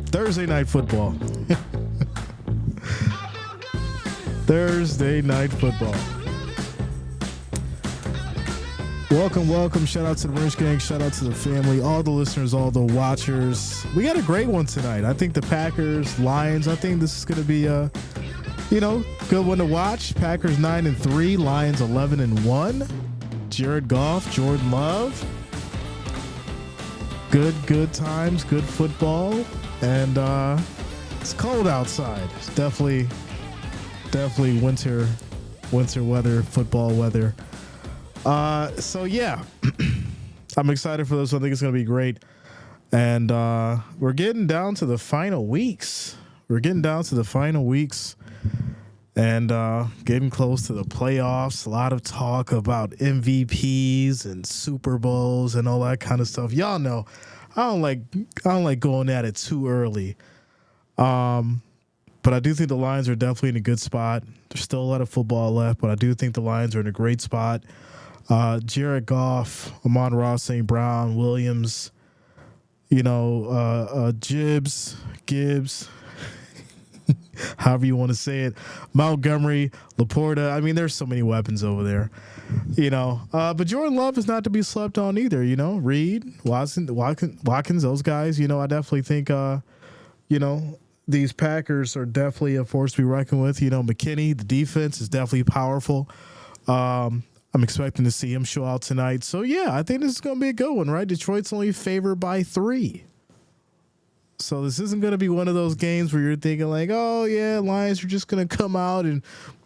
Thursday night football. Thursday night football. Welcome. Shout out to the Rich Gang. Shout out to the family, all the listeners, all the watchers. We got a great one tonight. I think the Packers, Lions, I think this is going to be a, good one to watch. Packers 9-3, Lions 11-1. Jared Goff, Jordan Love. Good times, good football. And it's cold outside. It's definitely winter weather, football weather. So yeah, I'm excited for this. I think it's going to be great. And we're getting down to the final weeks. And getting close to the playoffs. A lot of talk about MVPs and Super Bowls and all that kind of stuff. Y'all know I don't like going at it too early. But I do think the Lions are definitely in a good spot. There's still a lot of football left, but I do think the Lions are in a great spot. Jared Goff, Amon-Ra St. Brown, Williams, Gibbs, however you want to say it, Montgomery, Laporta. I mean, there's so many weapons over there, But Jordan Love is not to be slept on either, Reed, Watkins, those guys. I definitely think, these Packers are definitely a force to be reckoned with. McKinney, the defense is definitely powerful. I'm expecting to see him show out tonight. So, yeah, I think this is going to be a good one, right? Detroit's only favored by 3. So this isn't going to be one of those games where you're thinking like, oh, yeah, Lions are just going to come out and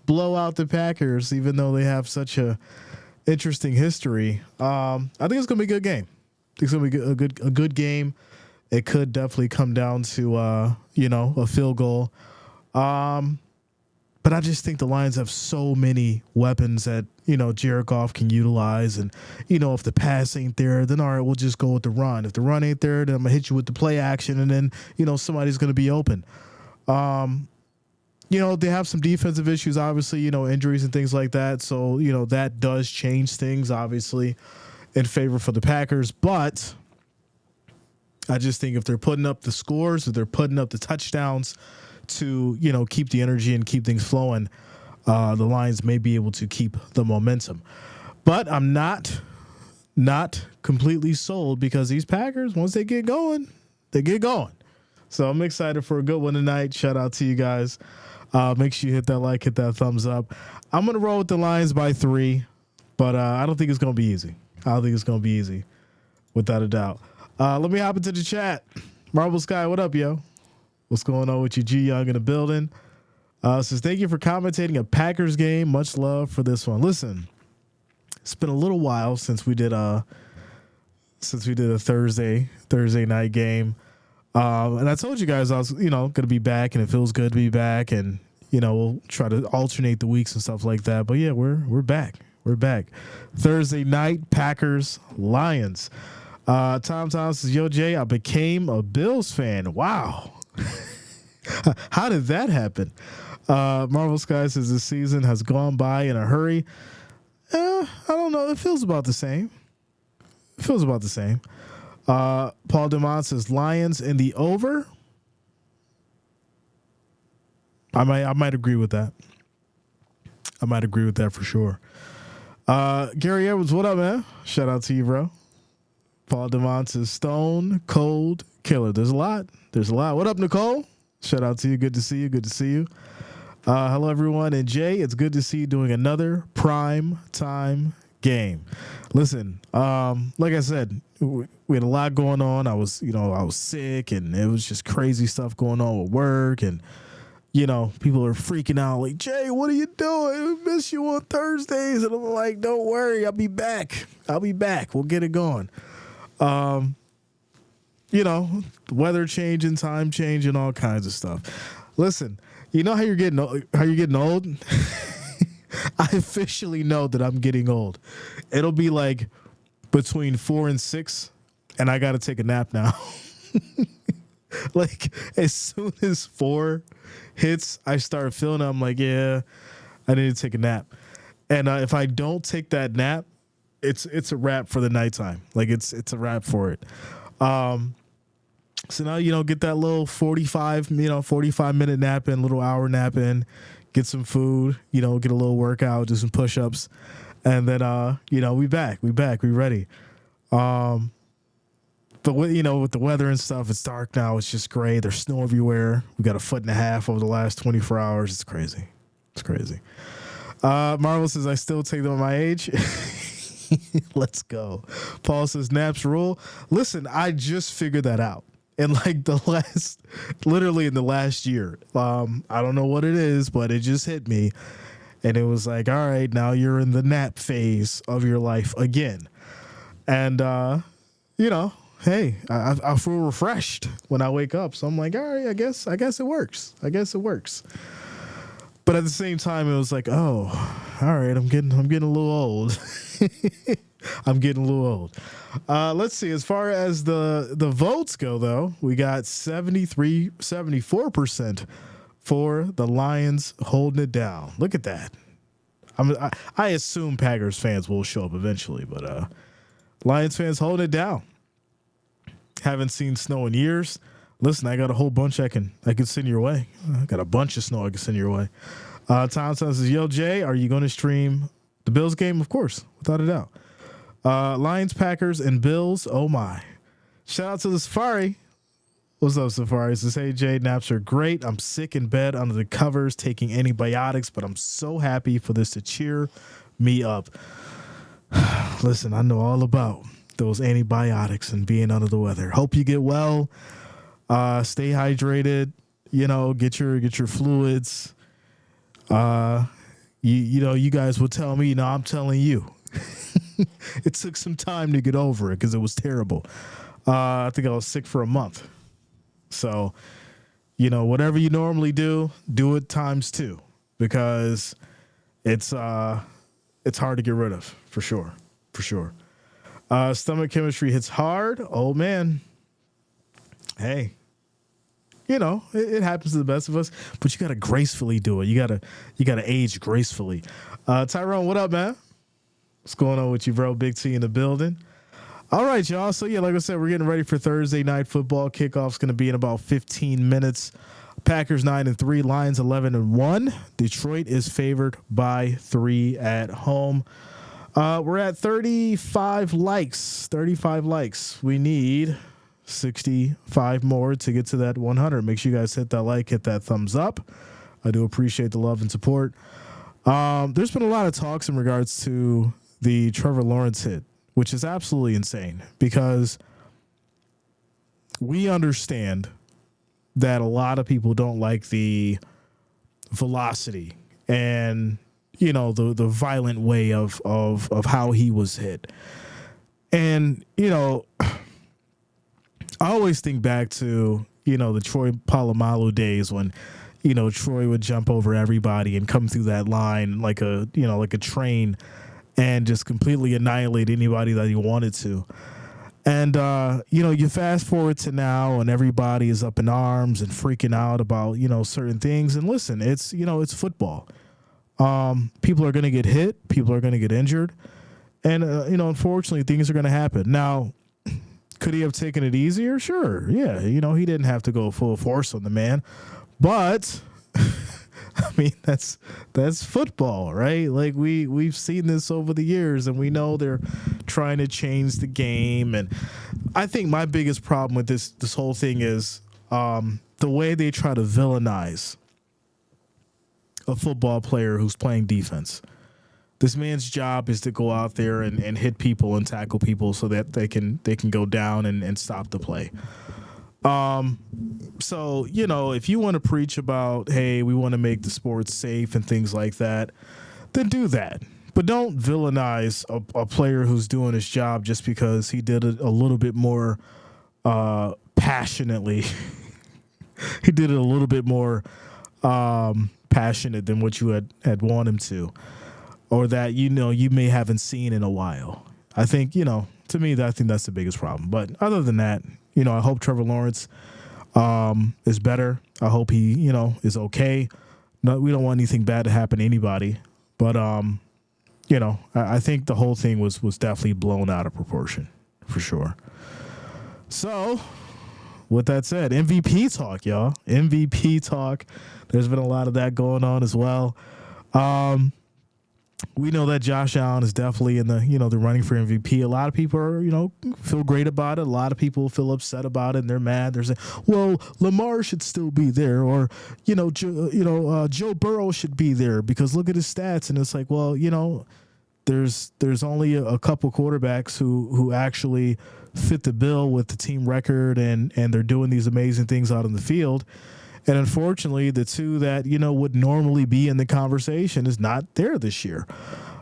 blow out the Packers, even though they have such a interesting history. I think it's going to be a good game. I think it's going to be a good game. It could definitely come down to, a field goal. But I just think the Lions have so many weapons that, Jared Goff can utilize. And, if the pass ain't there, then all right, we'll just go with the run. If the run ain't there, then I'm going to hit you with the play action. And then, somebody's going to be open. They have some defensive issues, obviously, injuries and things like that. So, that does change things, obviously, in favor for the Packers. But I just think if they're putting up the scores, if they're putting up the touchdowns to, keep the energy and keep things flowing, the Lions may be able to keep the momentum. But I'm not completely sold because these Packers, once they get going, they get going. So I'm excited for a good one tonight. Shout out to you guys. Make sure you hit that like, hit that thumbs up. I'm going to roll with the Lions by 3, but I don't think it's going to be easy. Without a doubt. Let me hop into the chat. Marble Sky, what up, yo? What's going on with you, G Young in the building? Says, thank you for commentating a Packers game. Much love for this one. Listen, it's been a little while since we did a Thursday night game. And I told you guys I was, going to be back, and it feels good to be back, and we'll try to alternate the weeks and stuff like that. But yeah, we're back. We're back. Thursday night, Packers, Lions. Tom says, yo, Jay, I became a Bills fan. Wow. How did that happen? Marvel Sky says the season has gone by in a hurry. I don't know. It feels about the same. Paul DeMont says Lions in the over. I might agree with that. For sure. Gary Edwards, what up, man? Shout out to you, bro. Paul DeMont says Stone Cold Killer. There's a lot. What up, Nicole? Shout out to you. Good to see you. Hello, everyone. And Jay, it's good to see you doing another prime time game. Listen, like I said, we had a lot going on. I was sick, and it was just crazy stuff going on with work, and people are freaking out like, Jay, what are you doing? We miss you on Thursdays. And I'm like, don't worry, I'll be back. We'll get it going. Weather changing, time changing, all kinds of stuff. Listen, you know how you're getting old? I officially know that I'm getting old. It'll be like between 4 and 6, and I got to take a nap now. Like as soon as 4 hits, I start feeling it. I'm like, yeah, I need to take a nap. And if I don't take that nap, it's a wrap for the nighttime. Like it's a wrap for it. So now, get that little 45-minute nap in, little hour nap in, get some food, get a little workout, do some push-ups. And then, we ready. But with the weather and stuff, it's dark now. It's just gray. There's snow everywhere. We got 1.5 feet over the last 24 hours. It's crazy. Marvel says, I still take them at my age. Let's go. Paul says, naps rule. Listen, I just figured that out. In literally in the last year. I don't know what it is, but it just hit me. And it was like, all right, now you're in the nap phase of your life again. And, hey, I feel refreshed when I wake up. So I'm like, all right, I guess it works. But at the same time, it was like, oh, all right, I'm getting a little old. Let's see. As far as the votes go, though, we got 74% for the Lions holding it down. Look at that. I assume Packers fans will show up eventually, but Lions fans holding it down. Haven't seen snow in years. Listen, I got a whole bunch I can send your way. I got a bunch of snow I can send your way. Tom says, yo, Jay, are you going to stream the Bills game? Of course, without a doubt. Lions, Packers, and Bills. Oh, my. Shout out to the Safari. What's up, Safari? Says, hey, Jay, naps are great. I'm sick in bed under the covers taking antibiotics, but I'm so happy for this to cheer me up. Listen, I know all about those antibiotics and being under the weather. Hope you get well. Stay hydrated. Get your fluids. You guys will tell me. No, I'm telling you. It took some time to get over it because it was terrible. I think I was sick for a month. So, whatever you normally do it times 2 because it's hard to get rid of for sure. Stomach chemistry hits hard. Oh man. Hey, it happens to the best of us, but you got to gracefully do it. You got to age gracefully. Tyrone, what up, man? What's going on with you, bro? Big T in the building. All right, y'all. So, yeah, like I said, we're getting ready for Thursday night football. Kickoff's going to be in about 15 minutes. Packers 9-3, Lions 11-1. Detroit is favored by 3 at home. We're at 35 likes. We need 65 more to get to that 100. Make sure you guys hit that like, hit that thumbs up. I do appreciate the love and support. There's been a lot of talks in regards to the Trevor Lawrence hit, which is absolutely insane because we understand that a lot of people don't like the velocity and, the violent way of how he was hit. And, I always think back to, the Troy Polamalu days when, Troy would jump over everybody and come through that line like a train and just completely annihilate anybody that he wanted to. And, you fast forward to now and everybody is up in arms and freaking out about, certain things. And listen, it's football. People are going to get hit. People are going to get injured. And, unfortunately, things are going to happen. Now, could he have taken it easier? Sure. Yeah. He didn't have to go full force on the man. But I mean, that's football, right? Like we've seen this over the years and we know they're trying to change the game. And I think my biggest problem with this whole thing is the way they try to villainize a football player who's playing defense. This man's job is to go out there and hit people and tackle people so that they can go down and stop the play. So, if you want to preach about, hey, we want to make the sport safe and things like that, then do that. But don't villainize a player who's doing his job just because he did it a little bit more passionately. He did it a little bit more passionate than what you had want him to, or that you may haven't seen in a while. I think, to me, I think that's the biggest problem. But other than that, I hope Trevor Lawrence is better. I hope he, is okay. No, we don't want anything bad to happen to anybody. But, I think the whole thing was definitely blown out of proportion for sure. So with that said, MVP talk, y'all. MVP talk. There's been a lot of that going on as well. We know that Josh Allen is definitely in the running for MVP. A lot of people are, feel great about it. A lot of people feel upset about it and they're mad. They're saying, well, Lamar should still be there, or, Joe Burrow should be there because look at his stats. And it's like, well, there's only a couple quarterbacks who actually fit the bill with the team record and they're doing these amazing things out in the field. And unfortunately, the two that, would normally be in the conversation is not there this year.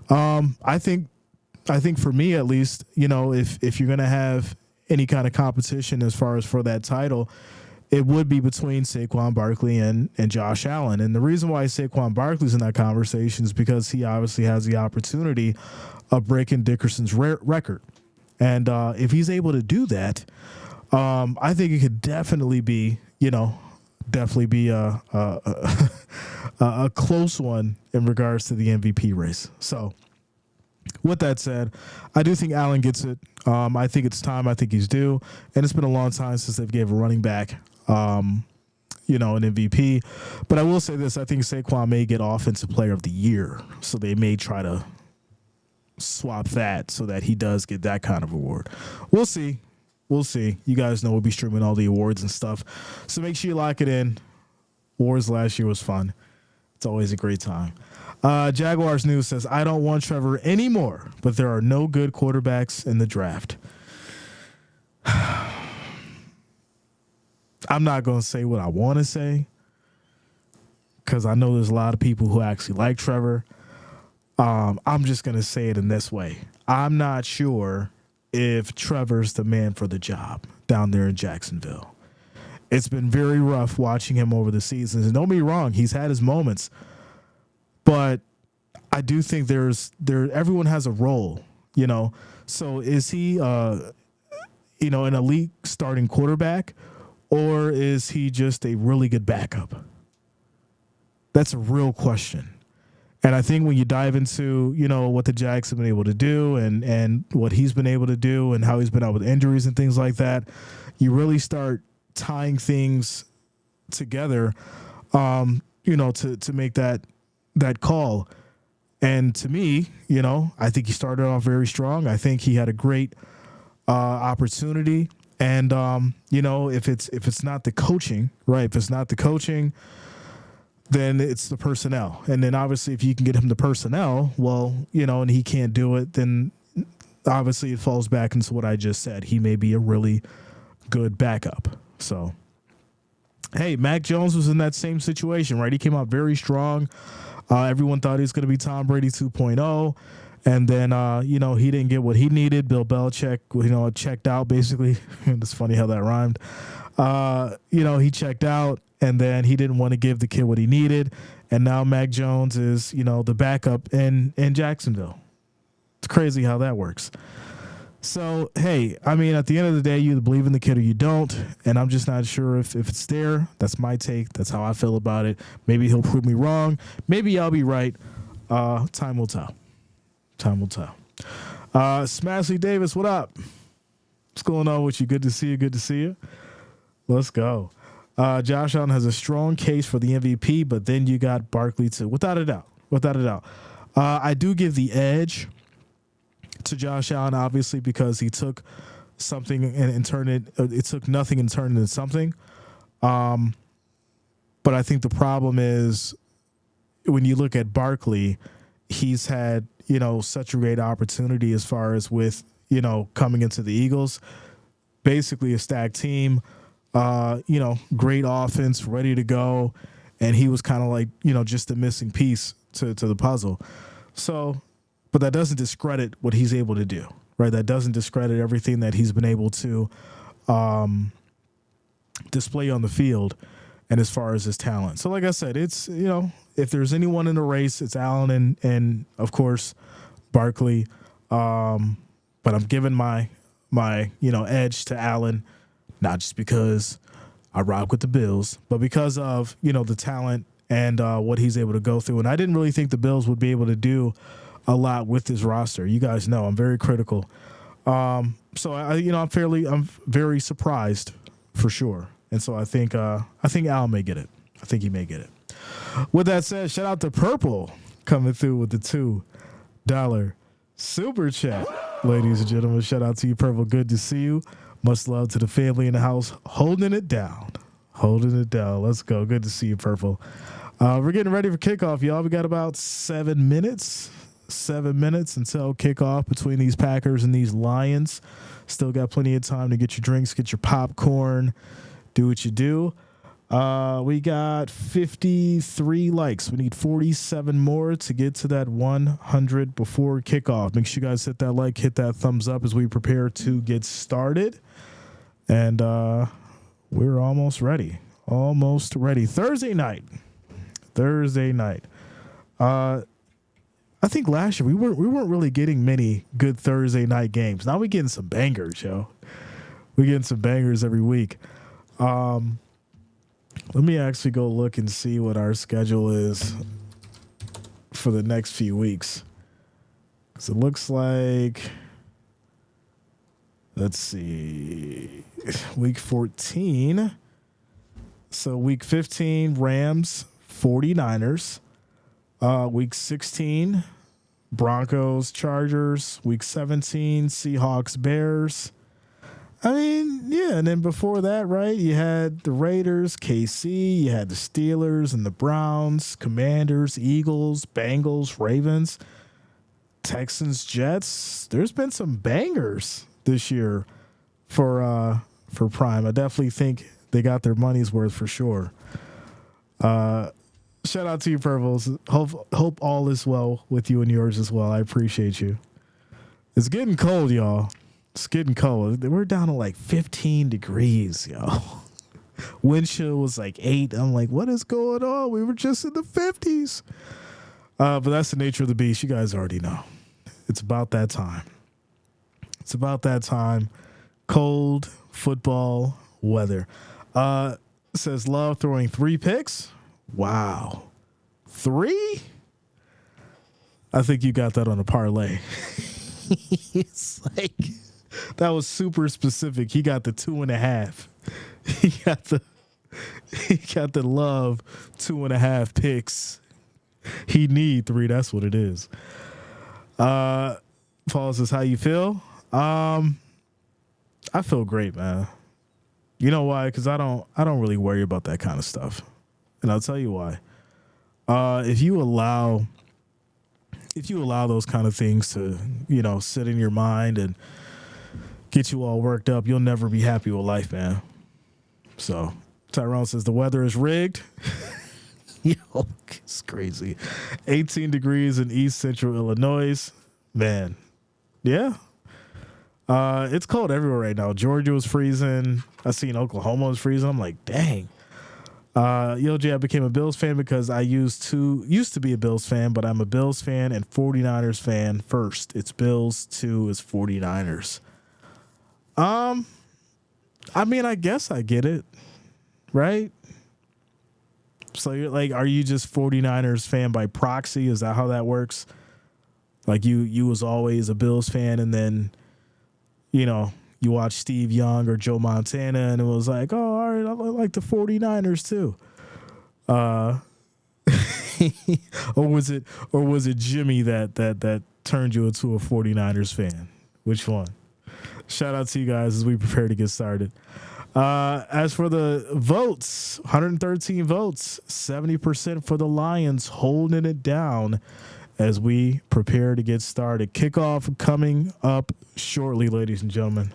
I think for me, at least, if you're going to have any kind of competition as far as for that title, it would be between Saquon Barkley and Josh Allen. And the reason why Saquon Barkley's in that conversation is because he obviously has the opportunity of breaking Dickerson's record. And if he's able to do that, I think it could definitely be, a close one in regards to the MVP race. So with that said, I do think Allen gets it. I think it's time. I think he's due. And it's been a long time since they've gave a running back, an MVP. But I will say this. I think Saquon may get Offensive Player of the Year. So they may try to swap that so that he does get that kind of award. We'll see. We'll see. You guys know we'll be streaming all the awards and stuff. So make sure you lock it in. Awards last year was fun. It's always a great time. Jaguars News says, I don't want Trevor anymore, but there are no good quarterbacks in the draft. I'm not going to say what I want to say because I know there's a lot of people who actually like Trevor. I'm just going to say it in this way. I'm not sure if Trevor's the man for the job down there in Jacksonville. It's been very rough watching him over the seasons. And don't be wrong, he's had his moments. But I do think everyone has a role, So is he, an elite starting quarterback, or is he just a really good backup? That's a real question. And I think when you dive into, what the Jags have been able to do and what he's been able to do and how he's been out with injuries and things like that, you really start tying things together, to make that call. And to me, I think he started off very strong. I think he had a great opportunity. And, if it's not the coaching, right, if it's not the coaching, then it's the personnel. And then obviously if you can get him the personnel, well, and he can't do it, then obviously it falls back into what I just said. He may be a really good backup. So, hey, Mac Jones was in that same situation, right? He came out very strong. Everyone thought he was going to be Tom Brady 2.0. And then, he didn't get what he needed. Bill Belichick, checked out basically. It's funny how that rhymed. He checked out. And then he didn't want to give the kid what he needed. And now Mac Jones is, the backup in Jacksonville. It's crazy how that works. So, hey, I mean, at the end of the day, you either believe in the kid or you don't. And I'm just not sure if it's there. That's my take. That's how I feel about it. Maybe he'll prove me wrong. Maybe I'll be right. Time will tell. Time will tell. Smashley Davis, what up? What's going on with you? Good to see you. Good to see you. Let's go. Josh Allen has a strong case for the MVP, but then you got Barkley too. Without a doubt. I do give the edge to Josh Allen, obviously, because he took something and turned it took nothing and turned it into something. But I think the problem is when you look at Barkley, he's had, such a great opportunity as far as with, coming into the Eagles, basically a stacked team. Great offense, ready to go. And he was kind of like, just a missing piece to the puzzle. So, but that doesn't discredit what he's able to do, right? That doesn't discredit everything that he's been able to display on the field and as far as his talent. So, like I said, it's, if there's anyone in the race, it's Allen and of course, Barkley. But I'm giving my edge to Allen. Not just because I rock with the Bills, but because of, the talent and what he's able to go through. And I didn't really think the Bills would be able to do a lot with this roster. You guys know I'm very critical. So I'm very surprised for sure. And so I think Al may get it. I think he may get it. With that said, shout out to Purple coming through with the $2 super chat. Ladies and gentlemen, shout out to you, Purple. Good to see you. Much love to the family in the house. Holding it down. Let's go. Good to see you, Purple. We're getting ready for kickoff, y'all. We got about 7 minutes. 7 minutes until kickoff between these Packers and these Lions. Still got plenty of time to get your drinks, get your popcorn, do what you do. We got 53 likes. We need 47 more to get to that 100 before kickoff. Make sure you guys hit that like, hit that thumbs up as we prepare to get started. And we're almost ready. Thursday night. I think last year we weren't really getting many good Thursday night games. Now we're getting some bangers, yo. We're getting some bangers every week. Let me actually go look and see what our schedule is for the next few weeks. Because it looks like, let's see, week 14. So week 15, Rams, 49ers. Week 16, Broncos, Chargers. Week 17, Seahawks, Bears. I mean, yeah, and then before that, right, you had the Raiders, KC, you had the Steelers and the Browns, Commanders, Eagles, Bengals, Ravens, Texans, Jets. There's been some bangers this year for Prime. I definitely think they got their money's worth for sure. Shout out to you, Purples. Hope all is well with you and yours as well. I appreciate you. It's getting cold, y'all. It's getting cold. We're down to like 15 degrees, yo. Wind chill was like 8. I'm like, what is going on? We were just in the 50s. But that's the nature of the beast. You guys already know. It's about that time. Cold, football, weather. Says love throwing 3 picks. Wow. 3? I think you got that on a parlay. It's like, that was super specific. He got the 2.5. He got the love 2.5 picks. He need 3. That's what it is. Paul says, how you feel? I feel great, man. You know why? Because I don't really worry about that kind of stuff. And I'll tell you why. If you allow those kind of things to, sit in your mind and get you all worked up, you'll never be happy with life, man. So Tyrone says the weather is rigged. Yo, it's crazy. 18 degrees in East Central Illinois. Man. Yeah. It's cold everywhere right now. Georgia was freezing. I seen Oklahoma was freezing. I'm like, dang. Jay, I became a Bills fan because I used to be a Bills fan, but I'm a Bills fan and 49ers fan first. It's Bills, 2 is 49ers. I mean, I guess I get it, right? So you're like, are you just 49ers fan by proxy? Is that how that works? Like you was always a Bills fan and then, you watch Steve Young or Joe Montana and it was like, oh, all right, I like the 49ers too. Or was it Jimmy that turned you into a 49ers fan? Which one? Shout out to you guys as we prepare to get started. As for the votes, 113 votes, 70% for the Lions, holding it down as we prepare to get started. Kickoff coming up shortly, ladies and gentlemen.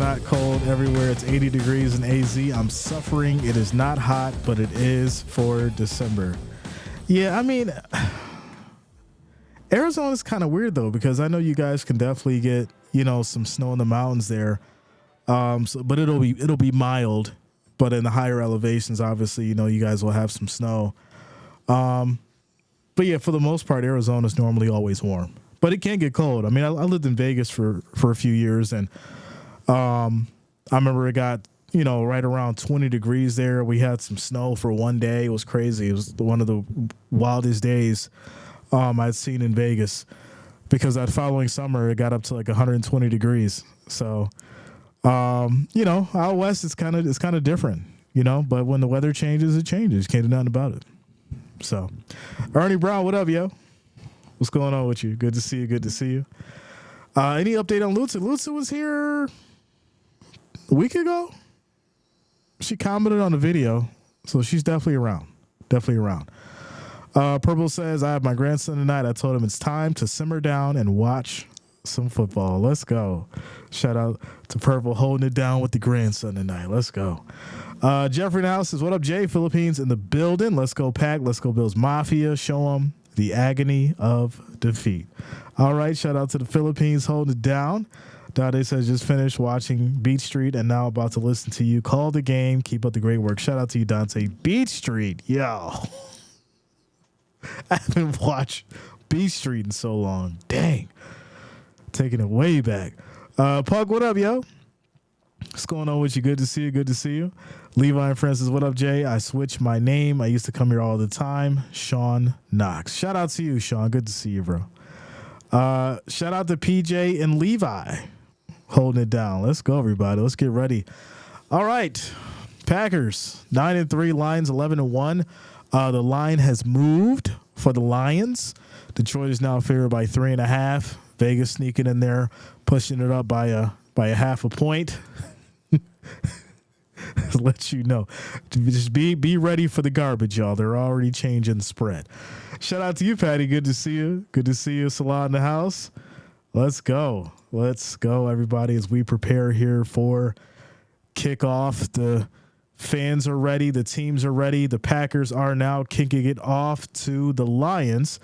not cold everywhere. It's 80 degrees in AZ. I'm suffering. It is not hot, but it is for December. Yeah, I mean, Arizona's kind of weird though, because I know you guys can definitely get, some snow in the mountains there. But it'll be mild, but in the higher elevations, obviously, you guys will have some snow. But yeah, for the most part, Arizona's normally always warm, but it can get cold. I mean, I lived in Vegas for a few years, and I remember it got, right around 20 degrees there. We had some snow for one day. It was crazy. It was one of the wildest days I'd seen in Vegas, because that following summer it got up to like 120 degrees. So, out west it's kind of different, but when the weather changes, it changes. Can't do nothing about it. So, Ernie Brown, what up, yo? What's going on with you? Good to see you. Good to see you. Any update on Lutza? Lutza was here a week ago. She commented on the video, so she's definitely around. Purple says, I have my grandson tonight. I told him it's time to simmer down and watch some football. Let's go. Shout out to Purple holding it down with the grandson tonight. Let's go. Jeffrey now says, what up, Jay? Philippines in the building. Let's go, Pack. Let's go, Bills Mafia. Show them the agony of defeat. All right. Shout out to the Philippines holding it down. Dade says, just finished watching Beat Street and now about to listen to you. Call the game. Keep up the great work. Shout out to you, Dante. Beat Street. Yo. I haven't watched Beat Street in so long. Dang. Taking it way back. Pug, what up, yo? What's going on with you? Good to see you. Good to see you. Levi and Francis, what up, Jay? I switched my name. I used to come here all the time. Sean Knox. Shout out to you, Sean. Good to see you, bro. Shout out to PJ and Levi holding it down. Let's go, everybody. Let's get ready. All right. Packers 9-3, Lions 11-1. The line has moved for the Lions. Detroit is now favored by 3.5. Vegas sneaking in there, pushing it up by a half a point. Let you know. Just be ready for the garbage, y'all. They're already changing the spread. Shout out to you, Patty. Good to see you. Good to see you, Salah in the house. Let's go. Let's go, everybody, as we prepare here for kickoff. The fans are ready. The teams are ready. The Packers are now kicking it off to the Lions.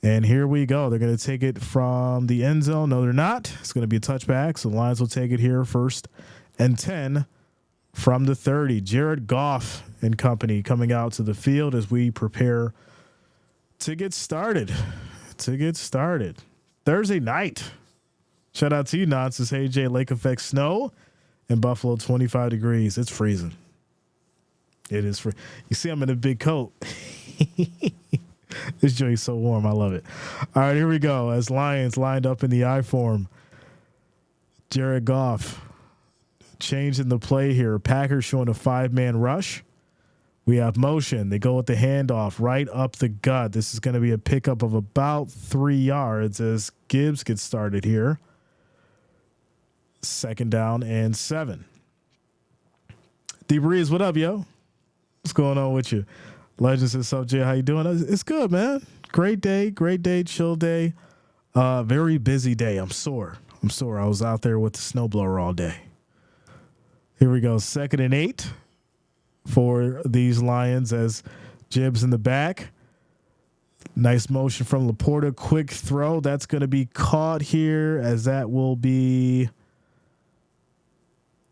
And here we go. They're going to take it from the end zone. No, they're not. It's going to be a touchback. So the Lions will take it here first and 10 from the 30. Jared Goff and company coming out to the field as we prepare to get started. Thursday night. Shout out to you, Nonsense. Hey, Jay, Lake Effect snow in Buffalo, 25 degrees. It's freezing. It is free. You see, I'm in a big coat. This joint's so warm. I love it. All right, here we go. As Lions lined up in the I form, Jared Goff changing the play here. Packers showing a 5-man rush. We have motion. They go with the handoff right up the gut. This is going to be a pickup of about 3 yards as Gibbs gets started here. 2nd down and 7. D Breeze, what up, yo? What's going on with you? Legends and Sub J, how you doing? It's good, man. Great day, chill day. Very busy day. I'm sore. I was out there with the snowblower all day. Here we go. 2nd and 8 for these Lions as Gibbs in the back. Nice motion from Laporta. Quick throw. That's going to be caught here as that will be,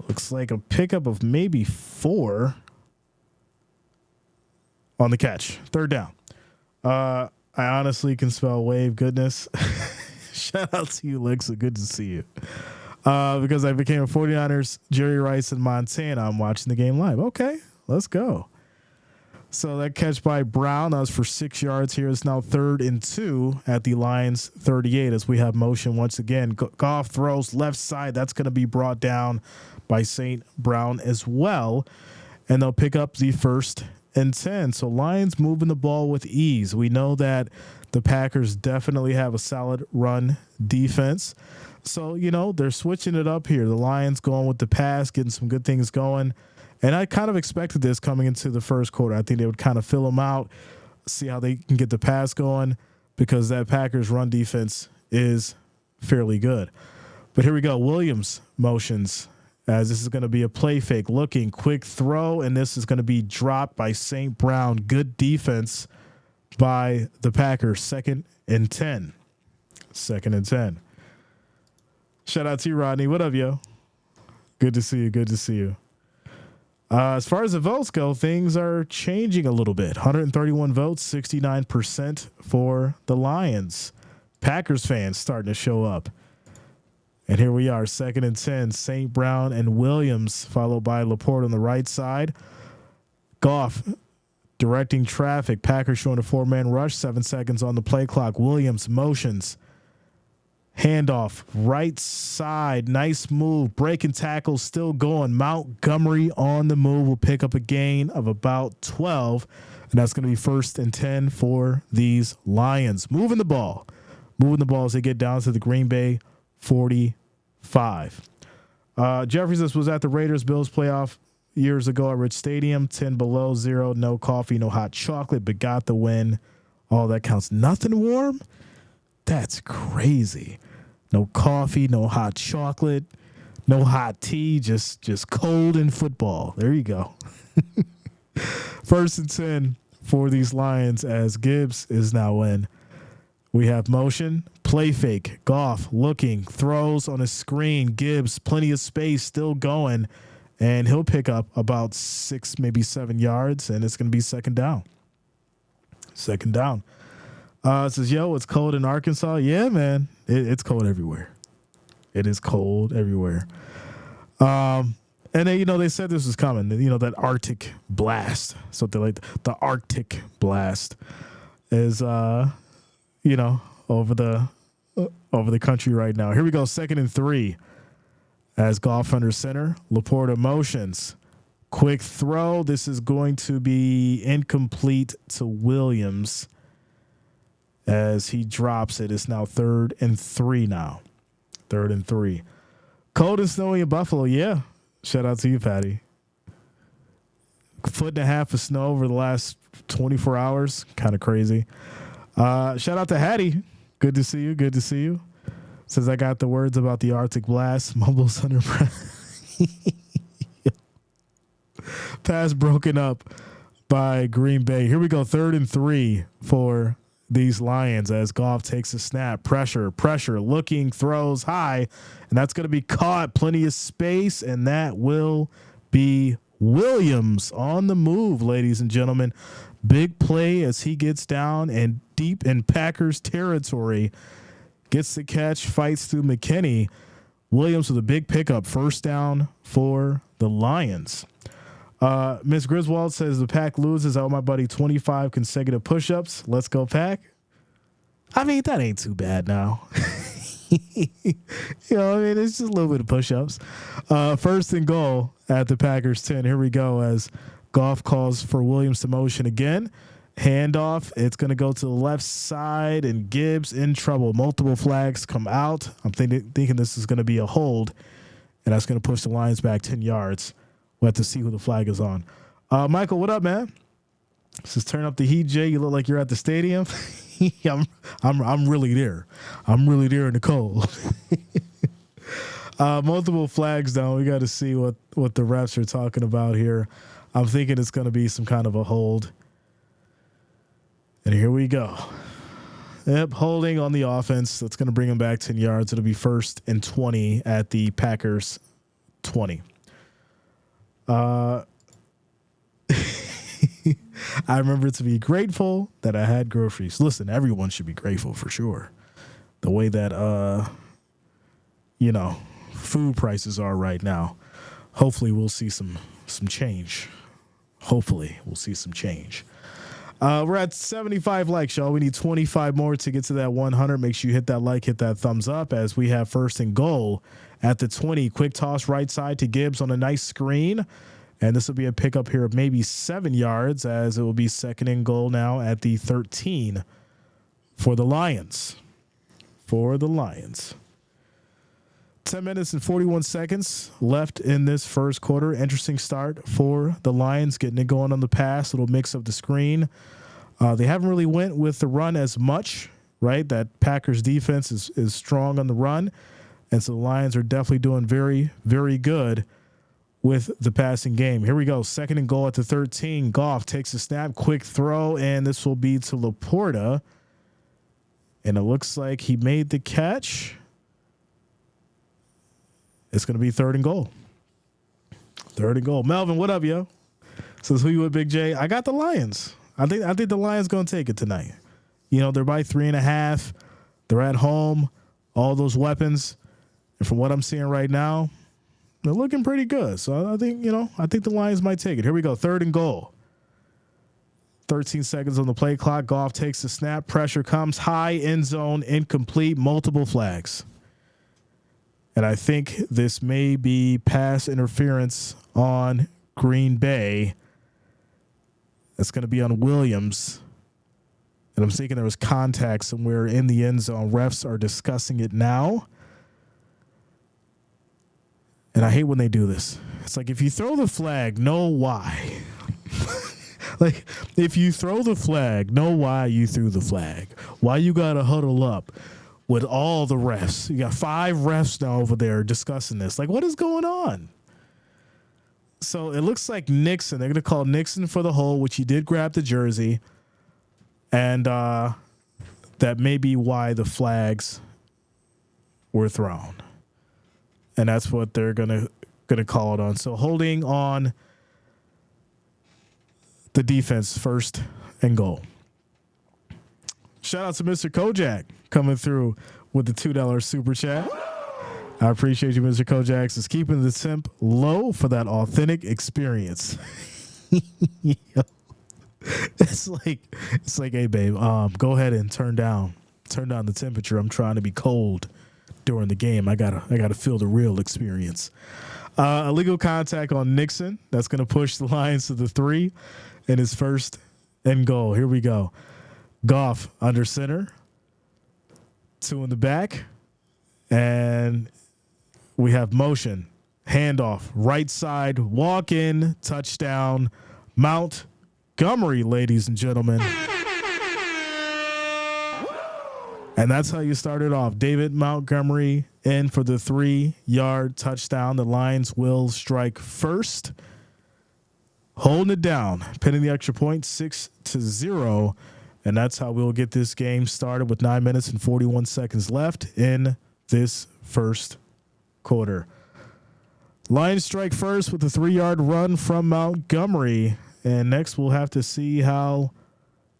looks like a pickup of maybe 4. On the catch. 3rd down. I honestly can spell wave. Goodness. Shout out to you, Lexa. Good to see you. Because I became a 49ers, Jerry Rice in Montana. I'm watching the game live. Okay, let's go. So that catch by Brown, that was for 6 yards here. It's now 3rd and 2 at the Lions 38 as we have motion once again. Goff throws left side. That's going to be brought down by St. Brown as well. And they'll pick up the 1st and 10. So Lions moving the ball with ease. We know that the Packers definitely have a solid run defense. So, they're switching it up here. The Lions going with the pass, getting some good things going. And I kind of expected this coming into the first quarter. I think they would kind of fill them out, see how they can get the pass going, because that Packers run defense is fairly good. But here we go. Williams motions as this is going to be a play fake, looking, quick throw, and this is going to be dropped by St. Brown. Good defense by the Packers. 2nd and 10. 2nd and 10. Shout out to you, Rodney. What up, yo? Good to see you. Good to see you. As far as the votes go, things are changing a little bit. 131 votes, 69% for the Lions. Packers fans starting to show up. And here we are, 2nd and 10. St. Brown and Williams, followed by Laporte on the right side. Goff directing traffic. Packers showing a 4-man rush. 7 seconds on the play clock. Williams motions. Handoff, right side, nice move, breaking tackles, still going. Montgomery on the move will pick up a gain of about 12, and that's going to be 1st and 10 for these Lions. Moving the ball as they get down to the Green Bay 45. Jeffrey says, was at the Raiders-Bills playoff years ago at Rich Stadium, 10 below, 0, no coffee, no hot chocolate, but got the win. All that counts. Nothing warm? That's crazy. No coffee, no hot chocolate, no hot tea, just cold in football. There you go. 1st and 10 for these Lions as Gibbs is now in. We have motion, play fake, Goff looking, throws on a screen. Gibbs, plenty of space, still going, and he'll pick up about 6, maybe 7 yards, and it's going to be 2nd down. 2nd down. It says, yo, it's cold in Arkansas. Yeah, man, it's cold everywhere. It is cold everywhere. And then, they said this was coming, that Arctic blast, something like the Arctic blast is, over the country right now. Here we go. 2nd and 3 as Goff under center. Laporta motions. Quick throw. This is going to be incomplete to Williams. As he drops it, it's now 3rd and 3 now. 3rd and 3. Cold and snowy in Buffalo. Yeah. Shout out to you, Patty. 1.5 feet of snow over the last 24 hours. Kind of crazy. Shout out to Hattie. Good to see you. Good to see you. Says I got the words about the Arctic blast. Mumbles under breath. Pass broken up by Green Bay. Here we go. 3rd and 3 for these Lions as Goff takes a snap. Pressure, looking, throws high, and that's going to be caught. Plenty of space, and that will be Williams on the move, ladies and gentlemen. Big play as he gets down and deep in Packers territory. Gets the catch, fights through McKinney. Williams with a big pickup. 1st down for the Lions. Miss Griswold says the Pack loses. I owe my buddy 25 consecutive push-ups. Let's go, Pack. I mean, that ain't too bad now. It's just a little bit of push-ups. 1st and goal at the Packers 10. Here we go as Goff calls for Williams to motion again. Handoff. It's going to go to the left side, and Gibbs in trouble. Multiple flags come out. I'm thinking this is going to be a hold, and that's going to push the Lions back 10 yards. We'll have to see who the flag is on. Michael, what up, man? Says turn up the heat, Jay. You look like you're at the stadium. I'm really there. I'm really there in the cold. Multiple flags down. We got to see what the refs are talking about here. I'm thinking it's going to be some kind of a hold. And here we go. Yep, holding on the offense. That's going to bring him back 10 yards. It'll be 1st and 20 at the Packers 20. I remember to be grateful that I had groceries. Listen, everyone should be grateful for sure. The way that, food prices are right now. Hopefully we'll see some change. Hopefully we'll see some change. We're at 75 likes, y'all. We need 25 more to get to that 100. Make sure you hit that like, hit that thumbs up as we have 1st and goal at the 20. Quick toss right side to Gibbs on a nice screen. And this will be a pickup here of maybe 7 yards as it will be 2nd and goal now at the 13 for the Lions. 10 minutes and 41 seconds left in this first quarter. Interesting start for the Lions, getting it going on the pass, little mix of the screen. They haven't really went with the run as much, right? That Packers defense is strong on the run. And so the Lions are definitely doing very, very good with the passing game. Here we go. 2nd and goal at the 13. Goff takes a snap, quick throw, and this will be to Laporta. And it looks like he made the catch. It's going to be 3rd and goal. 3rd and goal. Melvin, what up, yo? Says, who you with, Big J? I got the Lions. I think the Lions going to take it tonight. You know, they're by 3.5. They're at home. All those weapons. And from what I'm seeing right now, they're looking pretty good. So I think the Lions might take it. Here we go. 3rd and goal. 13 seconds on the play clock. Goff takes the snap. Pressure comes high, end zone, incomplete, multiple flags. And I think this may be pass interference on Green Bay. It's going to be on Williams. And I'm thinking there was contact somewhere in the end zone. Refs are discussing it now. And I hate when they do this. It's like, if you throw the flag, know why. Like, if you throw the flag, know why you threw the flag. Why you got to huddle up with all the refs. You got 5 refs now over there discussing this. Like, what is going on? So it looks like Nixon. They're going to call Nixon for the hold, which he did grab the jersey. And that may be why the flags were thrown. And that's what they're gonna call it on. So holding on the defense, 1st and goal. Shout out to Mr. Kojak coming through with the $2 super chat. I appreciate you, Mr. Kojak. Is keeping the temp low for that authentic experience. It's like, hey babe, go ahead and turn down the temperature. I'm trying to be cold during the game. I gotta feel the real experience. Illegal contact on Nixon. That's gonna push the Lions to the 3 in his 1st and goal. Here we go. Goff under center. 2 in the back. And we have motion. Handoff. Right side. Walk in. Touchdown. Montgomery, ladies and gentlemen. And that's how you started off. David Montgomery in for the 3-yard touchdown. The Lions will strike first. Holding it down. Pinning the extra point, 6-0. And that's how we'll get this game started with 9 minutes and 41 seconds left in this first quarter. Lions strike first with a 3-yard run from Montgomery. And next we'll have to see how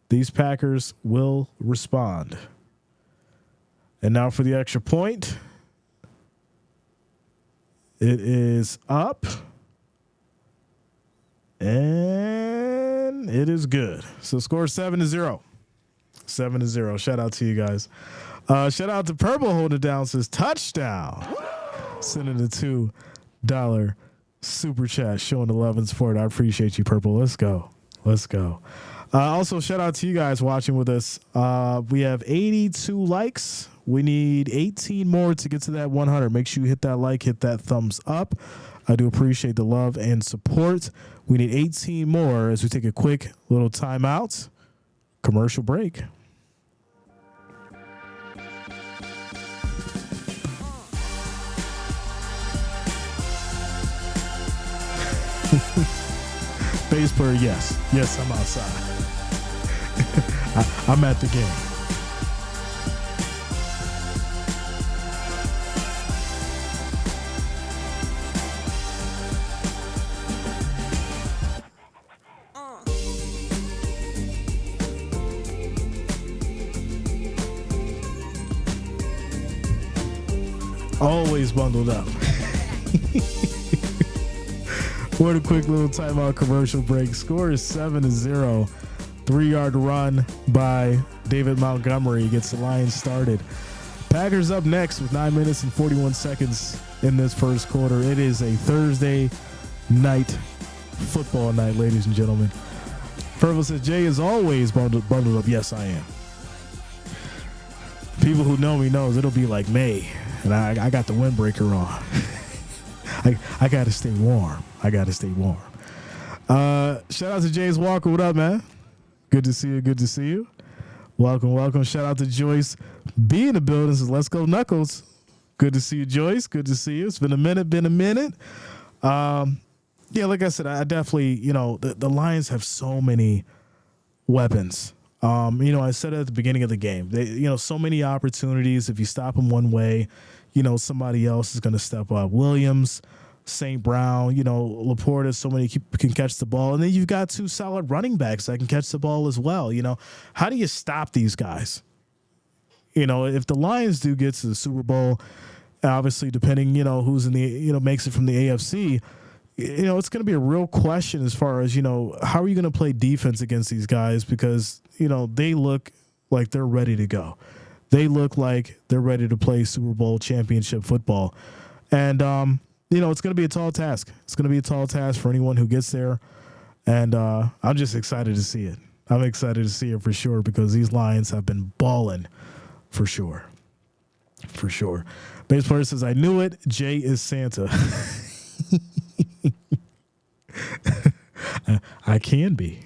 these Packers will respond. And now for the extra point. It is up. And it is good. So score 7-0. 7-0. Shout out to you guys. Shout out to Purple holding it down. Says touchdown. Sending a $2 super chat. Showing the love and support. I appreciate you, Purple. Let's go. Let's go. Also, shout out to you guys watching with us. We have 82 likes. We need 18 more to get to that 100. Make sure you hit that like, hit that thumbs up. I do appreciate the love and support. We need 18 more as we take a quick little timeout. Commercial break. Bass player, yes. Yes, I'm outside. I'm at the game. Always bundled up. What a quick little timeout commercial break. Score is 7-0. 3-yard run by David Montgomery gets the Lions started. Packers up next with 9 minutes and 41 seconds in this first quarter. It is a Thursday night football night, ladies and gentlemen. Purple says, Jay is always bundled up. Yes, I am. People who know me knows it'll be like May, and I got the windbreaker on. I got to stay warm. Shout out to James Walker. What up, man? Good to see you. Good to see you. Welcome. Shout out to Joyce B in the building. Says, let's go Knuckles. Good to see you, Joyce. Good to see you. It's been a minute. Yeah, like I said, I definitely, the Lions have so many weapons. I said at the beginning of the game, they, so many opportunities. If you stop them one way, somebody else is going to step up. Williams, St. Brown, Laporta, so many can catch the ball. And then you've got two solid running backs that can catch the ball as well. How do you stop these guys? If the Lions do get to the Super Bowl, obviously depending, who's in the, makes it from the AFC, it's going to be a real question as far as, how are you going to play defense against these guys? Because, they look like they're ready to go. They look like they're ready to play Super Bowl championship football. And, it's going to be a tall task. It's going to be a tall task for anyone who gets there. And I'm just excited to see it. I'm excited to see it for sure because these Lions have been balling for sure. For sure. Base player says, I knew it. Jay is Santa. I can be.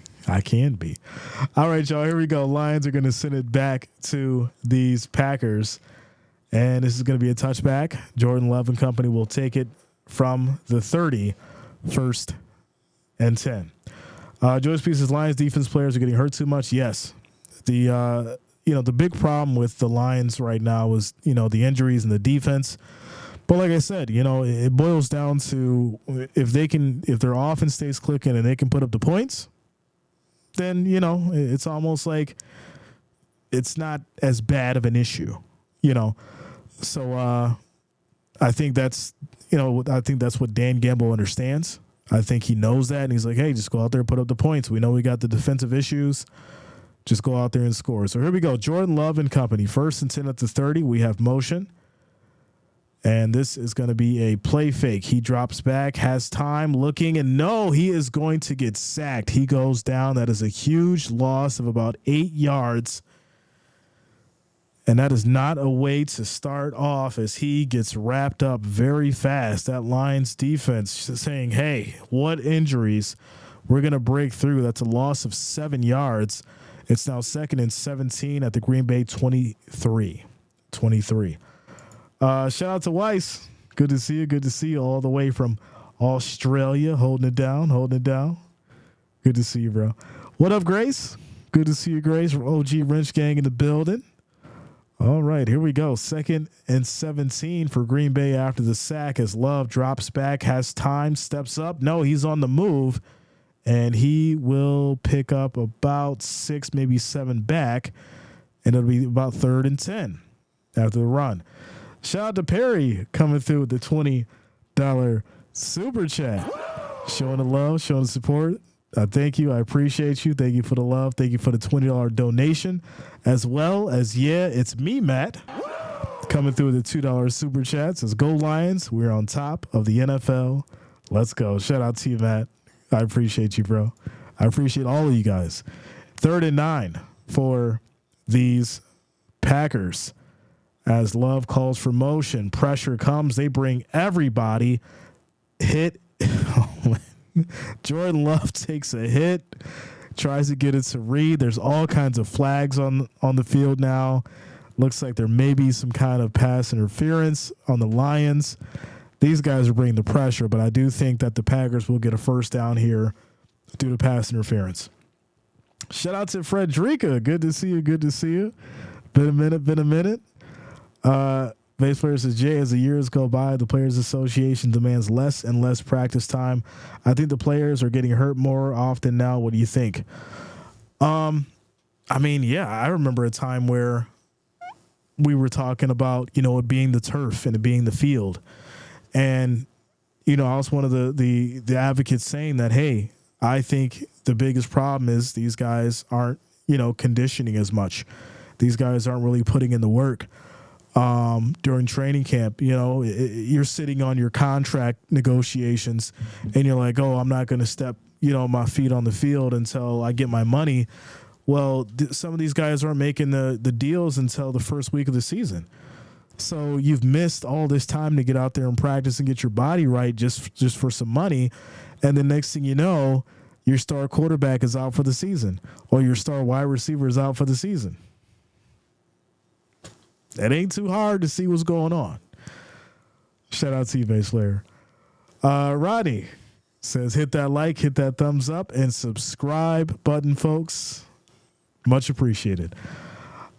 All right, y'all, here we go. Lions are going to send it back to these Packers. And this is going to be a touchback. Jordan Love and company will take it from the 30, 1st and 10. Joyce P says, Lions defense players are getting hurt too much. Yes. The big problem with the Lions right now is, the injuries and the defense. But like I said, it boils down to if their offense stays clicking and they can put up the points, then, it's almost like it's not as bad of an issue, So I think that's what Dan Gamble understands. I think he knows that. And he's like, hey, just go out there and put up the points. We know we got the defensive issues. Just go out there and score. So here we go. Jordan Love and company. 1st and 10 at the 30. We have motion. And this is going to be a play fake. He drops back, has time, looking, and no, he is going to get sacked. He goes down. That is a huge loss of about 8 yards. And that is not a way to start off as he gets wrapped up very fast. That Lions defense saying, hey, what injuries? We're going to break through. That's a loss of 7 yards. It's now 2nd and 17 at the Green Bay 23. Shout out to Weiss. Good to see you. Good to see you all the way from Australia. Holding it down. Good to see you, bro. What up, Grace? Good to see you, Grace, from OG Wrench Gang in the building. All right, here we go. 2nd and 17 for Green Bay after the sack as Love drops back, has time, steps up. No, he's on the move, and he will pick up about 6, maybe 7 back, and it'll be about 3rd and 10 after the run. Shout out to Perry coming through with the $20 super chat. Showing the love, showing the support. Thank you. I appreciate you. Thank you for the love. Thank you for the $20 donation. As well as, it's me, Matt, coming through with the $2 super chat. Says, go Lions. We're on top of the NFL. Let's go. Shout out to you, Matt. I appreciate you, bro. I appreciate all of you guys. 3rd and 9 for these Packers. As Love calls for motion, pressure comes. They bring everybody. Hit. Jordan Love takes a hit, tries to get it to Reed. There's all kinds of flags on the field now. Looks like there may be some kind of pass interference on the Lions. These guys are bringing the pressure, but I do think that the Packers will get a 1st down here due to pass interference. Shout out to Frederica. Good to see you. Been a minute. Base player says, Jay, as the years go by, the Players Association demands less and less practice time. I think the players are getting hurt more often now. What do you think? I remember a time where we were talking about, it being the turf and it being the field. And, I was one of the advocates saying that, hey, I think the biggest problem is these guys aren't, conditioning as much. These guys aren't really putting in the work. During training camp, you're sitting on your contract negotiations and you're like, oh, I'm not going to step, my feet on the field until I get my money. Well, some of these guys aren't making the deals until the first week of the season. So you've missed all this time to get out there and practice and get your body right just for some money. And the next thing you know, your star quarterback is out for the season or your star wide receiver is out for the season. It ain't too hard to see what's going on. Shout out to you, bass player. Rodney says, hit that like, hit that thumbs up, and subscribe button, folks. Much appreciated.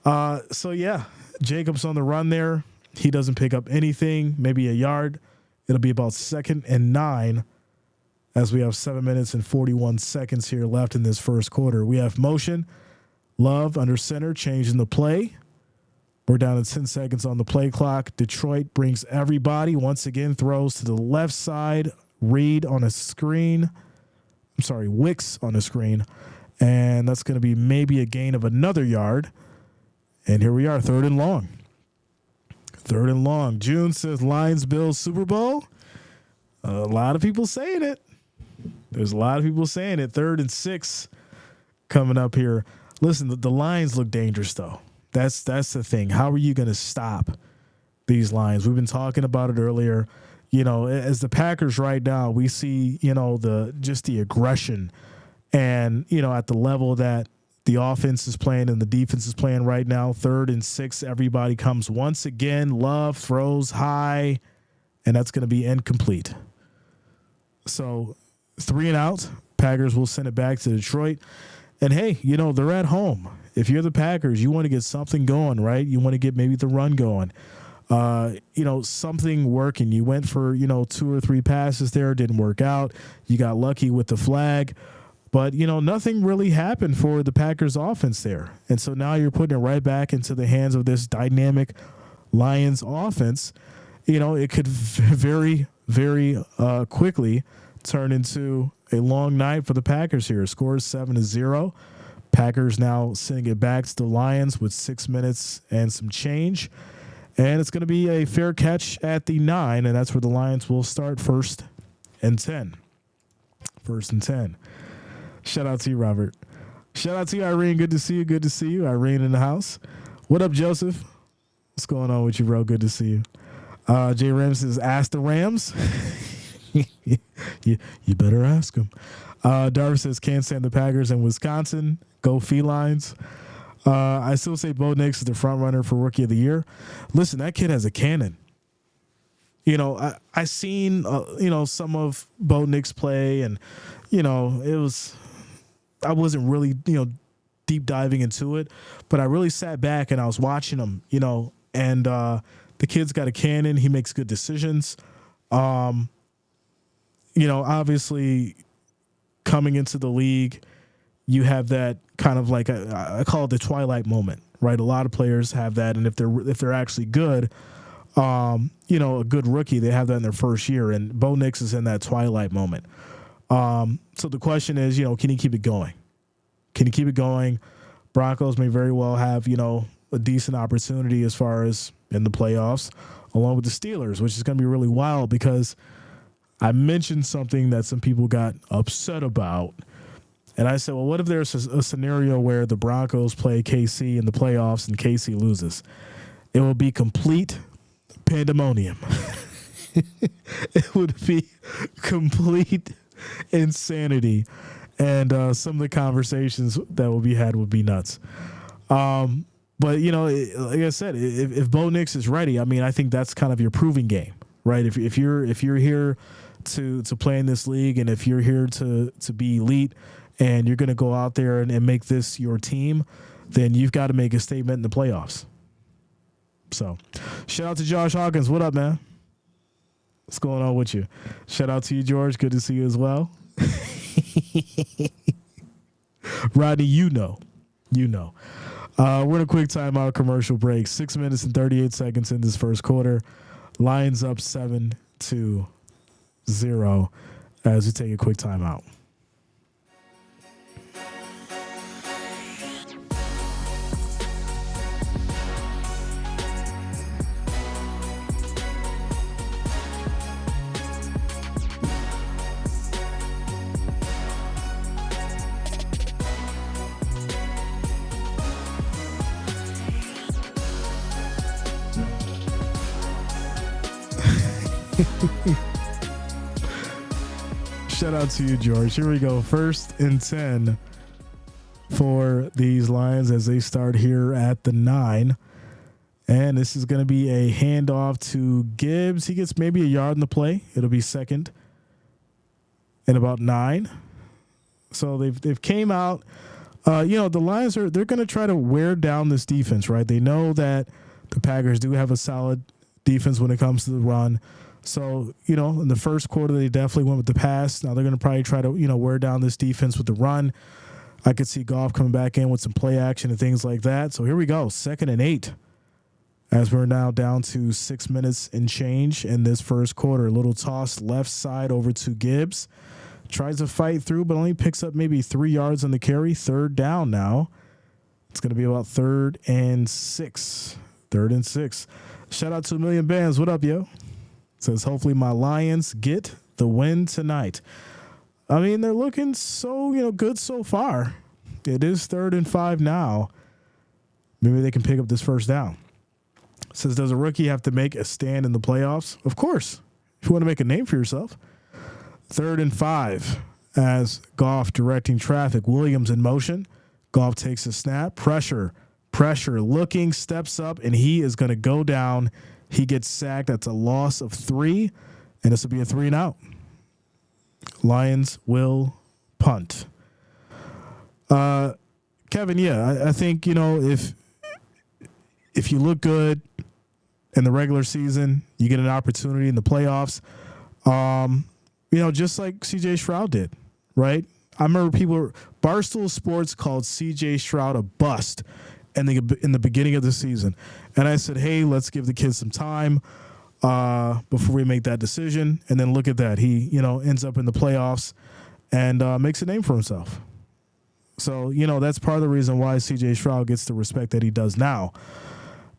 So, yeah, Jacobs on the run there. He doesn't pick up anything, maybe a yard. It'll be about 2nd and 9 as we have 7 minutes and 41 seconds here left in this first quarter. We have motion. Love under center, changing the play. We're down to 10 seconds on the play clock. Detroit brings everybody. Once again, throws to the left side. Reed on a screen. I'm sorry, Wicks on a screen. And that's going to be maybe a gain of another yard. And here we are, 3rd and long. 3rd and long. June says Lions Bills Super Bowl. A lot of people saying it. There's a lot of people saying it. 3rd and 6 coming up here. Listen, the Lions look dangerous, though. That's the thing. How are you going to stop these Lions? We've been talking about it earlier. You know, as the Packers right now, we see, you know, the aggression and, you know, at the level that the offense is playing and the defense is playing right now. 3rd and 6, everybody comes once again. Love throws high, and that's going to be incomplete. So 3 and out. Packers will send it back to Detroit. And, hey, you know, they're at home. If you're the Packers, you want to get something going, right? You want to get maybe the run going. You know, something working. You went for, you know, 2 or 3 passes there. Didn't work out. You got lucky with the flag. But, you know, nothing really happened for the Packers offense there. And so now you're putting it right back into the hands of this dynamic Lions offense. You know, it could very, very quickly turn into a long night for the Packers here. Scores 7-0. Packers now sending it back to the Lions with 6 minutes and some change. And it's going to be a fair catch at the 9, and that's where the Lions will start 1st and 10. 1st and 10. Shout out to you, Robert. Shout out to you, Irene. Good to see you. Good to see you. Irene in the house. What up, Joseph? What's going on with you, bro? Good to see you. Jay Rams says, ask the Rams. you better ask them. Darver says, can't stand the Packers in Wisconsin. Go Felines. I still say Bo Nix is the front runner for Rookie of the Year. Listen, that kid has a cannon. You know, I seen, you know, some of Bo Nix play, and, you know, I wasn't really, you know, deep diving into it, but I really sat back and I was watching him, you know, and the kid's got a cannon. He makes good decisions. You know, obviously coming into the league, you have that kind of like I call it the twilight moment, right? A lot of players have that, and if they're actually good, you know, a good rookie, they have that in their first year, and Bo Nix is in that twilight moment. So the question is, you know, can he keep it going? Can he keep it going? Broncos may very well have, you know, a decent opportunity as far as in the playoffs, along with the Steelers, which is going to be really wild because I mentioned something that some people got upset about. And I said, well, what if there's a scenario where the Broncos play KC in the playoffs and KC loses? It will be complete pandemonium. It would be complete insanity. And some of the conversations that will be had would be nuts. But, you know, like I said, if Bo Nix is ready, I mean, I think that's kind of your proving game, right? If you're here to play in this league, and if you're here to be elite, and you're going to go out there and make this your team, then you've got to make a statement in the playoffs. So, shout out to Josh Hawkins. What up, man? What's going on with you? Shout out to you, George. Good to see you as well. Rodney, you know. We're in a quick timeout commercial break. 6 minutes and 38 seconds in this first quarter. Lions up 7-0 as we take a quick timeout. Shout out to you, George. Here we go. 1st and 10 for these Lions as they start here at the 9. And this is going to be a handoff to Gibbs. He gets maybe a yard in the play. It'll be second and about 9. So they've came out. The Lions they're going to try to wear down this defense, right? They know that the Packers do have a solid defense when it comes to the run. So, in the first quarter, they definitely went with the pass. Now they're going to probably try to, wear down this defense with the run. I could see Goff coming back in with some play action and things like that. So here we go, 2nd and 8. As we're now down to 6 minutes and change in this first quarter. A little toss left side over to Gibbs. Tries to fight through, but only picks up maybe 3 yards on the carry. 3rd down now. It's going to be about 3rd and 6. 3rd and 6. Shout out to A Million Bands. What up, yo? Says, hopefully my Lions get the win tonight. I mean, they're looking so, good so far. It is 3rd and 5 now. Maybe they can pick up this first down. Says, does a rookie have to make a stand in the playoffs? Of course. If you want to make a name for yourself. 3rd and 5 as Goff directing traffic. Williams in motion. Goff takes a snap. Pressure, looking, steps up, and he is going to go down. He gets sacked. That's a loss of 3, and this will be a 3 and out. Lions will punt. Kevin, I think, if you look good in the regular season, you get an opportunity in the playoffs. Just like C.J. Stroud did, right? I remember Barstool Sports called C.J. Stroud a bust in the beginning of the season. And I said, hey, let's give the kid some time before we make that decision. And then look at that. He, ends up in the playoffs and makes a name for himself. So, that's part of the reason why C.J. Stroud gets the respect that he does now.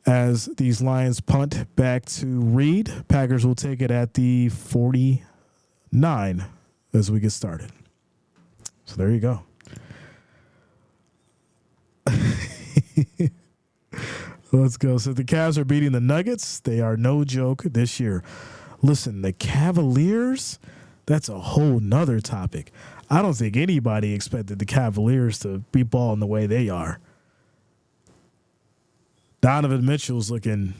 As these Lions punt back to Reed, Packers will take it at the 49 as we get started. So there you go. Let's go. So the Cavs are beating the Nuggets. They are no joke this year. Listen, the Cavaliers, that's a whole nother topic. I don't think anybody expected the Cavaliers to be balling the way they are. Donovan Mitchell's looking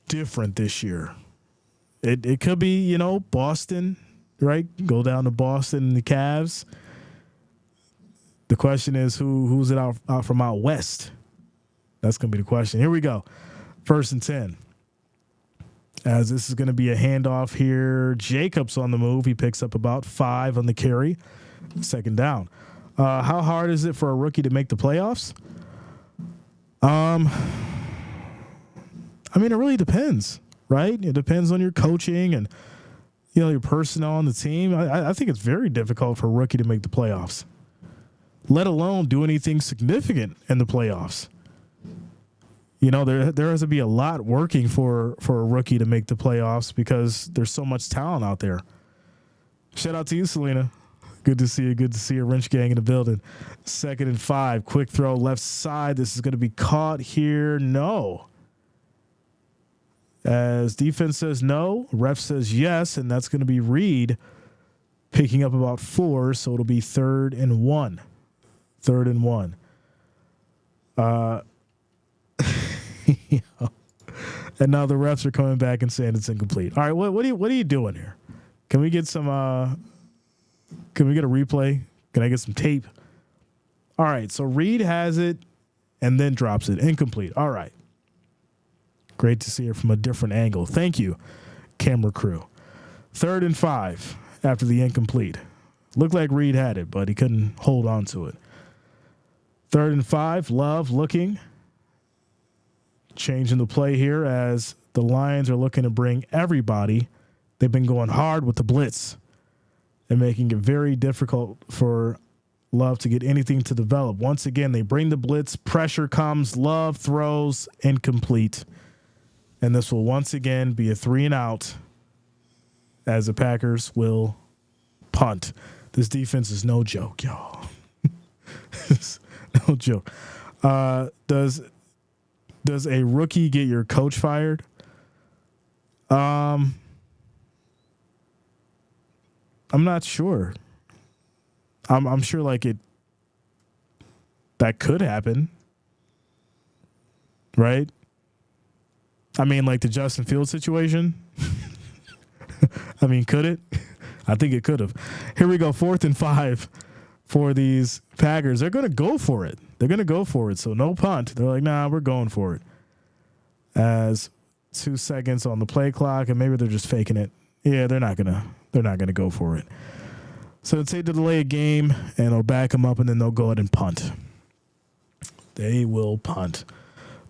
different this year. It could be, Boston, right? Go down to Boston and the Cavs. The question is who's it out from out west? That's going to be the question. Here we go. 1st and 10. As this is going to be a handoff here. Jacobs on the move. He picks up about 5 on the carry. 2nd down. How hard is it for a rookie to make the playoffs? It really depends, right? It depends on your coaching and, your personnel on the team. I think it's very difficult for a rookie to make the playoffs, let alone do anything significant in the playoffs. There has to be a lot working for a rookie to make the playoffs because there's so much talent out there. Shout out to you, Selena. Good to see you. Good to see a Wrench Gang in the building. 2nd and 5. Quick throw left side. This is going to be caught here. No. As defense says no, ref says yes, and that's going to be Reed picking up about 4, so it'll be 3rd and 1. 3rd and 1. And now the refs are coming back and saying it's incomplete. All right, what are you doing here? Can we get some? Can we get a replay? Can I get some tape? All right, so Reed has it and then drops it incomplete. All right, great to see it from a different angle. Thank you, camera crew. 3rd and 5 after the incomplete. Looked like Reed had it, but he couldn't hold on to it. 3rd and 5. Love looking. Changing the play here as the Lions are looking to bring everybody. They've been going hard with the blitz and making it very difficult for Love to get anything to develop. Once again, they bring the blitz. Pressure comes. Love throws incomplete. And this will once again be a 3 and out as the Packers will punt. This defense is no joke, y'all. No joke. Does a rookie get your coach fired? I'm not sure. I'm sure that could happen, right? I mean, like the Justin Fields situation. I mean, could it? I think it could have. Here we go. 4th and 5 for these Packers. They're going to go for it. They're going to go for it. So no punt. They're like, nah, we're going for it. As 2 seconds on the play clock, and maybe they're just faking it. Yeah, they're not gonna go for it. So they'll take the delay a game, and they'll back them up, and then they'll go ahead and punt. They will punt.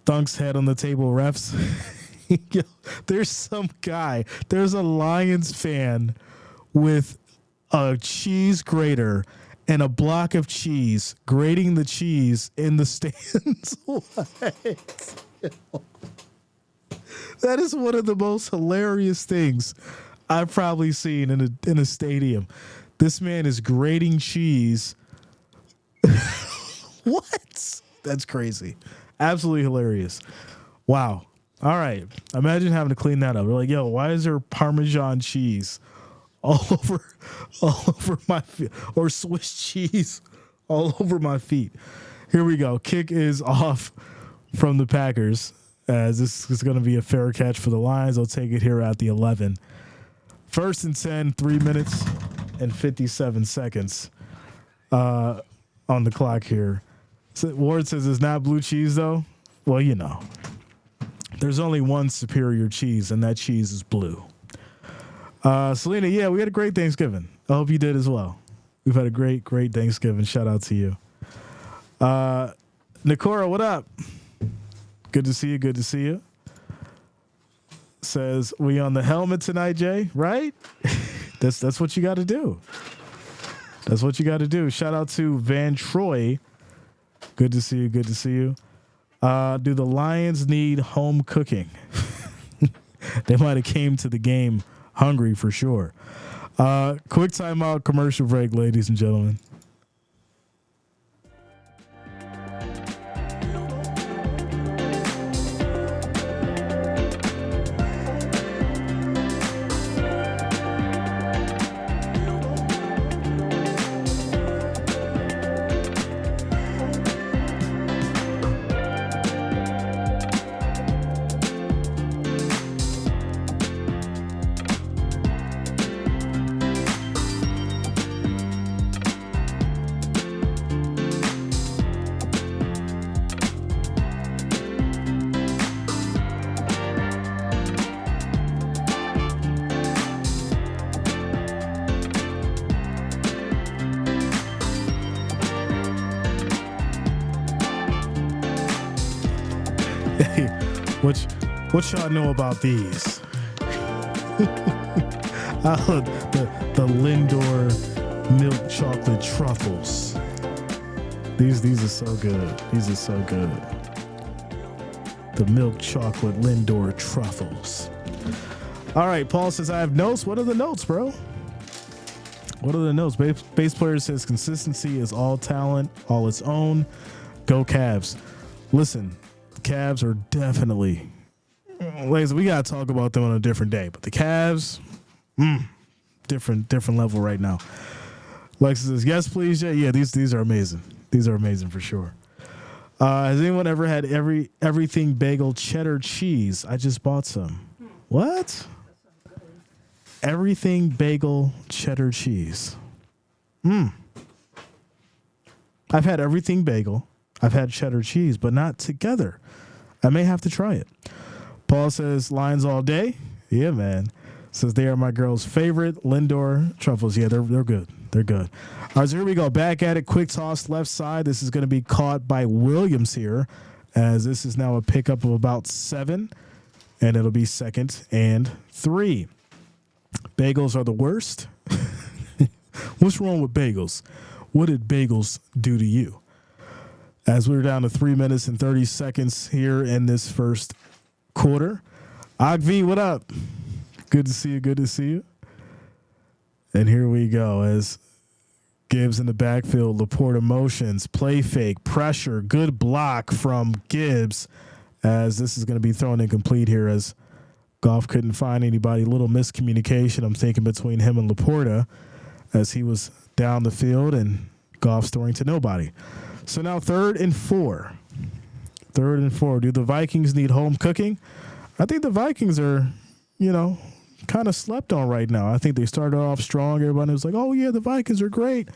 Thunk's head on the table, refs. Yo, there's some guy. There's a Lions fan with a cheese grater and a block of cheese, grating the cheese in the stands. What? That is one of the most hilarious things I've probably seen in a stadium. This man is grating cheese. What? That's crazy. Absolutely hilarious. Wow. All right. Imagine having to clean that up. We're like, yo, why is there Parmesan cheese all over my feet, or Swiss cheese all over my feet? Here we go. Kick is off from the Packers, as this is going to be a fair catch for the Lions. I'll take it here at the 11. 1st and 10, 3 minutes and 57 seconds on the clock here. So Ward says it's not blue cheese, though. Well, you know, there's only one superior cheese, and that cheese is blue. Selena, yeah, we had a great Thanksgiving. I hope you did as well. We've had a great Thanksgiving. Shout out to you. Nikora, what up? Good to see you. Good to see you. Says, we on the helmet tonight, Jay, right? That's what you got to do. That's what you got to do. Shout out to Van Troy. Good to see you. Good to see you. Do the Lions need home cooking? They might have came to the game hungry for sure. Quick timeout, commercial break, ladies and gentlemen. Hey, what y'all know about these? The Lindor milk chocolate truffles. These are so good. These are so good. The milk chocolate Lindor truffles. All right, Paul says, I have notes. What are the notes, bro? What are the notes? Bass player says consistency is all talent, all its own. Go Cavs. Listen, the Cavs are definitely, ladies, we got to talk about them on a different day, but the Cavs, different level right now. Lex says, yes, please. Yeah, these are amazing. These are amazing for sure. Has anyone ever had everything bagel cheddar cheese? I just bought some. What? Everything bagel cheddar cheese. I've had everything bagel. I've had cheddar cheese, but not together. I may have to try it. Paul says, Lions all day. Yeah, man. Says they are my girl's favorite. Lindor truffles. Yeah, they're good. They're good. All right, so here we go. Back at it. Quick toss left side. This is going to be caught by Williams here, as this is now a pickup of about 7, and it'll be 2nd and 3. Bagels are the worst. What's wrong with bagels? What did bagels do to you? As we're down to 3 minutes and 30 seconds here in this first quarter. Agvi, what up? Good to see you. Good to see you. And here we go as Gibbs in the backfield. Laporta motions, play fake, pressure, good block from Gibbs, as this is going to be thrown incomplete here as Goff couldn't find anybody. Little miscommunication, I'm thinking, between him and Laporta as he was down the field and Goff throwing to nobody. So now 3rd and 4. 3rd and 4. Do the Vikings need home cooking? I think the Vikings are, kind of slept on right now. I think they started off strong. Everybody was like, oh, yeah, the Vikings are great.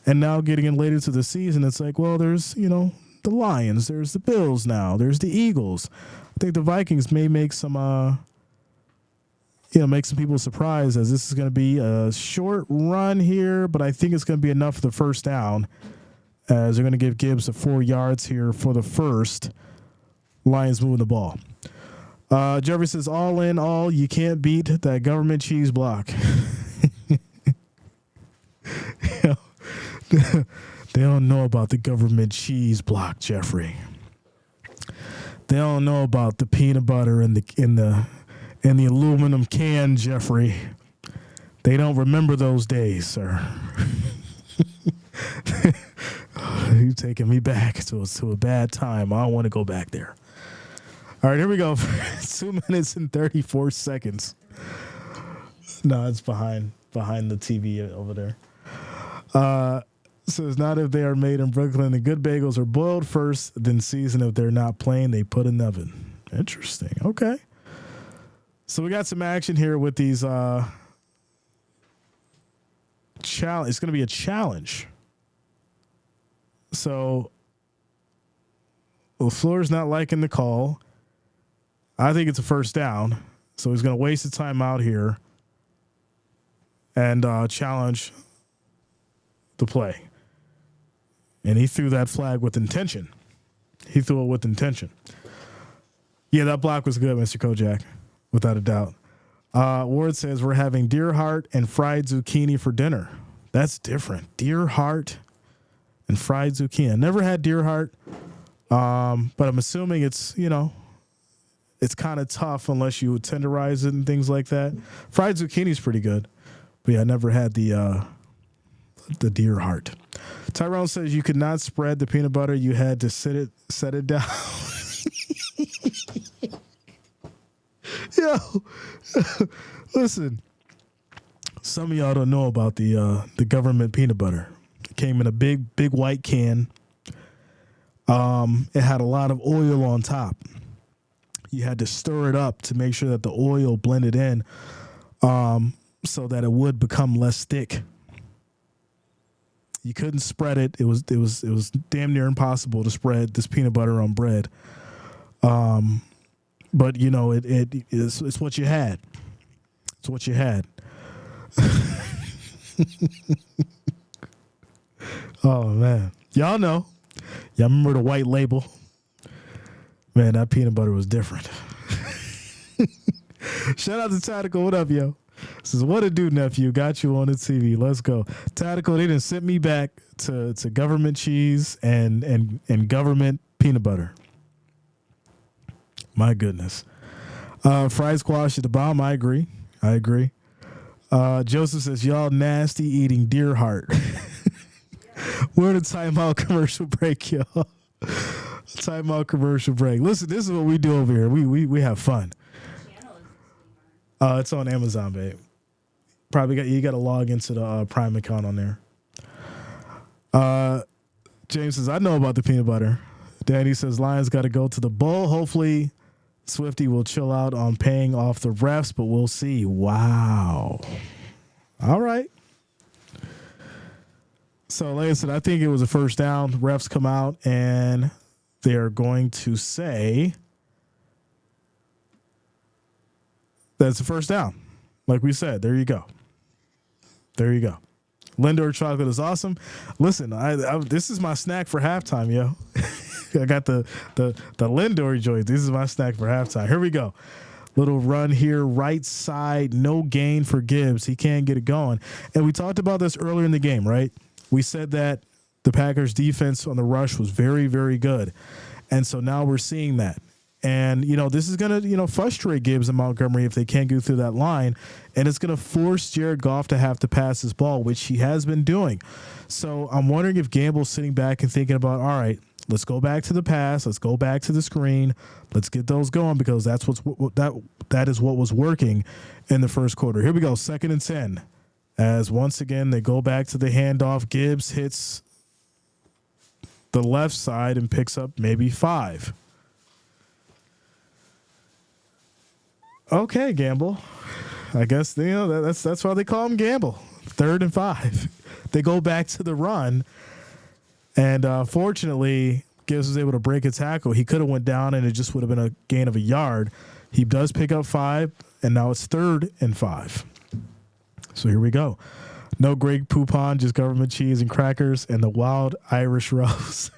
And now getting in later to the season, it's like, well, there's, the Lions. There's the Bills now. There's the Eagles. I think the Vikings may make some, make some people surprised, as this is going to be a short run here, but I think it's going to be enough for the first down, as they're going to give Gibbs the 4 yards here for the first. Lions moving the ball. Jeffrey says, all in all, you can't beat that government cheese block. They don't know about the government cheese block, Jeffrey. They don't know about the peanut butter in the aluminum can, Jeffrey. They don't remember those days, sir. You're taking me back to a bad time. I don't want to go back there. All right, here we go. 2 minutes and 34 seconds. No, it's behind the TV over there. Says, not if they are made in Brooklyn. The good bagels are boiled first, then seasoned. If they're not plain, they put in the oven. Interesting. Okay. So we got some action here with these challenge. It's going to be a challenge. So LaFleur's not liking the call. I think it's a first down. So he's going to waste the time out here and challenge the play. And he threw that flag with intention. He threw it with intention. Yeah, that block was good, Mr. Kojak, without a doubt. Ward says, we're having deer heart and fried zucchini for dinner. That's different. Deer heart and fried zucchini. I never had deer heart, but I'm assuming it's, it's kind of tough unless you would tenderize it and things like that. Fried zucchini is pretty good. But yeah, I never had the deer heart. Tyrone says you could not spread the peanut butter. You had to set it down. Yo, listen. Some of y'all don't know about the government peanut butter. It came in a big white can. It had a lot of oil on top. You had to stir it up to make sure that the oil blended in, so that it would become less thick. You couldn't spread it. It was damn near impossible to spread this peanut butter on bread. But it's what you had. It's what you had. Oh man, y'all know. Y'all remember the white label? Man, that peanut butter was different. Shout out to Tactical. What up, yo? Says, what a do, nephew. Got you on the TV. Let's go. Tactical, they done sent me back to government cheese and government peanut butter. My goodness. Fried squash at the bomb. I agree. Joseph says, y'all nasty eating deer heart. We're in a timeout commercial break, y'all. Timeout commercial break. Listen, this is what we do over here. We have fun. It's on Amazon, babe. You got to log into the Prime account on there. James says, I know about the peanut butter. Danny says, Lions got to go to the bowl. Hopefully, Swifty will chill out on paying off the refs, but we'll see. Wow. All right. So, like I said, I think it was a first down. The refs come out, and they're going to say that's a first down. Like we said, there you go. Lindor chocolate is awesome. Listen, this is my snack for halftime, yo. I got the Lindor joint. This is my snack for halftime. Here we go. Little run here, right side, no gain for Gibbs. He can't get it going. And we talked about this earlier in the game, right? We said that the Packers defense on the rush was very, very good. And so now we're seeing that. And, this is going to, frustrate Gibbs and Montgomery if they can't go through that line. And it's going to force Jared Goff to have to pass this ball, which he has been doing. So I'm wondering if Gamble's sitting back and thinking about, all right, let's go back to the pass. Let's go back to the screen. Let's get those going, because that is what was working in the first quarter. Here we go. 2nd and 10. As once again, they go back to the handoff. Gibbs hits the left side and picks up maybe 5. Okay, Gamble. I guess that's why they call him Gamble. 3rd and 5. They go back to the run, and fortunately, Gibbs was able to break a tackle. He could have went down, and it just would have been a gain of a yard. He does pick up 5, and now it's 3rd and 5. So here we go. No Greg Poupon, just government cheese and crackers and the wild Irish rose.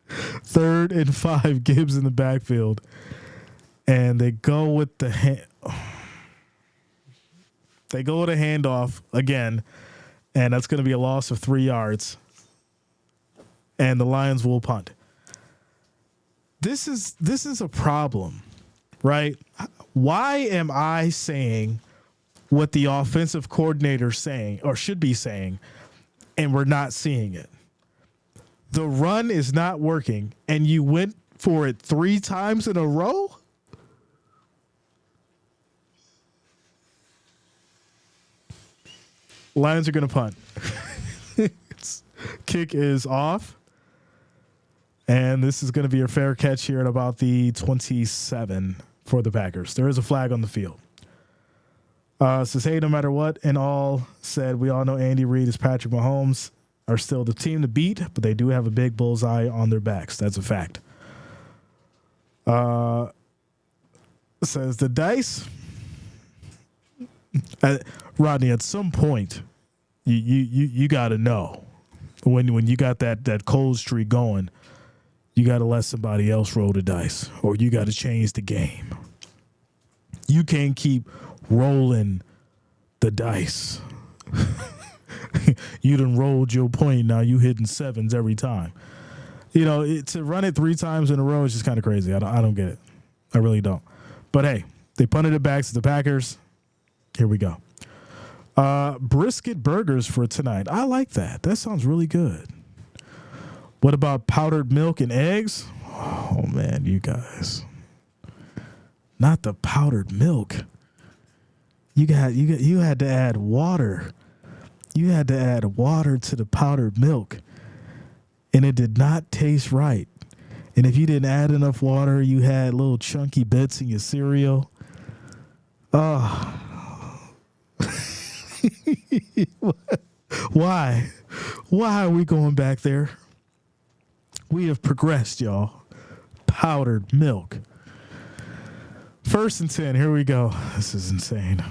3rd and 5, Gibbs in the backfield. And they go with the handoff again, and that's going to be a loss of 3 yards. And the Lions will punt. This is a problem, right? Why am I saying what the offensive coordinator saying or should be saying, and we're not seeing it? The run is not working, and you went for it 3 times in a row? Lions are going to punt. Kick is off. And this is going to be a fair catch here at about the 27 for the Packers. There is a flag on the field. Says, hey, no matter what, and all said, we all know Andy Reid and Patrick Mahomes are still the team to beat, but they do have a big bullseye on their backs. That's a fact. Says the dice. Rodney, at some point, you got to know when you got that cold streak going, you got to let somebody else roll the dice, or you got to change the game. You can't keep rolling the dice. You done rolled your point. Now you hitting 7s every time. To run it 3 times in a row is just kind of crazy. I don't get it. I really don't. But hey, they punted it back to the Packers. Here we go. Brisket burgers for tonight. I like that. That sounds really good. What about powdered milk and eggs? Oh man, you guys. Not the powdered milk. You had to add water. You had to add water to the powdered milk. And it did not taste right. And if you didn't add enough water, you had little chunky bits in your cereal. Oh. Why? Why are we going back there? We have progressed, y'all. Powdered milk. 1st and 10. Here we go. This is insane.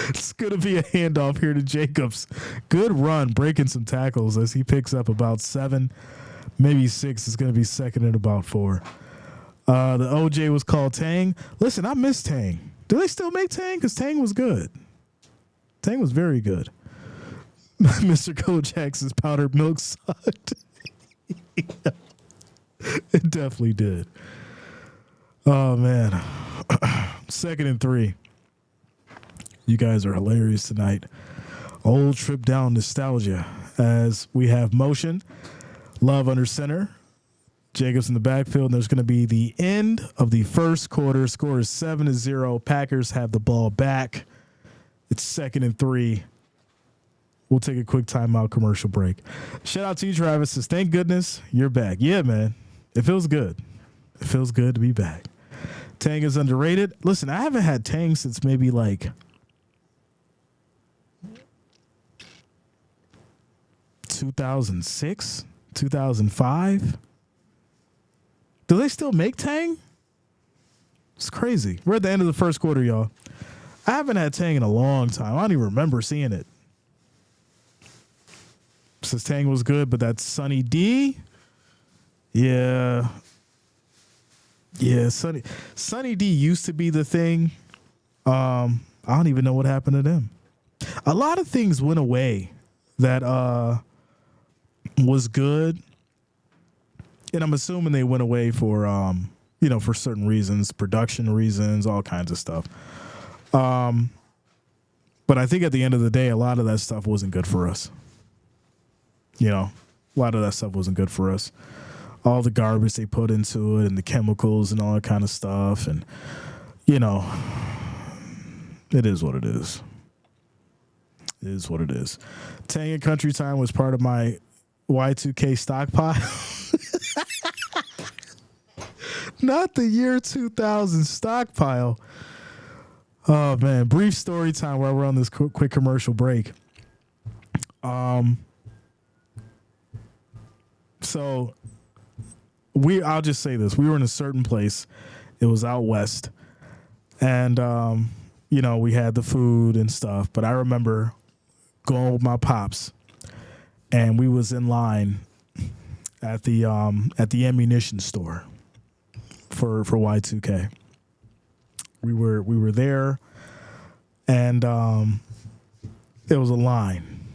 It's going to be a handoff here to Jacobs. Good run, breaking some tackles as he picks up about 7, maybe 6. It's going to be 2nd and about 4. The OJ was called Tang. Listen, I miss Tang. Do they still make Tang? Because Tang was good. Tang was very good. Mr. Kojak's powdered milk sucked. Yeah, it definitely did. Oh, man. 2nd and 3. You guys are hilarious tonight. Old trip down nostalgia as we have motion. Love under center. Jacobs in the backfield. And there's going to be the end of the first quarter. Score is 7-0. Packers have the ball back. It's 2nd and 3. We'll take a quick timeout commercial break. Shout out to you, Travis. Says, thank goodness you're back. Yeah, man. It feels good. It feels good to be back. Tang is underrated. Listen, I haven't had Tang since maybe like 2006, 2005. Do they still make Tang? It's crazy. We're at the end of the first quarter, y'all. I haven't had Tang in a long time. I don't even remember seeing it. Says Tang was good, but that's Sunny D. Yeah. Yeah, Sunny D used to be the thing. I don't even know what happened to them. A lot of things went away that was good. And I'm assuming they went away for for certain reasons, production reasons, all kinds of stuff. But I think at the end of the day, a lot of that stuff wasn't good for us. A lot of that stuff wasn't good for us. All the garbage they put into it and the chemicals and all that kind of stuff. And, it is what it is. It is what it is. Tang and Country Time was part of my Y2K stockpile. Not the year 2000 stockpile. Oh man, brief story time while we're on this quick commercial break. So I'll just say this. We were in a certain place. It was out west. And, we had the food and stuff. But I remember going with my pops. And we was in line at the ammunition store for Y2K. We were there. And it was a line.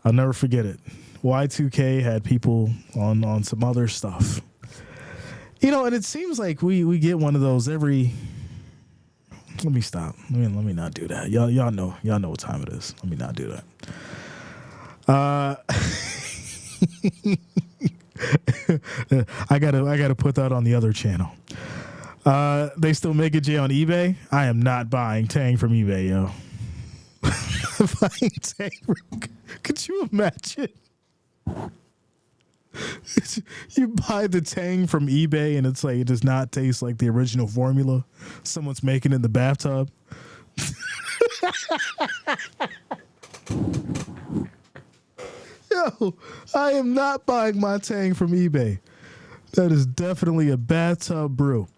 I'll never forget it. Y2K had people on some other stuff. And it seems like we get one of those every. Let me stop. Let me not do that. Y'all know what time it is. Let me not do that. I gotta put that on the other channel. They still make it, Jay, on eBay. I am not buying Tang from eBay, yo. Buying Tang could you imagine? You buy the Tang from eBay and it's like it does not taste like the original formula someone's making in the bathtub. Yo, I am not buying my Tang from eBay. That is definitely a bathtub brew.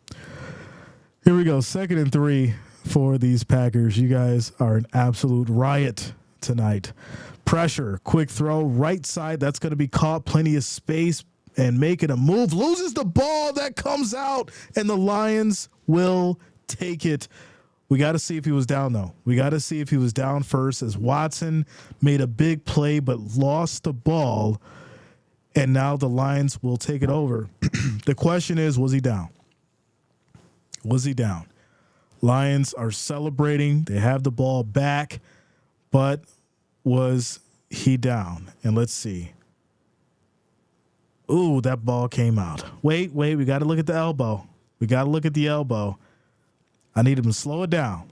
Here we go. 2nd and 3 for these Packers. You guys are an absolute riot tonight. Pressure, quick throw, right side. That's going to be caught. Plenty of space and making a move. Loses the ball. That comes out, and the Lions will take it. We got to see if he was down, though. We got to see if he was down first, as Watson made a big play but lost the ball, and now the Lions will take it over. The question is, was he down? Was he down? Lions are celebrating. They have the ball back, but was he down? And let's see. Ooh, that ball came out. Wait. We got to look at the elbow. We got to look at the elbow. I need him to slow it down.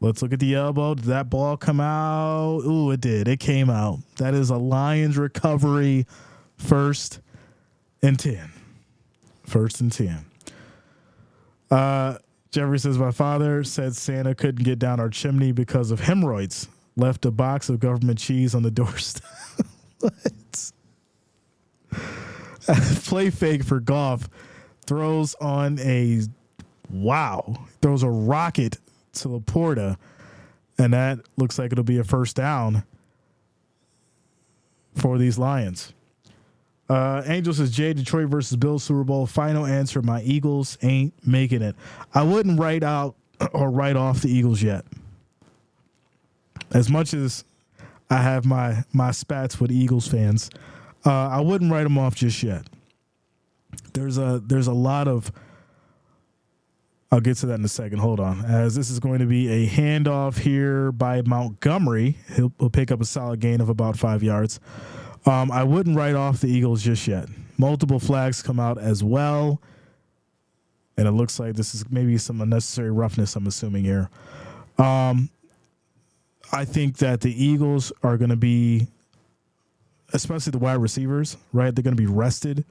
Let's look at the elbow. Did that ball come out? Ooh, it did. It came out. That is a Lions recovery. 1st and 10. 1st and 10. Jeffrey says, my father said Santa couldn't get down our chimney because of hemorrhoids. Left a box of government cheese on the doorstep. What? Play fake for Goff. Throws a rocket to Laporta. And that looks like it'll be a 1st down for these Lions. Angel says, Jay, Detroit versus Bills Super Bowl. Final answer, my Eagles ain't making it. I wouldn't write out or write off the Eagles yet. As much as I have my spats with Eagles fans, I wouldn't write them off just yet. There's a lot of. I'll get to that in a second. Hold on. As this is going to be a handoff here by Montgomery. He'll pick up a solid gain of about 5 yards. I wouldn't write off the Eagles just yet. Multiple flags come out as well. And it looks like this is maybe some unnecessary roughness, I'm assuming here. I think that the Eagles are going to be, especially the wide receivers, right? They're going to be rested.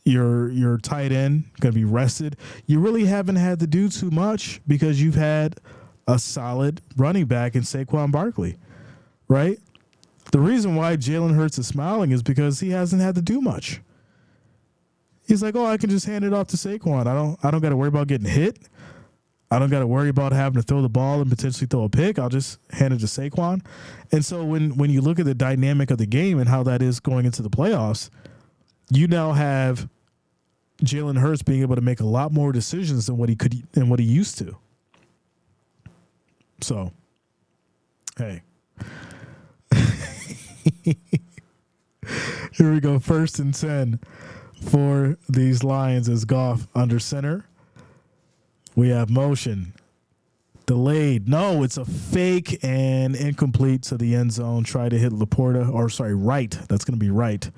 Your tight end going to be rested. You really haven't had to do too much because you've had a solid running back in Saquon Barkley, right? The reason why Jalen Hurts is smiling is because he hasn't had to do much. He's like, oh, I can just hand it off to Saquon. I don't got to worry about getting hit. I don't got to worry about having to throw the ball and potentially throw a pick. I'll just hand it to Saquon. And so when you look at the dynamic of the game and how that is going into the playoffs, you now have Jalen Hurts being able to make a lot more decisions than what he used to. So, hey. Here we go. 1st and 10 for these Lions as Goff under center. We have motion. Delayed. No, it's a fake and incomplete to the end zone. Try to hit Laporta, right. That's going to be right.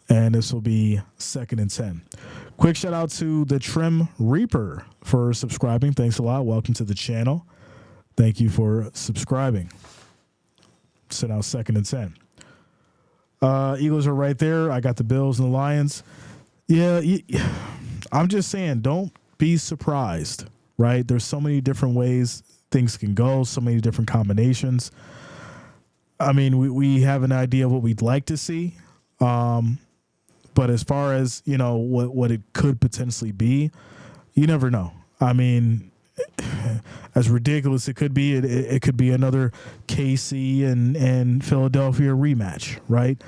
And this will be 2nd and 10. Quick shout out to the Trim Reaper for subscribing. Thanks a lot. Welcome to the channel. Thank you for subscribing. So now 2nd and 10. Eagles are right there. I got the Bills and the Lions. Yeah, I'm just saying, don't be surprised, right? There's so many different ways things can go, so many different combinations. I mean, we have an idea of what we'd like to see. But as far as, what it could potentially be, you never know. I mean, as ridiculous it could be, it could be another KC and Philadelphia rematch, right?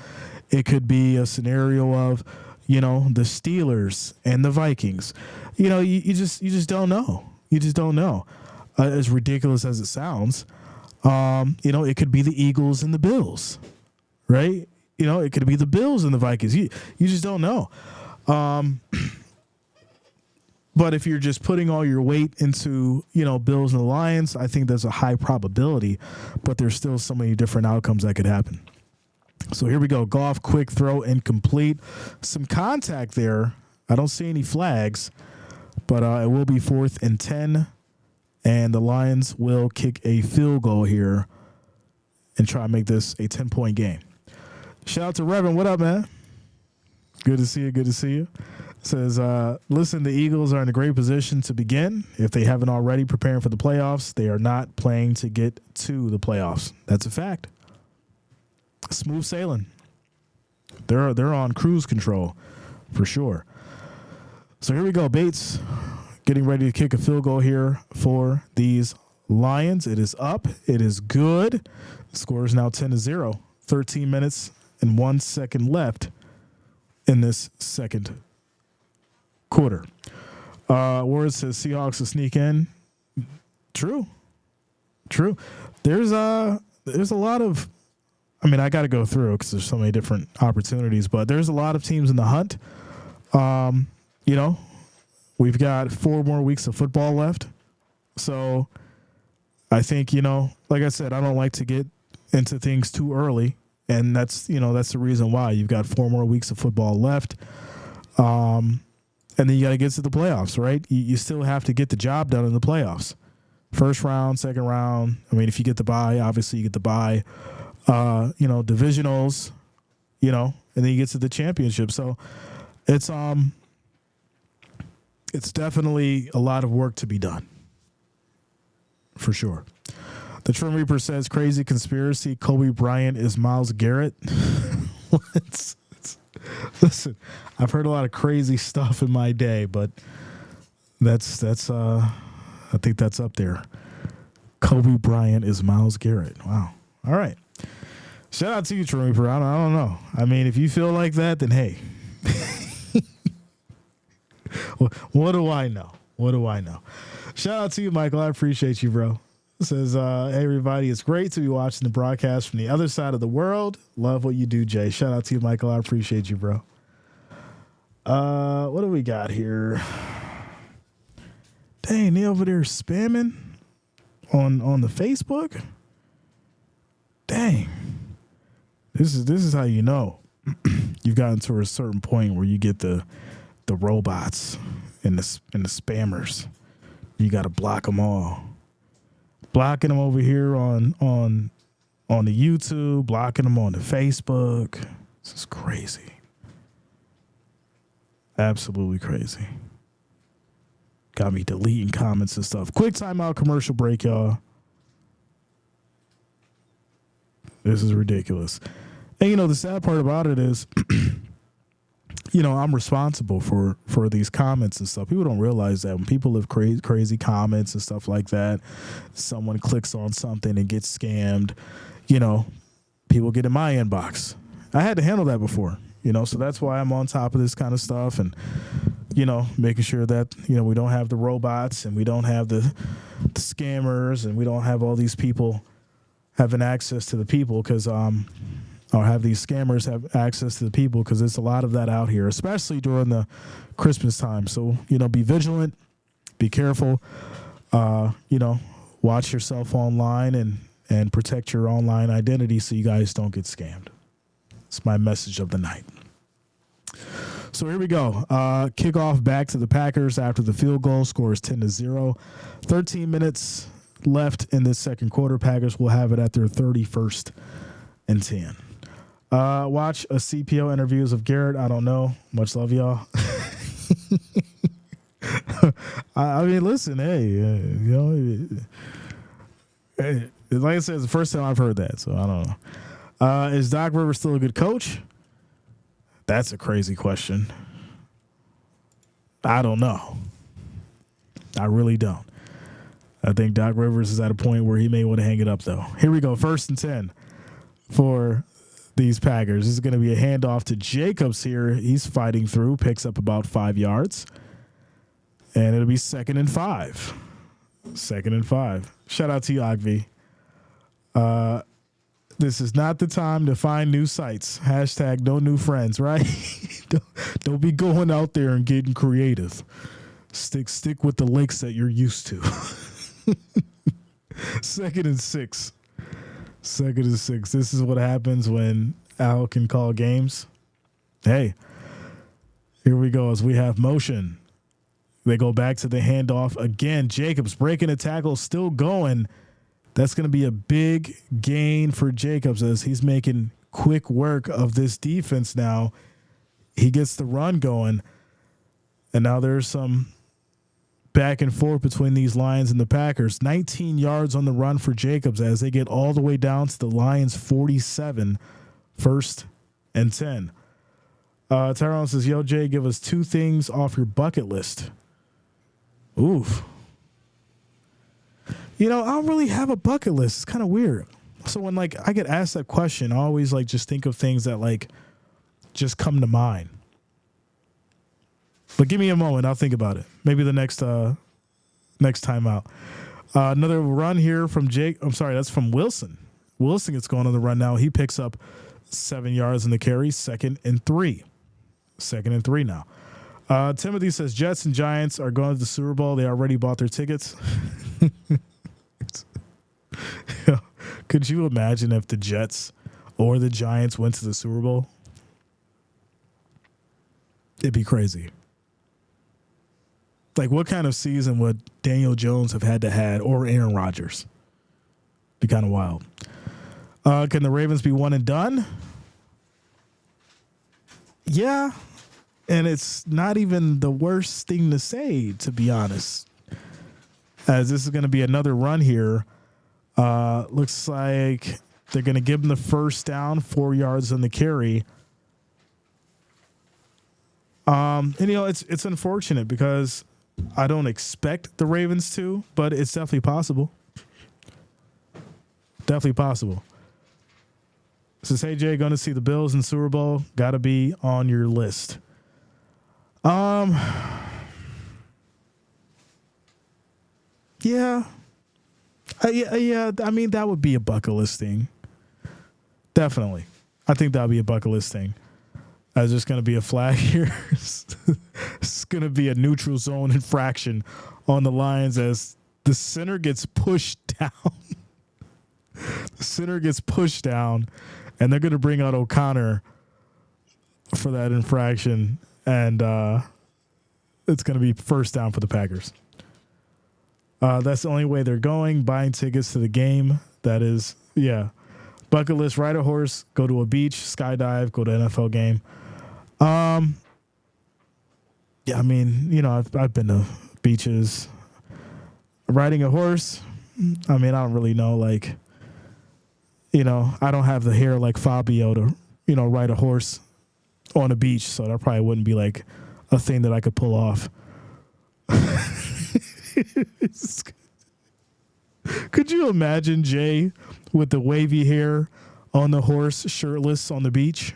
It could be a scenario of, the Steelers and the Vikings. You just don't know. You just don't know. As ridiculous as it sounds, it could be the Eagles and the Bills, right? It could be the Bills and the Vikings. You just don't know. But if you're just putting all your weight into, Bills and the Lions, I think there's a high probability, but there's still so many different outcomes that could happen. So here we go. Goff, quick throw, incomplete. Some contact there. I don't see any flags, but it will be 4th and 10, and the Lions will kick a field goal here and try and make this a 10-point game. Shout out to Reverend. What up, man? Good to see you. Good to see you. Says, listen, the Eagles are in a great position to begin. If they haven't already preparing for the playoffs, they are not playing to get to the playoffs. That's a fact. Smooth sailing. They're on cruise control for sure. So here we go. Bates getting ready to kick a field goal here for these Lions. It is up. It is good. The score is now 10-0. 13 minutes and 1 second left in this second quarter. Word says Seahawks to sneak in. True. There's a lot of, I got to go through because there's so many different opportunities, but there's a lot of teams in the hunt. We've got 4 more weeks of football left. So I think, like I said, I don't like to get into things too early. And that's the reason why. You've got 4 more weeks of football left. And then you got to get to the playoffs, right? You still have to get the job done in the playoffs. First round, second round. If you get the bye, obviously you get the bye. Divisionals, and then you get to the championship. So it's definitely a lot of work to be done, for sure. The Trim Reaper says, crazy conspiracy, Kobe Bryant is Myles Garrett. Listen, I've heard a lot of crazy stuff in my day, but that's I think that's up there. Kobe Bryant is Myles Garrett. Wow. All right. Shout out to you, Trim Reaper. I don't know. If you feel like that, then hey. What do I know? Shout out to you, Michael. I appreciate you, bro. It says, hey, everybody, it's great to be watching the broadcast from the other side of the world. Love what you do, Jay. Shout out to you, Michael. I appreciate you, bro. What do we got here? Dang, they over there spamming on the Facebook? Dang. This is how you know you've gotten to a certain point where you get the robots and the spammers. You got to block them all. Blocking them over here on the YouTube, blocking them on the Facebook. This is crazy. Absolutely crazy. Got me deleting comments and stuff. Quick timeout, commercial break, y'all. This is ridiculous. And, the sad part about it is, I'm responsible for these comments and stuff. People don't realize that when people leave crazy comments and stuff like that, someone clicks on something and gets scammed, people get in my inbox. I had to handle that before, so that's why I'm on top of this kind of stuff and, making sure that, we don't have the robots and we don't have the scammers and we don't have all these people having access to the people because, or have these scammers have access to the people because there's a lot of that out here, especially during the Christmas time. So, be vigilant, be careful, watch yourself online and protect your online identity so you guys don't get scammed. It's my message of the night. So here we go. Kickoff back to the Packers after the field goal. Score is 10-0. 13 minutes left in this second quarter. Packers will have it at their 31st and 10. Watch a CPO interviews of Garrett. I don't know. Much love, y'all. I mean, listen, hey, like I said, it's the first time I've heard that, so I don't know. Is Doc Rivers still a good coach? That's a crazy question. I don't know. I really don't. I think Doc Rivers is at a point where he may want to hang it up, though. Here we go. 1st and 10 for these Packers. This is going to be a handoff to Jacobs here. He's fighting through, picks up about 5 yards. And it'll be 2nd and 5. 2nd and 5. Shout out to you, Ogvi. This is not the time to find new sites. Hashtag no new friends, right? don't be going out there and getting creative. Stick with the links that you're used to. 2nd and 6. 2nd and 6. This is what happens when Al can call games. Hey, here we go as we have motion. They go back to the handoff again. Jacobs breaking a tackle, still going. That's going to be a big gain for Jacobs as he's making quick work of this defense now. He gets the run going, and now there's some back and forth between these Lions and the Packers. 19 yards on the run for Jacobs as they get all the way down to the Lions 47, 1st and 10. Tyrone says, yo, Jay, give us 2 things off your bucket list. Oof. You know, I don't really have a bucket list. It's kind of weird. So when I get asked that question, I always just think of things that just come to mind. But give me a moment. I'll think about it. Maybe the next time out. Another run here from Jake. I'm sorry, that's from Wilson. Wilson gets going on the run now. He picks up 7 yards in the carry. 2nd and 3. 2nd and 3 now. Timothy says Jets and Giants are going to the Super Bowl. They already bought their tickets. Could you imagine if the Jets or the Giants went to the Super Bowl? It'd be crazy. What kind of season would Daniel Jones have had to had, or Aaron Rodgers? Be kind of wild. Can the Ravens be one and done? Yeah. And it's not even the worst thing to say, to be honest, as this is going to be another run here. Looks like they're going to give them the first down, 4 yards on the carry. And it's unfortunate because I don't expect the Ravens to, but it's definitely possible. Definitely possible. Says, hey, Jay, going to see the Bills in Super Bowl. Got to be on your list. Yeah. Yeah. I mean, that would be a bucket list thing. Definitely. I think that would be a bucket list thing. There's just going to be a flag here. It's going to be a neutral zone infraction on the Lions as the center gets pushed down. The center gets pushed down, and they're going to bring out O'Connor for that infraction, and it's going to be first down for the Packers. That's the only way they're going, buying tickets to the game. That is, yeah. Bucket list, ride a horse, go to a beach, skydive, go to an NFL game. Yeah, I mean, I've been to beaches. Riding a horse, I mean, I don't really know, I don't have the hair like Fabio to, ride a horse on a beach, so that probably wouldn't be a thing that I could pull off. Could you imagine Jay with the wavy hair on the horse, shirtless on the beach?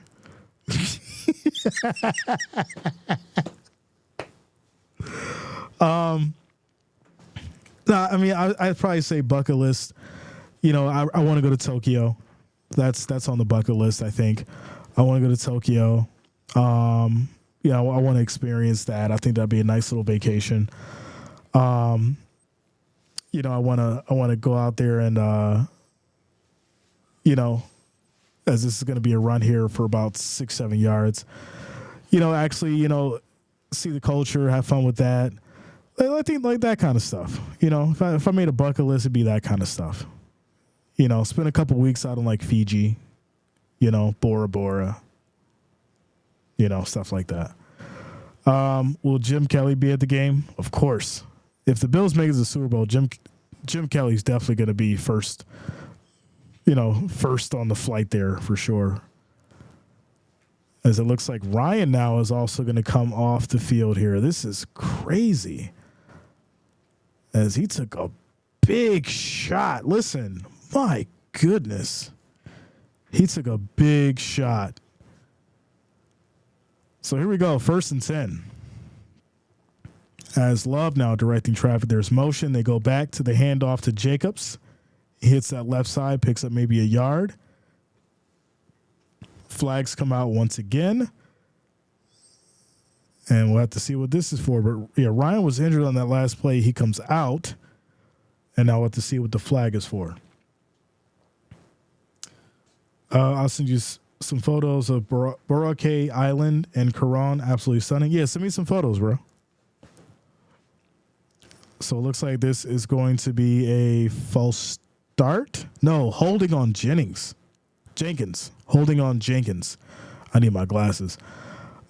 I mean, I'd probably say bucket list. I want to go to Tokyo. That's on the bucket list, I think. I want to go to Tokyo. I want to experience that. I think that'd be a nice little vacation. I want to go out there and, as this is going to be a run here for about 6-7 yards, actually, see the culture, have fun with that. I think that kind of stuff, if I made a bucket list, it'd be that kind of stuff, spend a couple weeks out in Fiji, Bora Bora, stuff like that. Will Jim Kelly be at the game? Of course. If the Bills make it to the Super Bowl, Jim Kelly's definitely going to be first on the flight there for sure. As it looks like Ryan now is also going to come off the field here. This is crazy. As he took a big shot. Listen, my goodness. He took a big shot. So here we go, 1st and 10. As Love now directing traffic, there's motion. They go back to the handoff to Jacobs. He hits that left side, picks up maybe a yard. Flags come out once again. And we'll have to see what this is for. But, yeah, Ryan was injured on that last play. He comes out. And now we'll have to see what the flag is for. I'll send you some photos of Boracay Island and Quran. Absolutely stunning. Yeah, send me some photos, bro. So it looks like this is going to be a false start. No, holding on Jenkins. Holding on Jenkins. I need my glasses.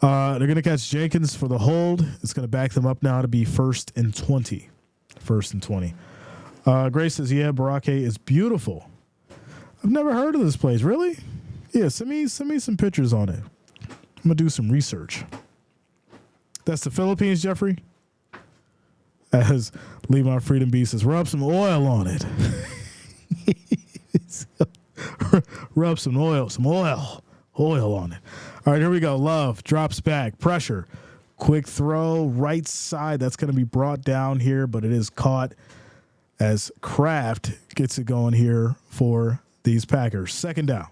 They're going to catch Jenkins for the hold. It's going to back them up now to be 1st and 20. 1st and 20. Grace says, yeah, Boracay is beautiful. I've never heard of this place. Really? Yeah, send me some pictures on it. I'm going to do some research. That's the Philippines, Jeffrey? As Levon Freedom Beast says, rub some oil on it. Rub some oil on it. All right, here we go. Love drops back, pressure, quick throw, right side. That's going to be brought down here, but it is caught as Kraft gets it going here for these Packers. Second down.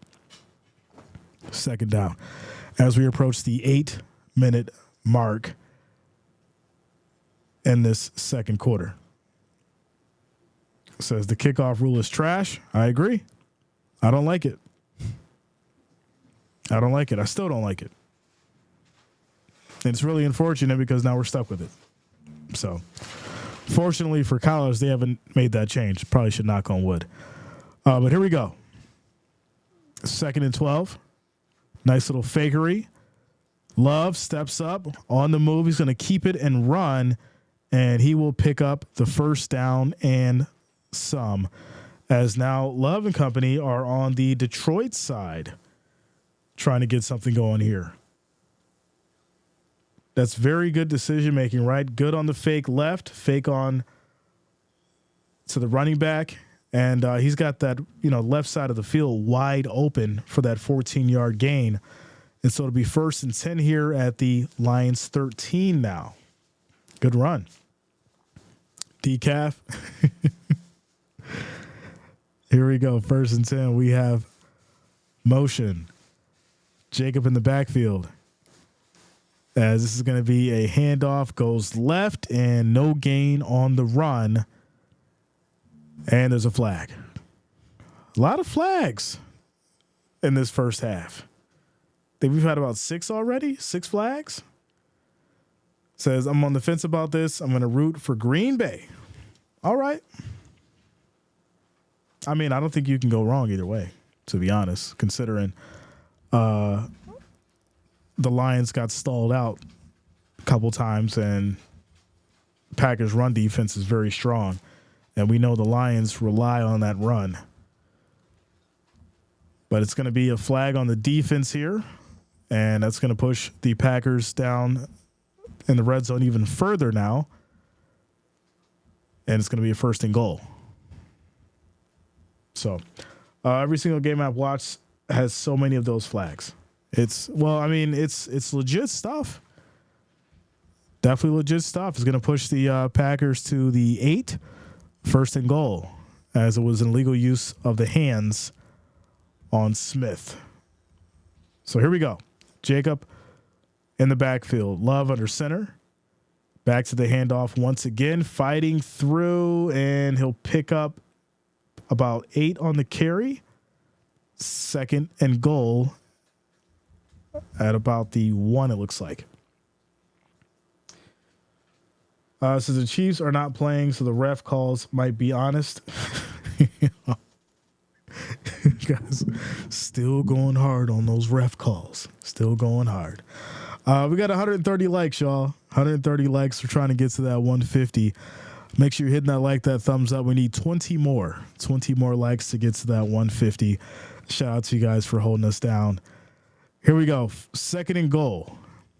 As we approach the 8-minute mark in this second quarter. Says the kickoff rule is trash. I agree. I don't like it. I still don't like it. And it's really unfortunate because now we're stuck with it. So, fortunately for college, they haven't made that change. Probably should knock on wood. But here we go. 2nd and 12. Nice little fakery. Love steps up on the move. He's going to keep it and run, and he will pick up the first down and some. As now Love and company are on the Detroit side trying to get something going here. That's very good decision making, right? Good on the fake left, fake on to the running back. And he's got that, left side of the field wide open for that 14-yard gain. And so it'll be 1st and 10 here at the Lions 13 now. Good run. Decaf. Here we go. 1st and 10. We have motion. Jacob in the backfield. As this is going to be a handoff, goes left and no gain on the run. And there's a flag. A lot of flags in this first half. I think we've had about 6 already. 6 flags. Says, I'm on the fence about this. I'm going to root for Green Bay. All right. I mean, I don't think you can go wrong either way, to be honest, considering the Lions got stalled out a couple times and Packers' run defense is very strong. And we know the Lions rely on that run. But it's going to be a flag on the defense here. And that's going to push the Packers down in the red zone even further now. And it's going to be a 1st and goal. So every single game I've watched has so many of those flags. It's legit stuff. Definitely legit stuff. It's going to push the Packers to the 8, 1st and goal, as it was an illegal use of the hands on Smith. So here we go. Jacob in the backfield. Love under center. Back to the handoff once again. Fighting through, and he'll pick up about 8 on the carry. 2nd and goal at about the 1, it looks like. So the Chiefs are not playing, so the ref calls might be honest. Guys, still going hard on those ref calls. Still going hard. We got 130 likes, y'all. 130 likes. We're trying to get to that 150. Make sure you're hitting that thumbs up. We need 20 more likes to get to that 150. Shout out to you guys for holding us down. Here we go. Second and goal,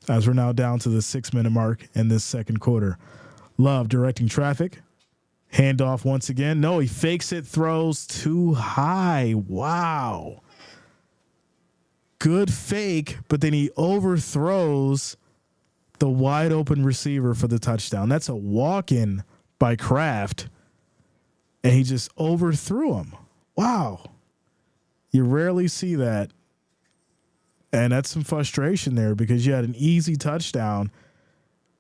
as we're now down to the 6-minute mark in this second quarter. Love directing traffic. Handoff once again. No, he fakes it, throws too high. Wow. Good fake, but then he overthrows the wide open receiver for the touchdown. That's a walk-in by Kraft, and he just overthrew him. Wow. You rarely see that, and that's some frustration there because you had an easy touchdown,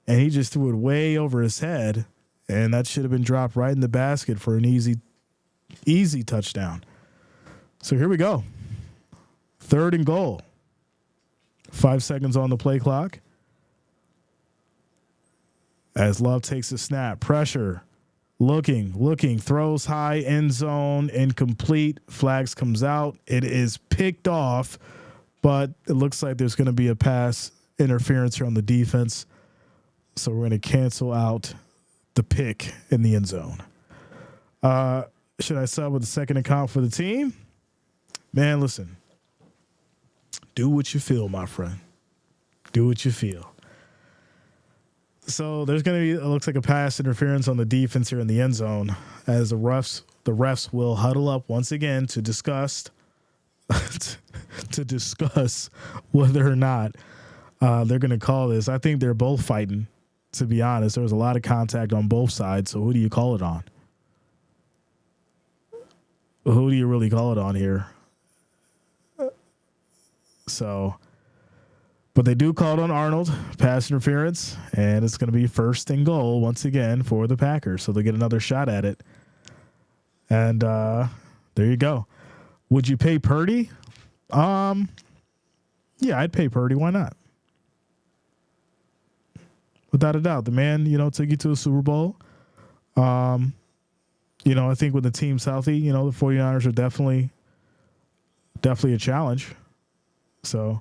and he just threw it way over his head, and that should have been dropped right in the basket for an easy touchdown. So here we go. Third and goal. 5 seconds on the play clock. As Love takes a snap, pressure, looking, throws high, end zone, incomplete, flags comes out. It is picked off, but it looks like there's going to be a pass interference here on the defense. So we're going to cancel out the pick in the end zone. Should I sub with the second account for the team? Man, listen. Do what you feel, my friend. Do what you feel. So there's going to be, it looks like a pass interference on the defense here in the end zone as the refs will huddle up once again to discuss whether or not they're going to call this. I think they're both fighting, to be honest. There was a lot of contact on both sides. So who do you call it on? Who do you really call it on here? So, but they do call it on Arnold, pass interference, and it's going to be first and goal once again for the Packers. So they get another shot at it. And there you go. Would you pay Purdy? Yeah, I'd pay Purdy. Why not? Without a doubt. The man, took you to a Super Bowl. I think when the team's healthy, the 49ers are definitely a challenge. So,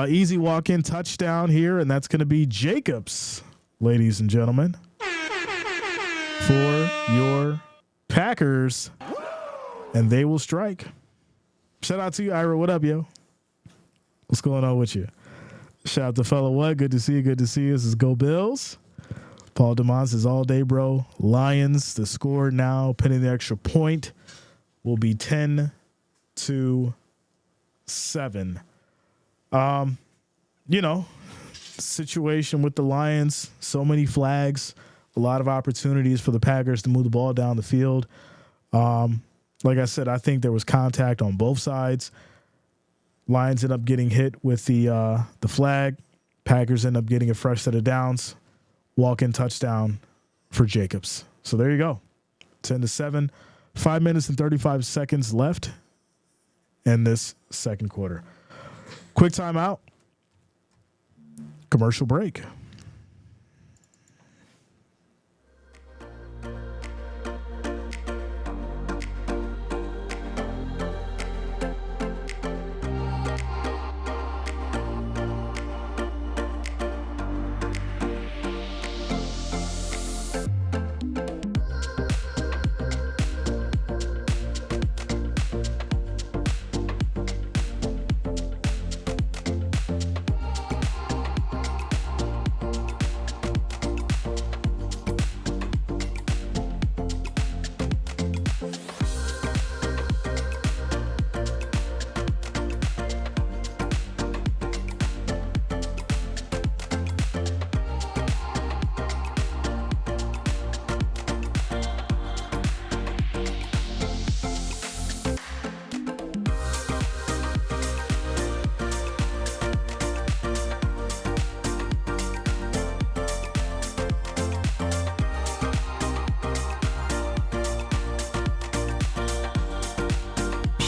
easy walk-in touchdown here, and that's going to be Jacobs, ladies and gentlemen, for your Packers, and they will strike. Shout out to you, Ira. What up, yo? What's going on with you? Shout out to fellow what? Good to see you. Good to see you. This is Go Bills. Paul DeMont says all day, bro. Lions, the score now, pending the extra point, will be 10-7. Situation with the Lions, so many flags, a lot of opportunities for the Packers to move the ball down the field. Like I said, I think there was contact on both sides. Lions end up getting hit with the flag. Packers end up getting a fresh set of downs. Walk-in touchdown for Jacobs. So there you go. 10-7. 5 minutes and 35 seconds left in this second quarter. Quick timeout. Commercial break.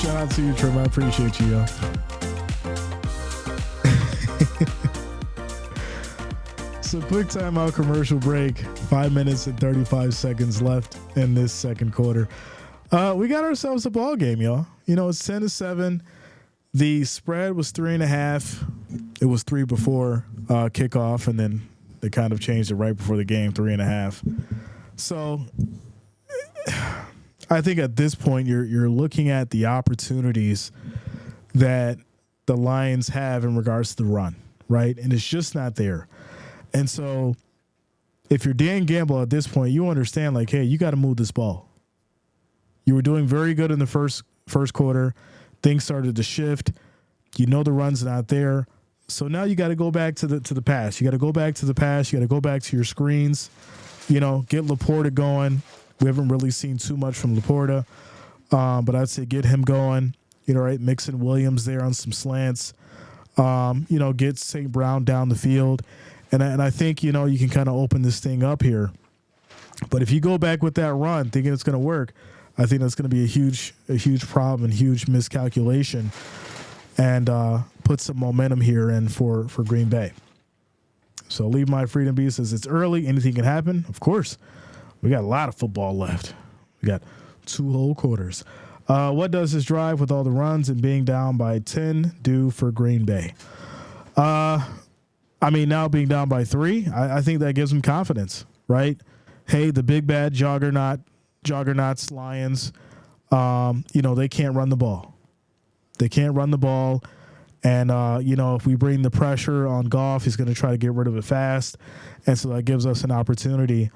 Shout out to you, Trim. I appreciate you, yo. So quick timeout, commercial break. 5 minutes and 35 seconds left in this second quarter. We got ourselves a ball game, y'all. It's 10-7. The spread was 3.5. It was 3 before kickoff, and then they kind of changed it right before the game, 3.5. So I think at this point you're looking at the opportunities that the Lions have in regards to the run, right? And it's just not there. And so if you're Dan Gamble at this point, you understand, like, hey, you got to move this ball. You were doing very good in the first quarter. Things started to shift. The run's not there. So now you got to go back to the pass. You got to go back to the pass. You got to go back to your screens. Get Laporta going. We haven't really seen too much from Laporta, but I'd say get him going. Right, mixing Williams there on some slants. Get St. Brown down the field, and I think you can kind of open this thing up here. But if you go back with that run, thinking it's going to work, I think that's going to be a huge problem and huge miscalculation, and put some momentum here in for Green Bay. So Leave My Freedom Bee says it's early, anything can happen. Of course, we got a lot of football left. We got 2 whole quarters. What does this drive with all the runs and being down by 10 do for Green Bay? Now being down by 3, I think that gives them confidence, right? Hey, the big bad juggernauts, Lions, they can't run the ball. They can't run the ball. And, if we bring the pressure on Goff, he's going to try to get rid of it fast. And so that gives us an opportunity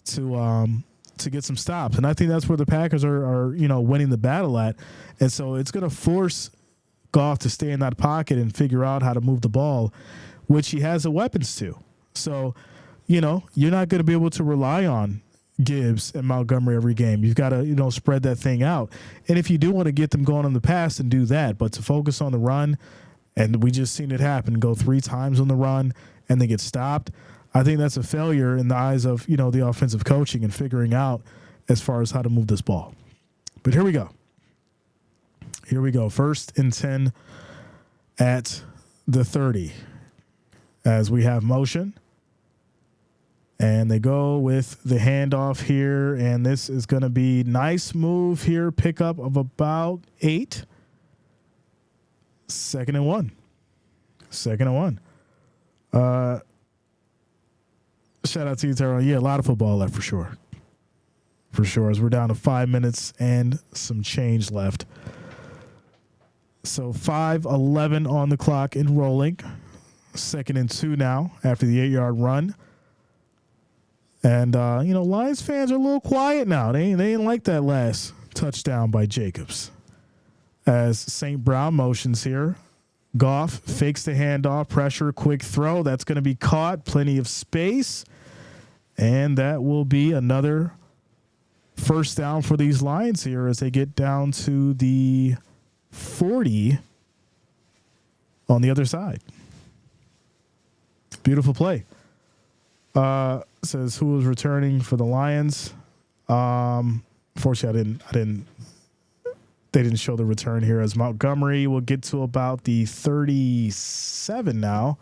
to get some stops. And I think that's where the Packers are winning the battle at. And so it's going to force Goff to stay in that pocket and figure out how to move the ball, which he has the weapons to. So, you're not going to be able to rely on Gibbs and Montgomery every game. You've got to, spread that thing out. And if you do want to get them going on the pass, then do that. But to focus on the run, and we just seen it happen, go 3 times on the run and then get stopped, I think that's a failure in the eyes of, the offensive coaching and figuring out as far as how to move this ball. But here we go. 1st and 10 at the 30 as we have motion. And they go with the handoff here, and this is going to be nice move here, pickup of about 8. 2nd and 1. Shout out to you, Tyrone. Yeah, a lot of football left for sure. As we're down to 5 minutes and some change left. So 5:11 on the clock and rolling. 2nd and 2 now after the 8-yard run. And, Lions fans are a little quiet now. They ain't like that last touchdown by Jacobs. As St. Brown motions here. Goff fakes the handoff, pressure, quick throw. That's going to be caught. Plenty of space. And that will be another first down for these Lions here as they get down to the 40 on the other side. Beautiful play. Says who was returning for the Lions. Fortunately, they didn't show the return here as Montgomery will get to about the 37 now.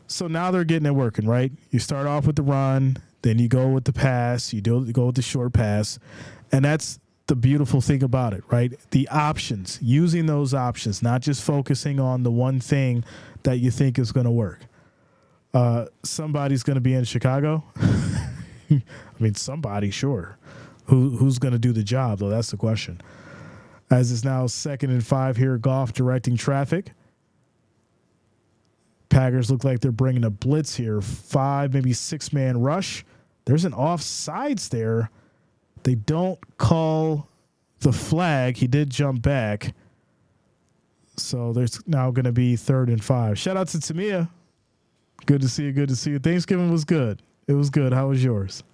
So now they're getting it working, right? You start off with the run, then you go with the pass, you go with the short pass, and that's the beautiful thing about it, right? The options, using those options, not just focusing on the one thing that you think is going to work. Somebody's going to be in Chicago. I mean, somebody, sure. Who's going to do the job, though? That's the question. As it's now 2nd and 5 here, Goff directing traffic. Packers look like they're bringing a blitz here. 5, maybe 6-man rush. There's an offsides there. They don't call the flag. He did jump back. So there's now going to be 3rd and 5. Shout out to Tamia. Good to see you. Thanksgiving was good. It was good. How was yours?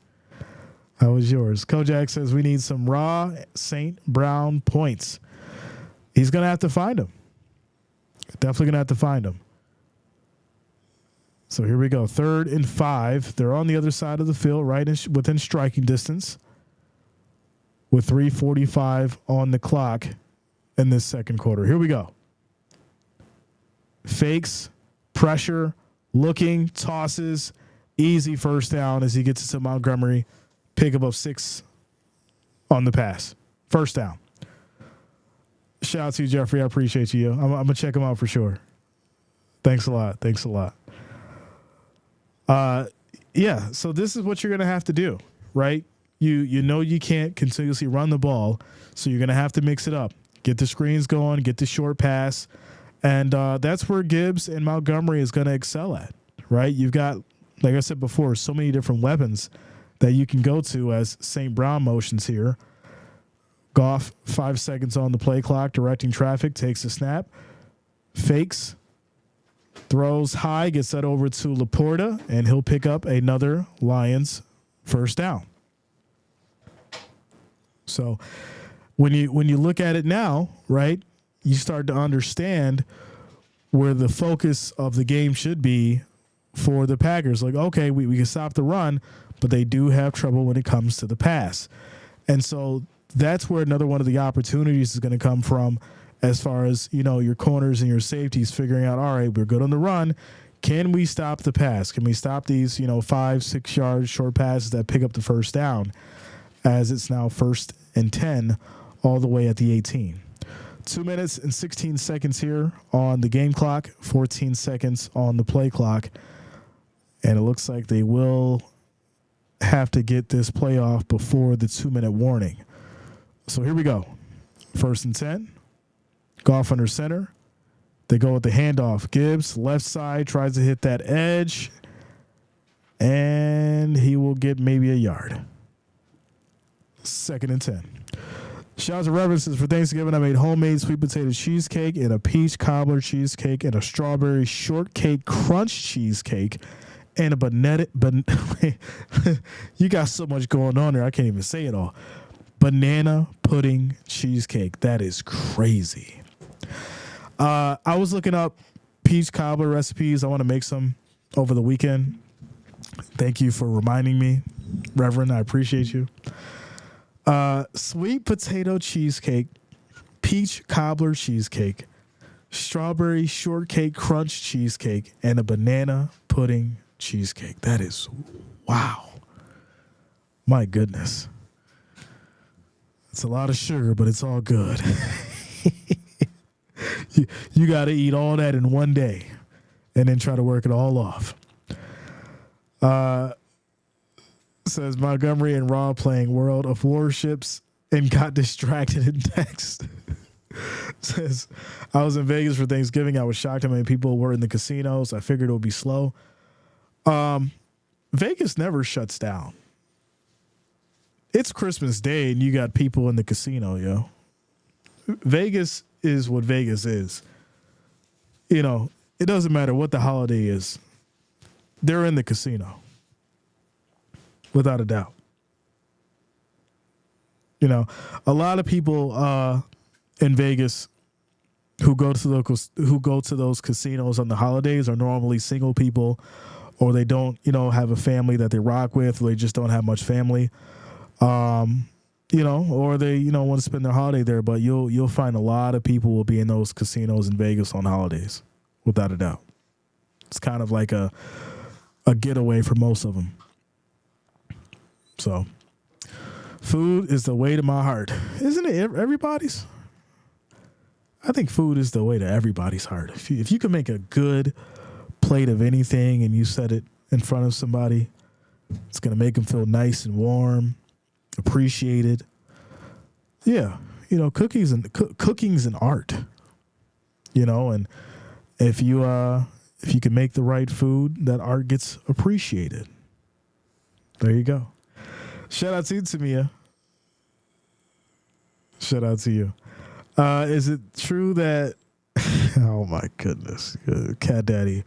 Kojak says we need some raw St. Brown points. He's going to have to find them. Definitely going to have to find them. So here we go. 3rd and 5. They're on the other side of the field, right within striking distance, with 3:45 on the clock in this second quarter. Here we go. Fakes, pressure, looking, tosses, easy first down as he gets it to Montgomery. Pick up 6 on the pass. First down. Shout out to you, Jeffrey. I appreciate you. I'm going to check him out for sure. Thanks a lot. Yeah, so this is what you're going to have to do, right? You know you can't continuously run the ball, so you're going to have to mix it up. Get the screens going, get the short pass, and that's where Gibbs and Montgomery is going to excel at, right? You've got, like I said before, so many different weapons that you can go to as St. Brown motions here. Goff, 5 seconds on the play clock, directing traffic, takes a snap, fakes, throws high, gets that over to Laporta, and he'll pick up another Lions first down. So when you look at it now, right, you start to understand where the focus of the game should be for the Packers. Like, okay, we can stop the run, but they do have trouble when it comes to the pass. And so that's where another one of the opportunities is going to come from, as far as, your corners and your safeties figuring out, all right, we're good on the run. Can we stop the pass? Can we stop these, 5-6 yard short passes that pick up the first down, as it's now 1st and 10 all the way at the 18. 2 minutes and 16 seconds here on the game clock, 14 seconds on the play clock. And it looks like they will have to get this play off before the 2-minute warning. So here we go. 1st and 10. Goff under center. They go with the handoff. Gibbs, left side, tries to hit that edge. And he will get maybe a yard. 2nd and 10. Shouts and references for Thanksgiving. I made homemade sweet potato cheesecake and a peach cobbler cheesecake and a strawberry shortcake crunch cheesecake and a banana. You got so much going on there, I can't even say it all. Banana pudding cheesecake. That is crazy. I was looking up peach cobbler recipes. I want to make some over the weekend. Thank you for reminding me, Reverend. I appreciate you. Sweet potato cheesecake, peach cobbler cheesecake, strawberry shortcake crunch cheesecake, and a banana pudding cheesecake. That is, wow. My goodness. It's a lot of sugar, but it's all good. You got to eat all that in one day and then try to work it all off. Says Montgomery and Raw playing World of Warships and got distracted in text. Says, I was in Vegas for Thanksgiving. I was shocked how many people were in the casinos. I figured it would be slow. Vegas never shuts down. It's Christmas Day and you got people in the casino, yo. Vegas is what Vegas is. It doesn't matter what the holiday is. They're in the casino. Without a doubt. A lot of people in Vegas who go to those casinos on the holidays are normally single people, or they don't, have a family that they rock with, or they just don't have much family. Or they, want to spend their holiday there, but you'll find a lot of people will be in those casinos in Vegas on holidays, without a doubt. It's kind of like a getaway for most of them. So, food is the way to my heart. Isn't it everybody's? I think food is the way to everybody's heart. If you can make a good plate of anything and you set it in front of somebody, it's going to make them feel nice and warm, appreciated. Yeah, cooking's an art. And if you can make the right food, that art gets appreciated. There you go. Shout out to you, Tamia. Shout out to you. Is it true that oh my goodness, Cat Daddy,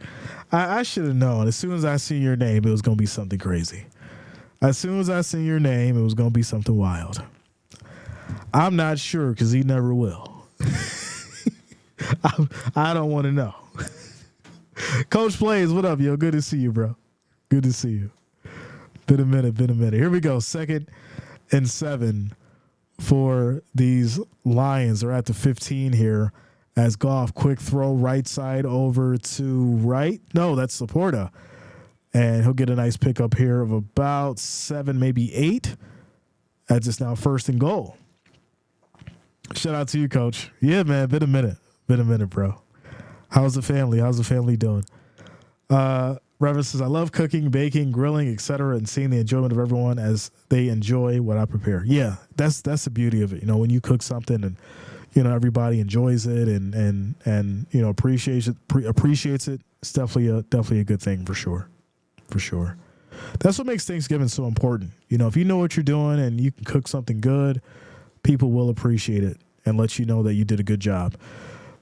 I should have known. As soon as I see your name, it was going to be something crazy. As soon as I see your name, it was going to be something wild. I'm not sure because he never will. I don't want to know. Coach Plays, what up, yo? Good to see you, bro. Good to see you. Been a minute. Here we go. 2nd and 7 for these Lions. They're at the 15 here as Goff, quick throw right side over to right. No, that's Laporta. And he'll get a nice pickup here of about 7, maybe 8, as it's now 1st and goal. Shout out to you, Coach. Yeah, man. Been a minute, bro. How's the family? How's the family doing? Reverend says, I love cooking, baking, grilling, etc., and seeing the enjoyment of everyone as they enjoy what I prepare. Yeah, that's the beauty of it. You know, when you cook something and, you know, everybody enjoys it and you know, appreciates it, it's definitely a good thing for sure. For sure. That's what makes Thanksgiving so important. You know, if you know what you're doing and you can cook something good, people will appreciate it and let you know that you did a good job.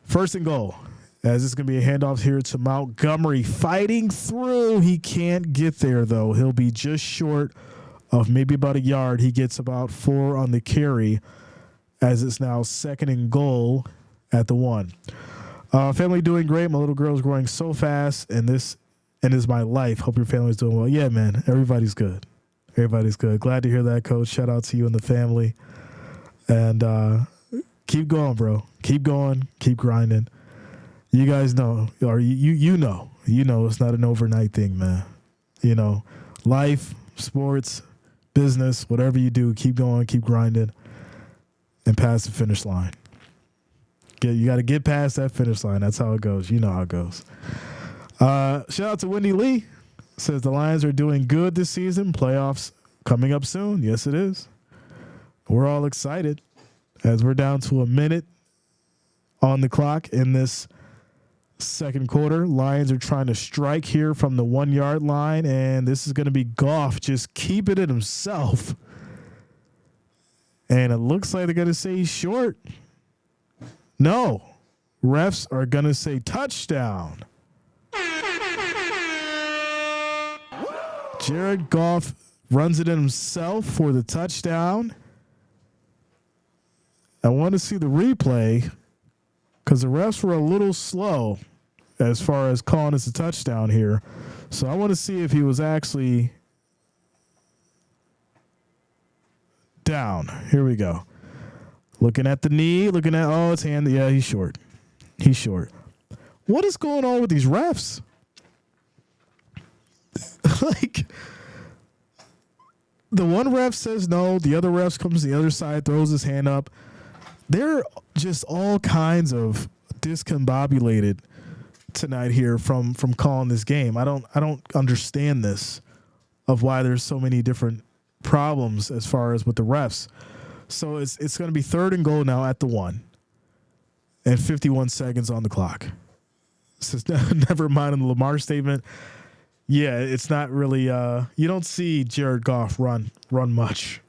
First and goal. As it's going to be a handoff here to Montgomery, fighting through. He can't get there, though. He'll be just short of maybe about a yard. He gets about 4 on the carry as it's now second and goal at the 1. Family doing great. My little girl's growing so fast, and this is my life. Hope your family's doing well. Yeah, man, everybody's good. Everybody's good. Glad to hear that, Coach. Shout out to you and the family. And keep going, bro. Keep going. Keep grinding. You guys know, or you know, it's not an overnight thing, man. You know, life, sports, business, whatever you do, keep going, keep grinding, and pass the finish line. You got to get past that finish line. That's how it goes. You know how it goes. Shout out to Wendy Lee. Says the Lions are doing good this season. Playoffs coming up soon. Yes, it is. We're all excited as we're down to a minute on the clock in this second quarter. Lions are trying to strike here from the 1 yard line, and this is going to be Goff just keeping it himself. And it looks like they're going to say he's short. No. Refs are going to say touchdown. Jared Goff runs it in himself for the touchdown. I want to see the replay because the refs were a little slow as far as calling us a touchdown here. So I want to see if he was actually down. Here we go. Looking at the knee, it's hand. Yeah, he's short. He's short. What is going on with these refs? Like, the one ref says no, the other ref comes to the other side, throws his hand up. They're just all kinds of discombobulated tonight here from calling this game. I don't understand this of why there's so many different problems as far as with the refs. So it's going to be third and goal now at the 1 and 51 seconds on the clock. So never mind in the Lamar statement. Yeah, it's not really you don't see Jared Goff run much.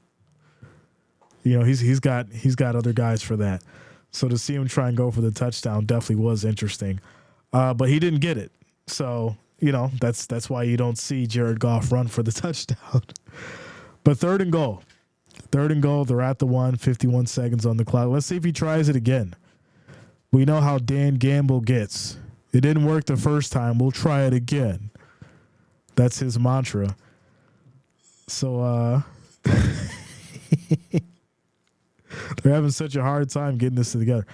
You know, he's got other guys for that. So to see him try and go for the touchdown definitely was interesting. But he didn't get it. So, you know, that's why you don't see Jared Goff run for the touchdown. But third and goal. They're at the 1, 51 seconds on the clock. Let's see if he tries it again. We know how Dan Gamble gets. It didn't work the first time. We'll try it again. That's his mantra. So they're having such a hard time getting this together.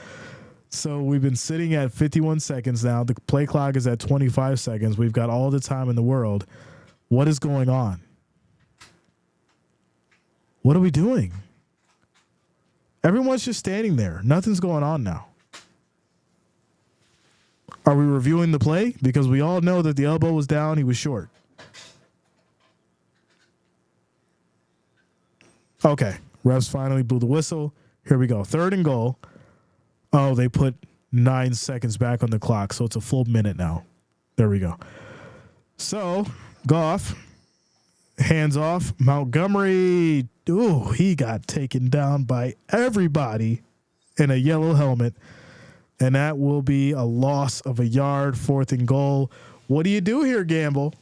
So we've been sitting at 51 seconds now. The play clock is at 25 seconds. We've got all the time in the world. What is going on? What are we doing? Everyone's just standing there. Nothing's going on now. Are we reviewing the play? Because we all know that the elbow was down. He was short. Okay. Refs finally blew the whistle. Here we go. Third and goal. Oh, they put 9 seconds back on the clock, so it's a full minute now. There we go. So, Goff, hands off. Montgomery, ooh, he got taken down by everybody in a yellow helmet, and that will be a loss of a yard, 4th and goal. What do you do here, Gamble?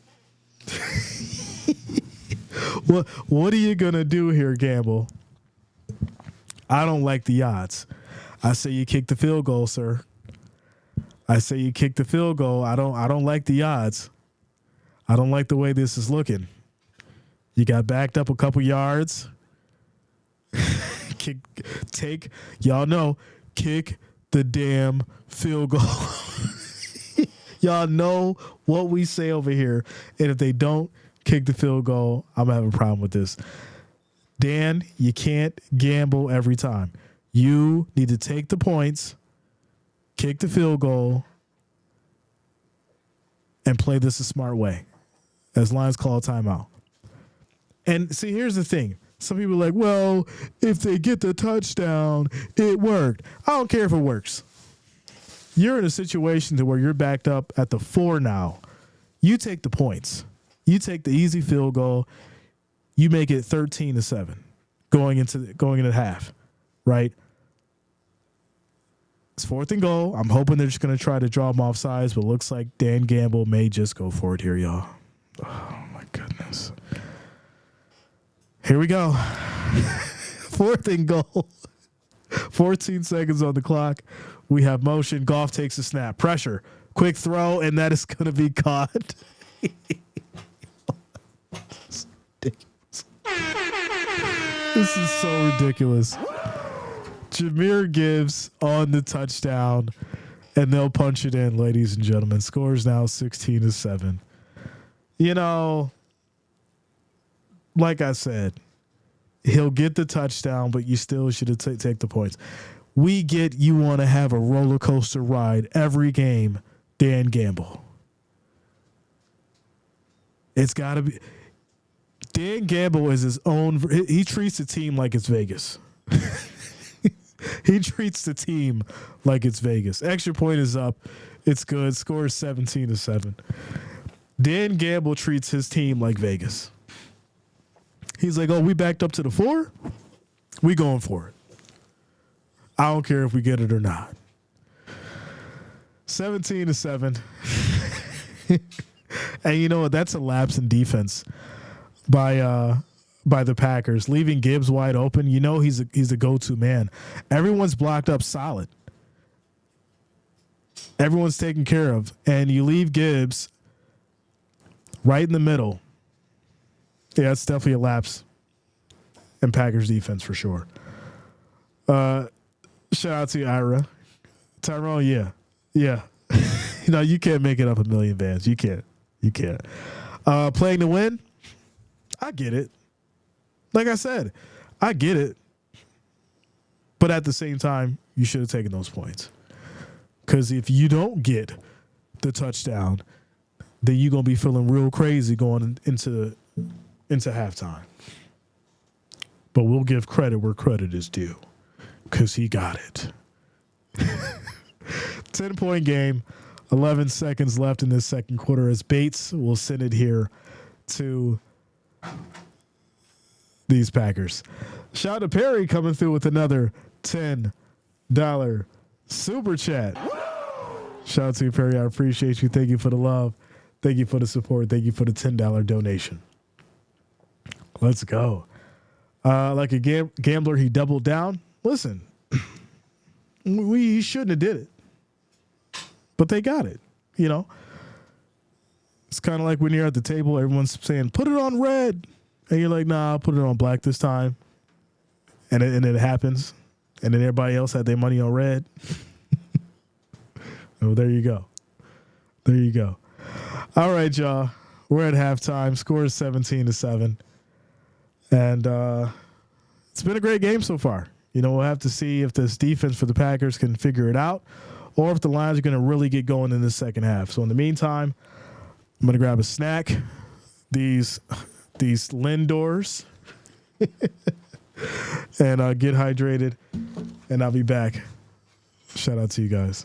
What are you going to do here, Gamble? I don't like the odds. I say you kick the field goal, sir. I say you kick the field goal. I don't like the odds. I don't like the way this is looking. You got backed up a couple yards. Kick the damn field goal. Y'all know what we say over here. And if they don't kick the field goal, I'm going to have a problem with this. Dan, you can't gamble every time. You need to take the points, kick the field goal, and play this a smart way. As Lions call a timeout. And see, here's the thing. Some people are like, well, if they get the touchdown, it worked. I don't care if it works. You're in a situation to where you're backed up at the 4 now. You take the points. You take the easy field goal. You make it 13-7 going into half, right? It's 4th and goal. I'm hoping they're just going to try to draw them off sides, but it looks like Dan Gamble may just go for it here, y'all. Oh, my goodness. Here we go. 4th and goal. 14 seconds on the clock. We have motion. Goff takes a snap. Pressure. Quick throw, and that is going to be caught. This is so ridiculous. Jahmyr Gibbs on the touchdown, and they'll punch it in, ladies and gentlemen. Scores now 16-7. You know, like I said, he'll get the touchdown, but you still should have take the points. We get you want to have a roller coaster ride every game, Dan Gamble. It's got to be. Dan Gamble is his own. He treats the team like it's Vegas. He treats the team like it's Vegas. Extra point is up. It's good. Score is 17-7. Dan Gamble treats his team like Vegas. He's like, oh, we backed up to the 4? We going for it. I don't care if we get it or not. 17-7. And you know what? That's a lapse in defense by the Packers, leaving Gibbs wide open. You know he's a go-to man. Everyone's blocked up solid. Everyone's taken care of. And you leave Gibbs right in the middle. Yeah, it's definitely a lapse in Packers defense for sure. Shout out to you, Ira. Tyrone, yeah. You know, you can't make it up a million bands. You can't. Playing to win, I get it. Like I said, I get it. But at the same time, you should have taken those points. Because if you don't get the touchdown, then you're going to be feeling real crazy going into halftime. But we'll give credit where credit is due. Because he got it. 10-point game. 11 seconds left in this second quarter as Bates will send it here to these Packers. Shout out to Perry coming through with another $10 super chat. Shout out to you, Perry. I appreciate you. Thank you for the love. Thank you for the support. Thank you for the $10 donation. Let's go. Like a gambler, he doubled down. Listen, he shouldn't have did it. But they got it, you know. It's kind of like when you're at the table, everyone's saying, put it on red. And you're like, nah, I'll put it on black this time. And it happens. And then everybody else had their money on red. Oh, there you go. All right, y'all. We're at halftime. Score is 17-7. And it's been a great game so far. You know, we'll have to see if this defense for the Packers can figure it out, or if the Lions are going to really get going in the second half. So in the meantime, I'm going to grab a snack, these Lindors, and get hydrated, and I'll be back. Shout out to you guys.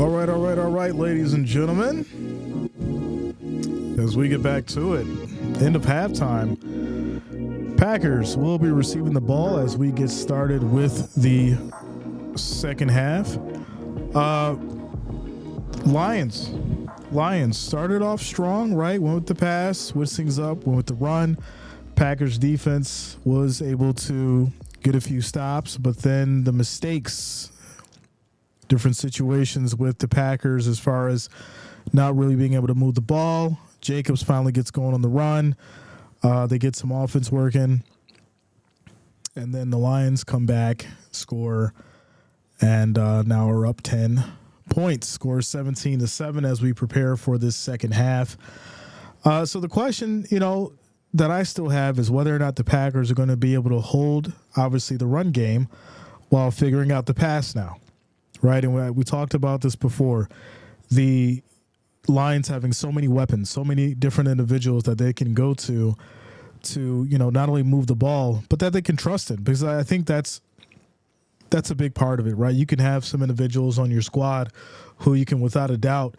All right, ladies and gentlemen. As we get back to it, end of halftime. Packers will be receiving the ball as we get started with the second half. Lions started off strong, right? Went with the pass, switched things up, went with the run. Packers defense was able to get a few stops, but then the mistakes, different situations with the Packers as far as not really being able to move the ball. Jacobs finally gets going on the run. They get some offense working. And then the Lions come back, score, and now we're up 10 points. Score 17-7 as we prepare for this second half. So the question, that I still have is whether or not the Packers are going to be able to hold, obviously, the run game while figuring out the pass now, right? And we talked about this before. The Lions having so many weapons, so many different individuals that they can go to not only move the ball, but that they can trust it. Because I think that's a big part of it, right? You can have some individuals on your squad who you can, without a doubt,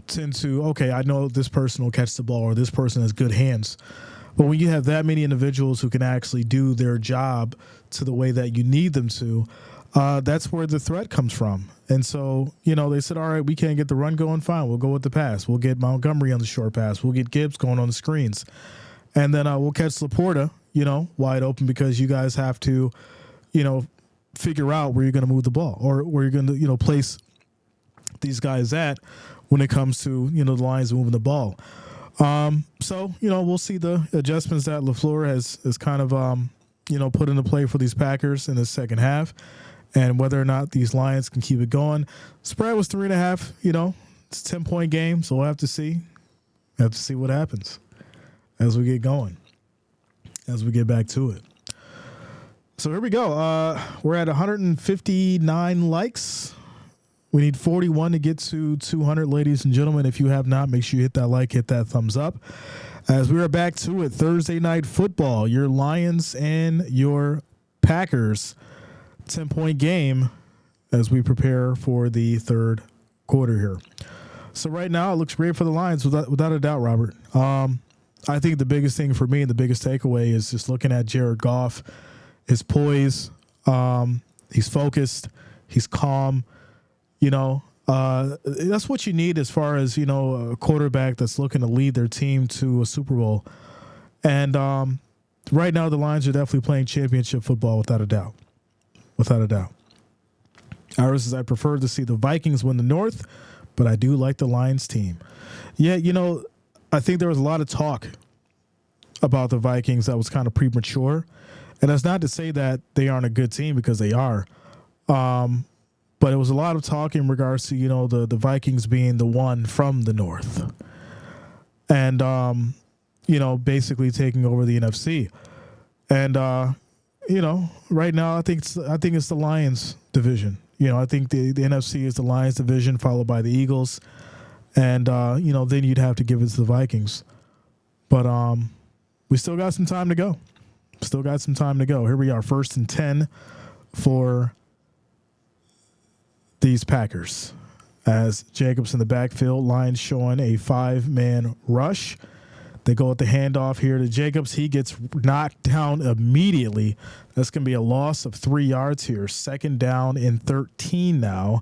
tend to, okay, I know this person will catch the ball or this person has good hands. But when you have that many individuals who can actually do their job to the way that you need them to, that's where the threat comes from. And so, they said, all right, we can't get the run going. Fine, we'll go with the pass. We'll get Montgomery on the short pass. We'll get Gibbs going on the screens. And then we'll catch Laporta, wide open because you guys have to, figure out where you're going to move the ball or where you're going to, place these guys at when it comes to, the Lions moving the ball. So, we'll see the adjustments that LaFleur has kind of, put into play for these Packers in the second half. And whether or not these Lions can keep it going. Spread was 3.5. It's a 10-point game, so we'll have to see. Have to see what happens as we get going, as we get back to it. So here we go. We're at 159 likes. We need 41 to get to 200, ladies and gentlemen. If you have not, make sure you hit that like, hit that thumbs up. As we are back to it, Thursday night football, your Lions and your Packers. 10-point game as we prepare for the third quarter here. So right now it looks great for the Lions without a doubt, Robert. I think the biggest thing for me and the biggest takeaway is just looking at Jared Goff, his poise. He's focused. He's calm. That's what you need as far as, a quarterback that's looking to lead their team to a Super Bowl. And right now the Lions are definitely playing championship football without a doubt. Without a doubt. Ours is I prefer to see the Vikings win the North, but I do like the Lions team. Yeah, I think there was a lot of talk about the Vikings that was kind of premature. And that's not to say that they aren't a good team because they are. But it was a lot of talk in regards to, the Vikings being the one from the North. And, basically taking over the NFC. And, right now I think it's the Lions division. I think the NFC is the Lions division, followed by the Eagles, and then you'd have to give it to the Vikings. But we still got some time to go. Here we are, 1st and 10 for these Packers. As Jacobs in the backfield, Lions showing a 5-man rush. They go with the handoff here to Jacobs. He gets knocked down immediately. That's going to be a loss of 3 yards here. 2nd down and 13 now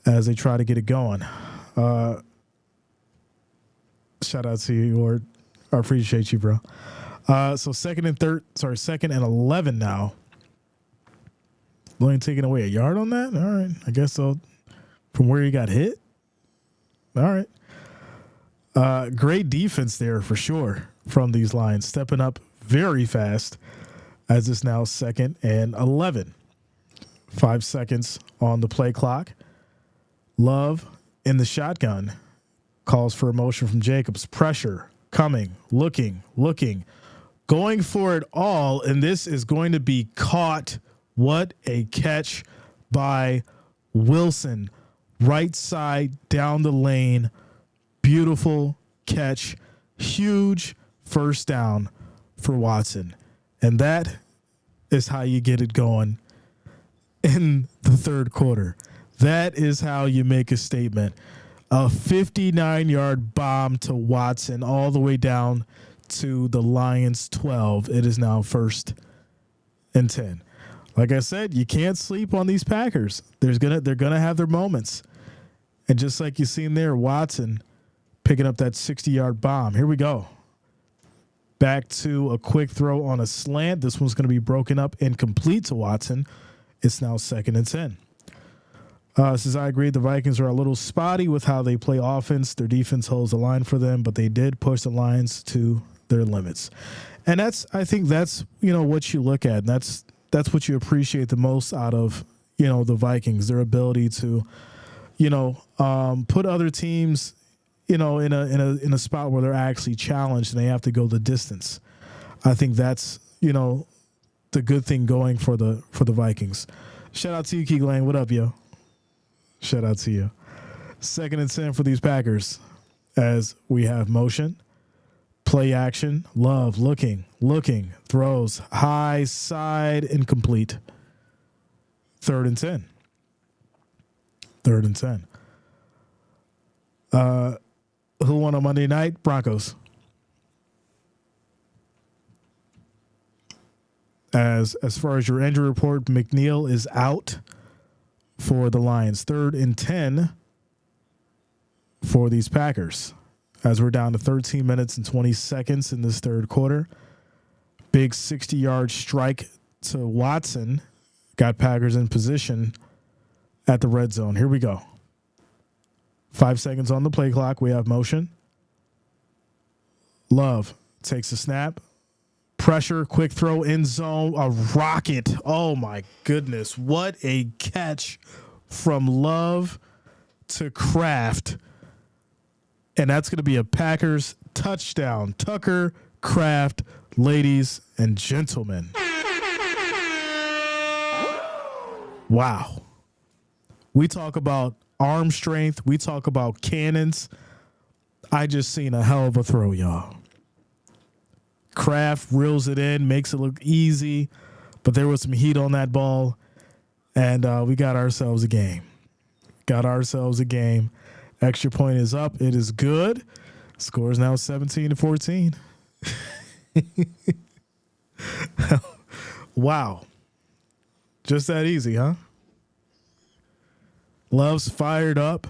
as they try to get it going. Shout out to you, Lord. I appreciate you, bro. So 2nd and 11 now. Only taking away a yard on that? All right. I guess so. From where he got hit? All right. Great defense there for sure from these Lions, stepping up very fast as it's now 2nd and 11. 5 seconds on the play clock. Love in the shotgun. Calls for a motion from Jacobs. Pressure coming, looking, going for it all, and this is going to be caught. What a catch by Wilson. Right side down the lane. Beautiful catch. Huge first down for Watson. And that is how you get it going in the third quarter. That is how you make a statement. A 59-yard bomb to Watson all the way down to the Lions 12. It is now 1st and 10. Like I said, you can't sleep on these Packers. They're gonna have their moments. And just like you seen there, Watson picking up that 60-yard bomb. Here we go. Back to a quick throw on a slant. This one's going to be broken up and complete to Watson. It's now 2nd and 10. Says, I agree, the Vikings are a little spotty with how they play offense. Their defense holds the line for them, but they did push the Lions to their limits. And I think that's, what you look at. And that's what you appreciate the most out of, the Vikings, their ability to, put other teams, in a spot where they're actually challenged and they have to go the distance. I think that's, the good thing going for the Vikings. Shout out to you, Key Lane. What up, yo? Shout out to you. 2nd and 10 for these Packers as we have motion, play action, Love looking, throws high side, incomplete. 3rd and 10. 3rd and 10. Who won on Monday night? Broncos. As far as your injury report, McNeil is out for the Lions. 3rd and 10 for these Packers. As we're down to 13 minutes and 20 seconds in this third quarter. Big 60-yard strike to Watson got Packers in position at the red zone. Here we go. 5 seconds on the play clock. We have motion. Love takes a snap. Pressure, quick throw, end zone, a rocket. Oh, my goodness. What a catch from Love to Kraft. And that's going to be a Packers touchdown. Tucker Kraft, ladies and gentlemen. Wow. We talk about arm strength. We talk about cannons. I just seen a hell of a throw, y'all. Kraft reels it in, makes it look easy, but there was some heat on that ball, and we got ourselves a game. Extra point is up. It is good. Score is now 17-14. Wow. Just that easy, huh? Love's fired up.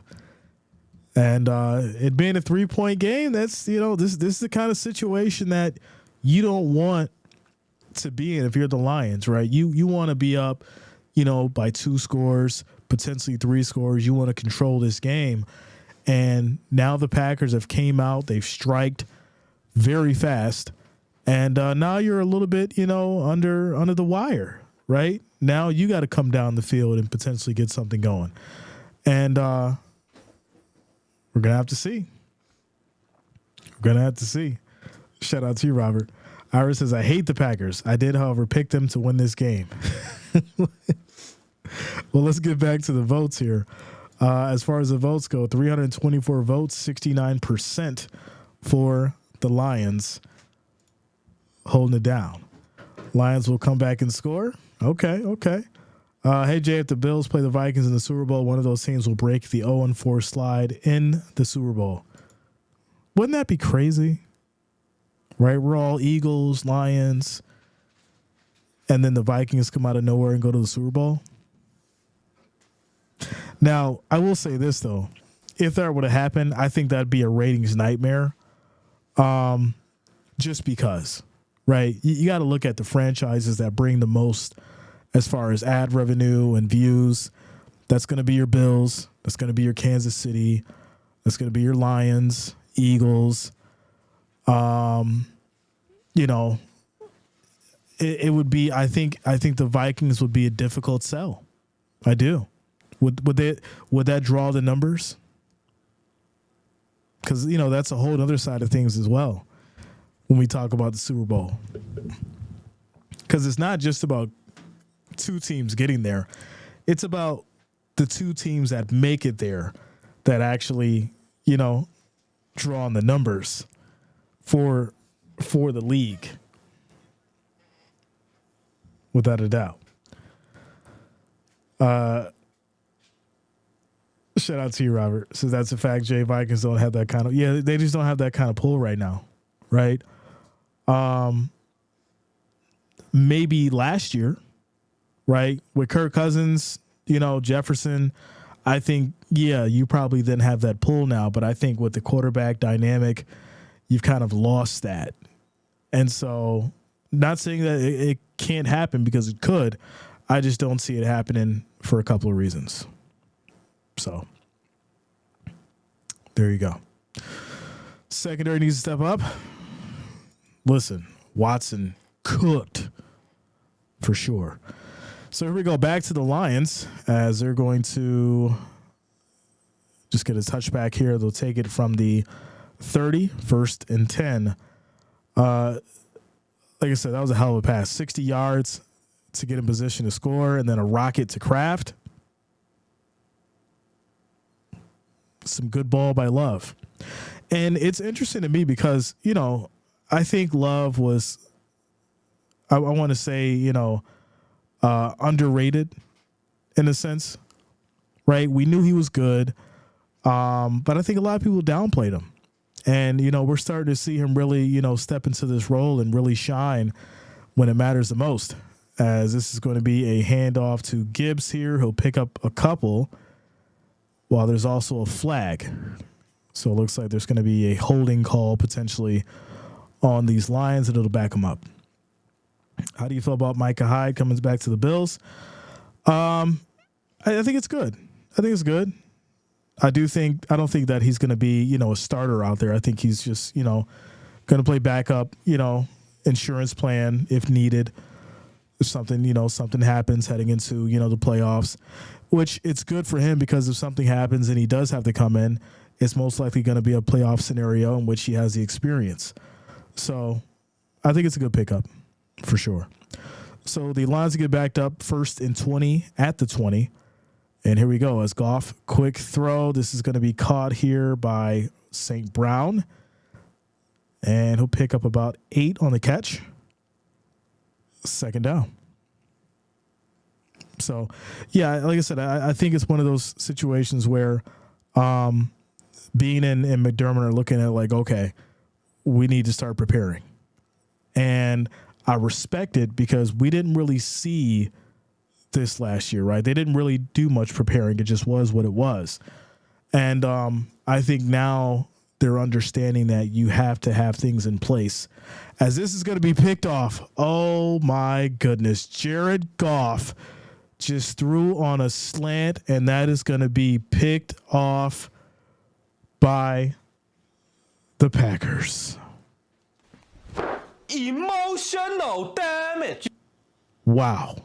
And it being a 3-point game, that's, this is the kind of situation that you don't want to be in if you're the Lions, right? You want to be up, by 2 scores, potentially 3 scores. You want to control this game. And now the Packers have came out. They've striked very fast. And now you're a little bit, under the wire, right? Now you got to come down the field and potentially get something going. And we're going to have to see. Shout out to you, Robert. Iris says, I hate the Packers. I did, however, pick them to win this game. Well, let's get back to the votes here. As far as the votes go, 324 votes, 69% for the Lions holding it down. Lions will come back and score. Okay. Hey, Jay, if the Bills play the Vikings in the Super Bowl, one of those teams will break the 0-4 slide in the Super Bowl. Wouldn't that be crazy? Right? We're all Eagles, Lions, and then the Vikings come out of nowhere and go to the Super Bowl. Now, I will say this, though. If that were to happen, I think that'd be a ratings nightmare. Just because, right? You got to look at the franchises that bring the most as far as ad revenue and views. That's going to be your Bills. That's going to be your Kansas City. That's going to be your Lions, Eagles. It would be, I think the Vikings would be a difficult sell. I do. Would that draw the numbers? Because, that's a whole other side of things as well when we talk about the Super Bowl. Because it's not just about 2 teams getting there. It's about the 2 teams that make it there that actually, draw on the numbers for the league. Without a doubt. Shout out to you, Robert. So that's a fact. Jay, Vikings don't have that kind of, they just don't have that kind of pull right now. Right. Maybe last year, right, with Kirk Cousins, Jefferson, I think, you probably then have that pull now. But I think with the quarterback dynamic, you've kind of lost that. And so, not saying that it can't happen, because it could. I just don't see it happening for a couple of reasons. So, there you go. Secondary needs to step up. Listen, Watson cooked for sure. So here we go, back to the Lions, as they're going to just get a touchback here. They'll take it from the 30, 1st and 10. Like I said, that was a hell of a pass. 60 yards to get in position to score, and then a rocket to Kraft. Some good ball by Love. And it's interesting to me because, I think Love was, I want to say, underrated in a sense, right? We knew he was good, but I think a lot of people downplayed him. And, we're starting to see him really, step into this role and really shine when it matters the most, as this is going to be a handoff to Gibbs here. He'll pick up a couple, while there's also a flag. So it looks like there's going to be a holding call potentially on these Lions, and it'll back them up. How do you feel about Micah Hyde coming back to the Bills? I think it's good. I think it's good. I don't think that he's going to be, a starter out there. I think he's just, going to play backup, insurance plan if needed. If something happens heading into, the playoffs, which it's good for him, because if something happens and he does have to come in, it's most likely going to be a playoff scenario in which he has the experience. So I think it's a good pickup for sure. So the Lions get backed up 1st and 20 at the 20. And here we go. As Goff, quick throw. This is going to be caught here by St. Brown. And he'll pick up about 8 on the catch. 2nd down. So, like I said, I think it's one of those situations where Bean and McDermott are looking at like, okay, we need to start preparing. And I respect it, because we didn't really see this last year, right? They didn't really do much preparing. It just was what it was. And I think now they're understanding that you have to have things in place. As this is going to be picked off, oh my goodness, Jared Goff just threw on a slant, and that is going to be picked off by the Packers. Emotional damage. Wow.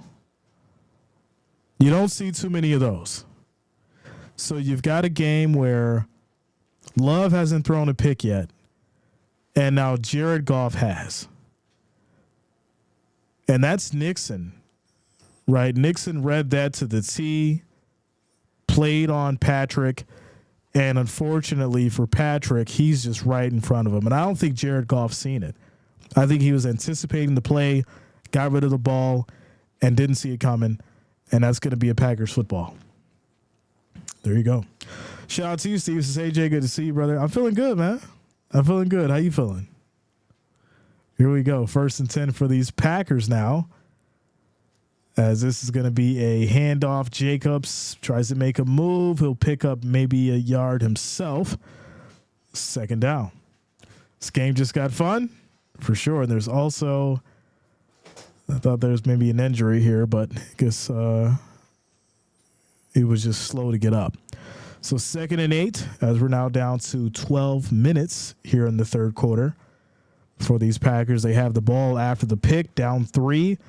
You don't see too many of those. So you've got a game where Love hasn't thrown a pick yet, and now Jared Goff has. And that's Nixon, right? Nixon read that to the T, played on Patrick, and unfortunately for Patrick, he's just right in front of him. And I don't think Jared Goff's seen it. I think he was anticipating the play, got rid of the ball, and didn't see it coming. And that's going to be a Packers football. There you go. Shout out to you, Steve. Says, AJ, good to see you, brother. I'm feeling good, man. I'm feeling good. How you feeling? Here we go. 1st and 10 for these Packers now. As this is going to be a handoff. Jacobs tries to make a move. He'll pick up maybe a yard himself. 2nd down. This game just got fun, for sure. And there's also, I thought there was maybe an injury here, but I guess it was just slow to get up. So 2nd and 8, as we're now down to 12 minutes here in the 3rd quarter for these Packers. They have the ball after the pick, down 3.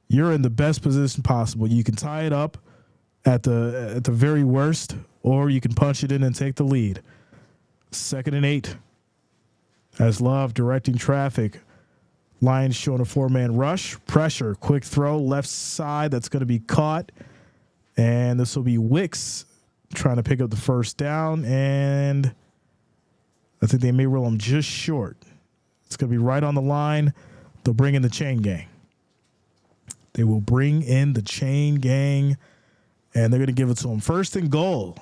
You're in the best position possible. You can tie it up at the very worst, or you can punch it in and take the lead. 2nd and 8, as Love directing traffic. Lions showing a 4-man rush. Pressure, quick throw, left side. That's going to be caught. And this will be Wicks trying to pick up the 1st down. And I think they may roll him just short. It's going to be right on the line. They'll bring in the chain gang. They will bring in the chain gang. And they're going to give it to him. 1st and goal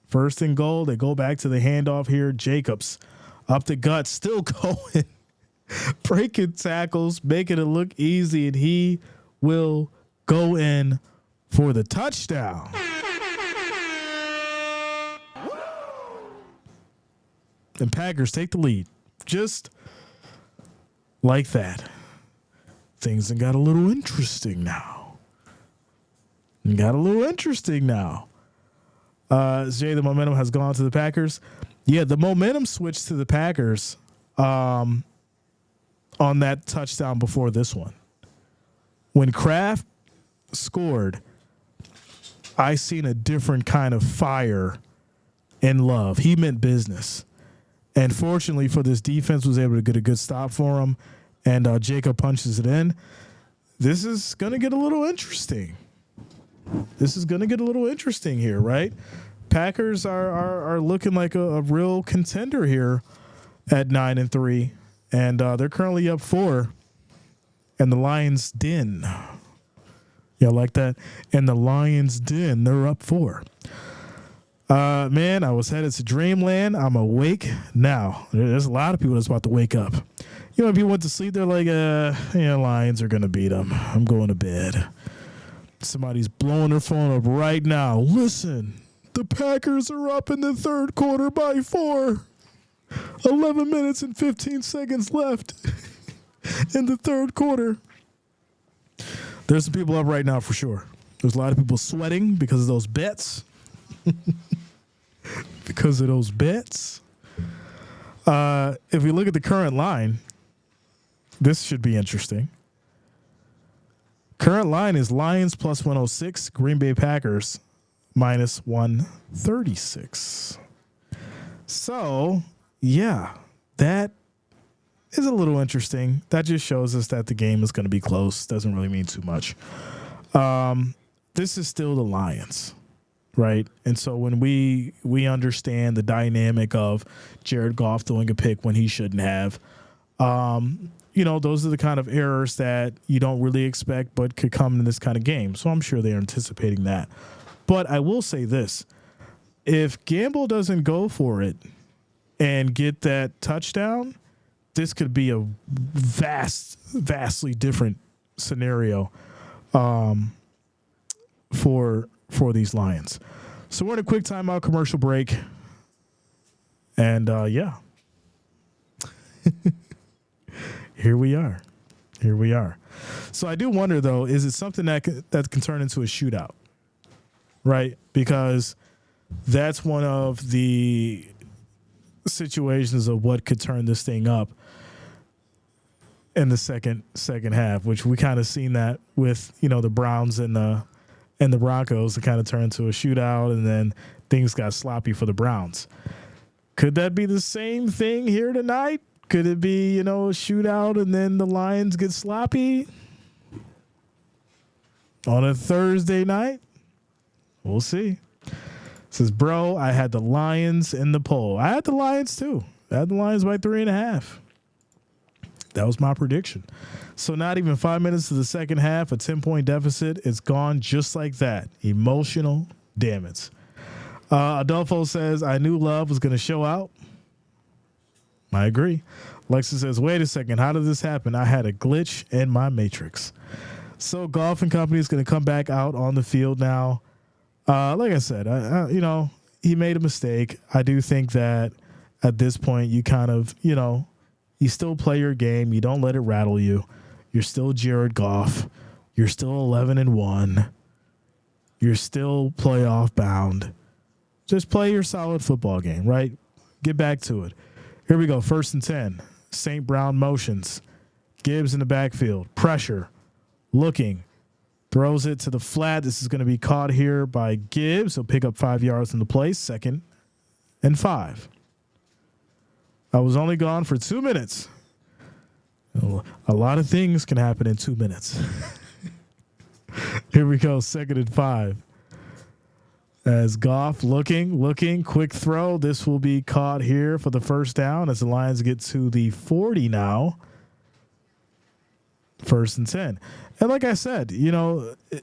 First and goal. They go back to the handoff here. Jacobs up the gut, still going, breaking tackles, making it look easy, and he will go in for the touchdown. And Packers take the lead. Just like that. Things have got a little interesting now. Jay, the momentum has gone to the Packers. Yeah, the momentum switched to the Packers on that touchdown before this one. When Kraft scored, I seen a different kind of fire and love. He meant business. And fortunately for this defense, was able to get a good stop for him. And Jacob punches it in. This is going to get a little interesting. Here, right? Packers are looking like a real contender here at 9-3, and they're currently up 4. And the Lions' den, yeah, like that. And the Lions' den, they're up 4. Man, I was headed to dreamland. I'm awake now. There's a lot of people that's about to wake up. You know, if you went to sleep, they're like, Lions are gonna beat them. I'm going to bed. Somebody's blowing their phone up right now. Listen, the Packers are up in the third quarter by 4. 11 minutes and 15 seconds left in the third quarter. There's some people up right now for sure. There's a lot of people sweating because of those bets. If we look at the current line, this should be interesting. Current line is Lions plus 106, Green Bay Packers minus 136. So, yeah, that is a little interesting. That just shows us that the game is going to be close. Doesn't really mean too much. This is still the Lions, right? And so when we understand the dynamic of Jared Goff throwing a pick when he shouldn't have, those are the kind of errors that you don't really expect but could come in this kind of game. So I'm sure they're anticipating that. But I will say this. If Gamble doesn't go for it and get that touchdown, this could be a vastly different scenario for these Lions. So we're in a quick timeout commercial break. And, yeah. Here we are. So I do wonder, though, is it something that can turn into a shootout, right? Because that's one of the situations of what could turn this thing up in the second half, which we kind of seen that with, the Browns and the Broncos. It kind of turned into a shootout, and then things got sloppy for the Browns. Could that be the same thing here tonight? Could it be, a shootout and then the Lions get sloppy on a Thursday night? We'll see. Says, bro, I had the Lions in the poll. I had the Lions too. I had the Lions by 3.5. That was my prediction. So not even 5 minutes to the second half, a 10-point deficit. It's gone just like that. Emotional damage. Adolfo says, I knew love was going to show out. I agree. Lexus says, wait a second. How did this happen? I had a glitch in my matrix. So Golf and Company is going to come back out on the field now. Like I said, he made a mistake. I do think that at this point, you kind of, you still play your game. You don't let it rattle you. You're still Jared Goff. You're still 11-1. You're still playoff bound. Just play your solid football game, right? Get back to it. Here we go. 1st and 10. St. Brown motions. Gibbs in the backfield. Pressure. Looking. Throws it to the flat. This is going to be caught here by Gibbs. He'll pick up 5 yards in the play. 2nd and 5. I was only gone for 2 minutes. A lot of things can happen in 2 minutes. Here we go. 2nd and 5. As Goff looking, quick throw. This will be caught here for the first down as the Lions get to the 40 now. 1st and 10. And like I said, if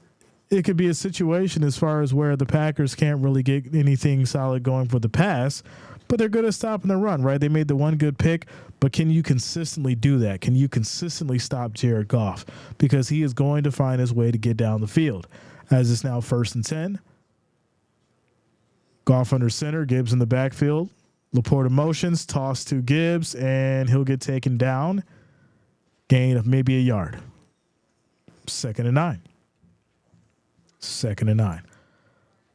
it could be a situation as far as where the Packers can't really get anything solid going for the pass, but they're good at stopping the run, right? They made the one good pick, but can you consistently do that? Can you consistently stop Jared Goff? Because he is going to find his way to get down the field. As it's now 1st and 10. Goff under center, Gibbs in the backfield. Laporta motions, toss to Gibbs, and he'll get taken down. Gain of maybe a yard. 2nd and 9. 2nd and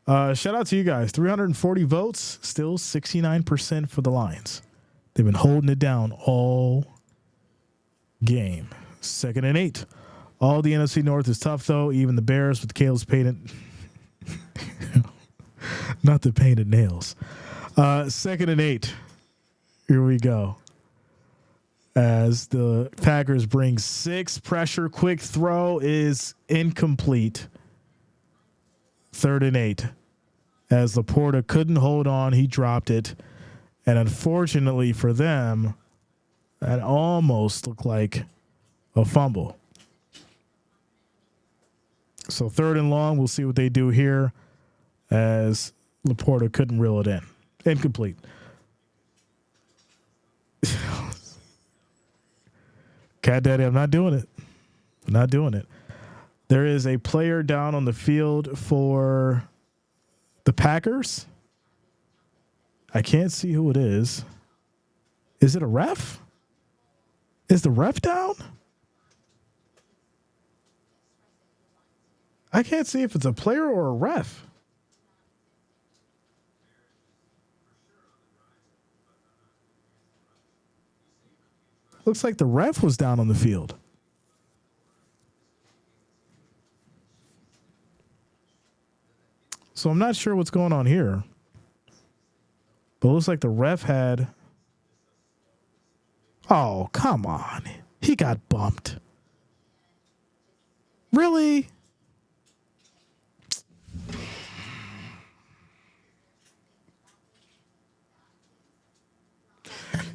9. Shout out to you guys. 340 votes, still 69% for the Lions. They've been holding it down all game. 2nd and 8. All the NFC North is tough, though. Even the Bears with Caleb's painted. Not the painted nails. 2nd and 8. Here we go. As the Packers bring 6. Pressure, quick throw is incomplete. 3rd and 8. As Laporta couldn't hold on, he dropped it. And unfortunately for them, that almost looked like a fumble. So 3rd and long, we'll see what they do here as Laporta couldn't reel it in. Incomplete. Cat Daddy, I'm not doing it. I'm not doing it. There is a player down on the field for the Packers. I can't see who it is. Is it a ref? Is the ref down? I can't see if it's a player or a ref. Looks like the ref was down on the field. So I'm not sure what's going on here. But it looks like the ref had... Oh, come on. He got bumped. Really?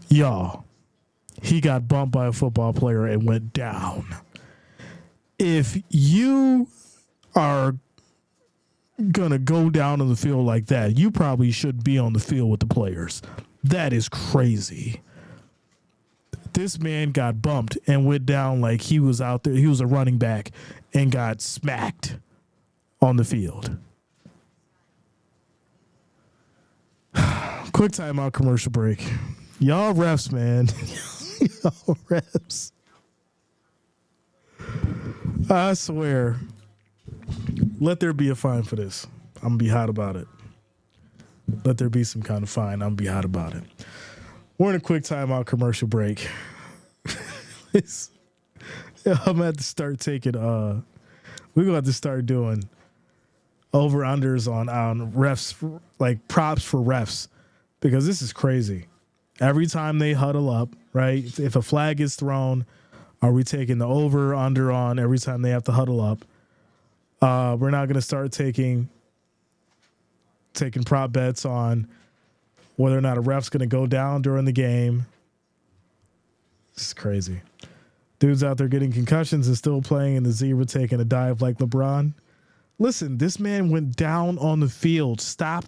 Y'all, he got bumped by a football player and went down. If you are going to go down on the field like that, you probably should be on the field with the players. That is crazy. This man got bumped and went down like he was out there. He was a running back and got smacked on the field. Quick timeout, commercial break. Y'all refs, man. Y'all refs. I swear. Let there be a fine for this. I'm going to be hot about it. Let there be some kind of fine. I'm going to be hot about it. We're in a quick timeout, commercial break. I'm going to have to start taking, we're going to have to start doing over-unders on refs, like props for refs, because this is crazy. Every time they huddle up, right? If a flag is thrown, are we taking the over, under on every time they have to huddle up? We're not going to start taking prop bets on whether or not a ref's going to go down during the game. This is crazy. Dudes out there getting concussions and still playing, and the zebra taking a dive like LeBron. Listen, this man went down on the field. Stop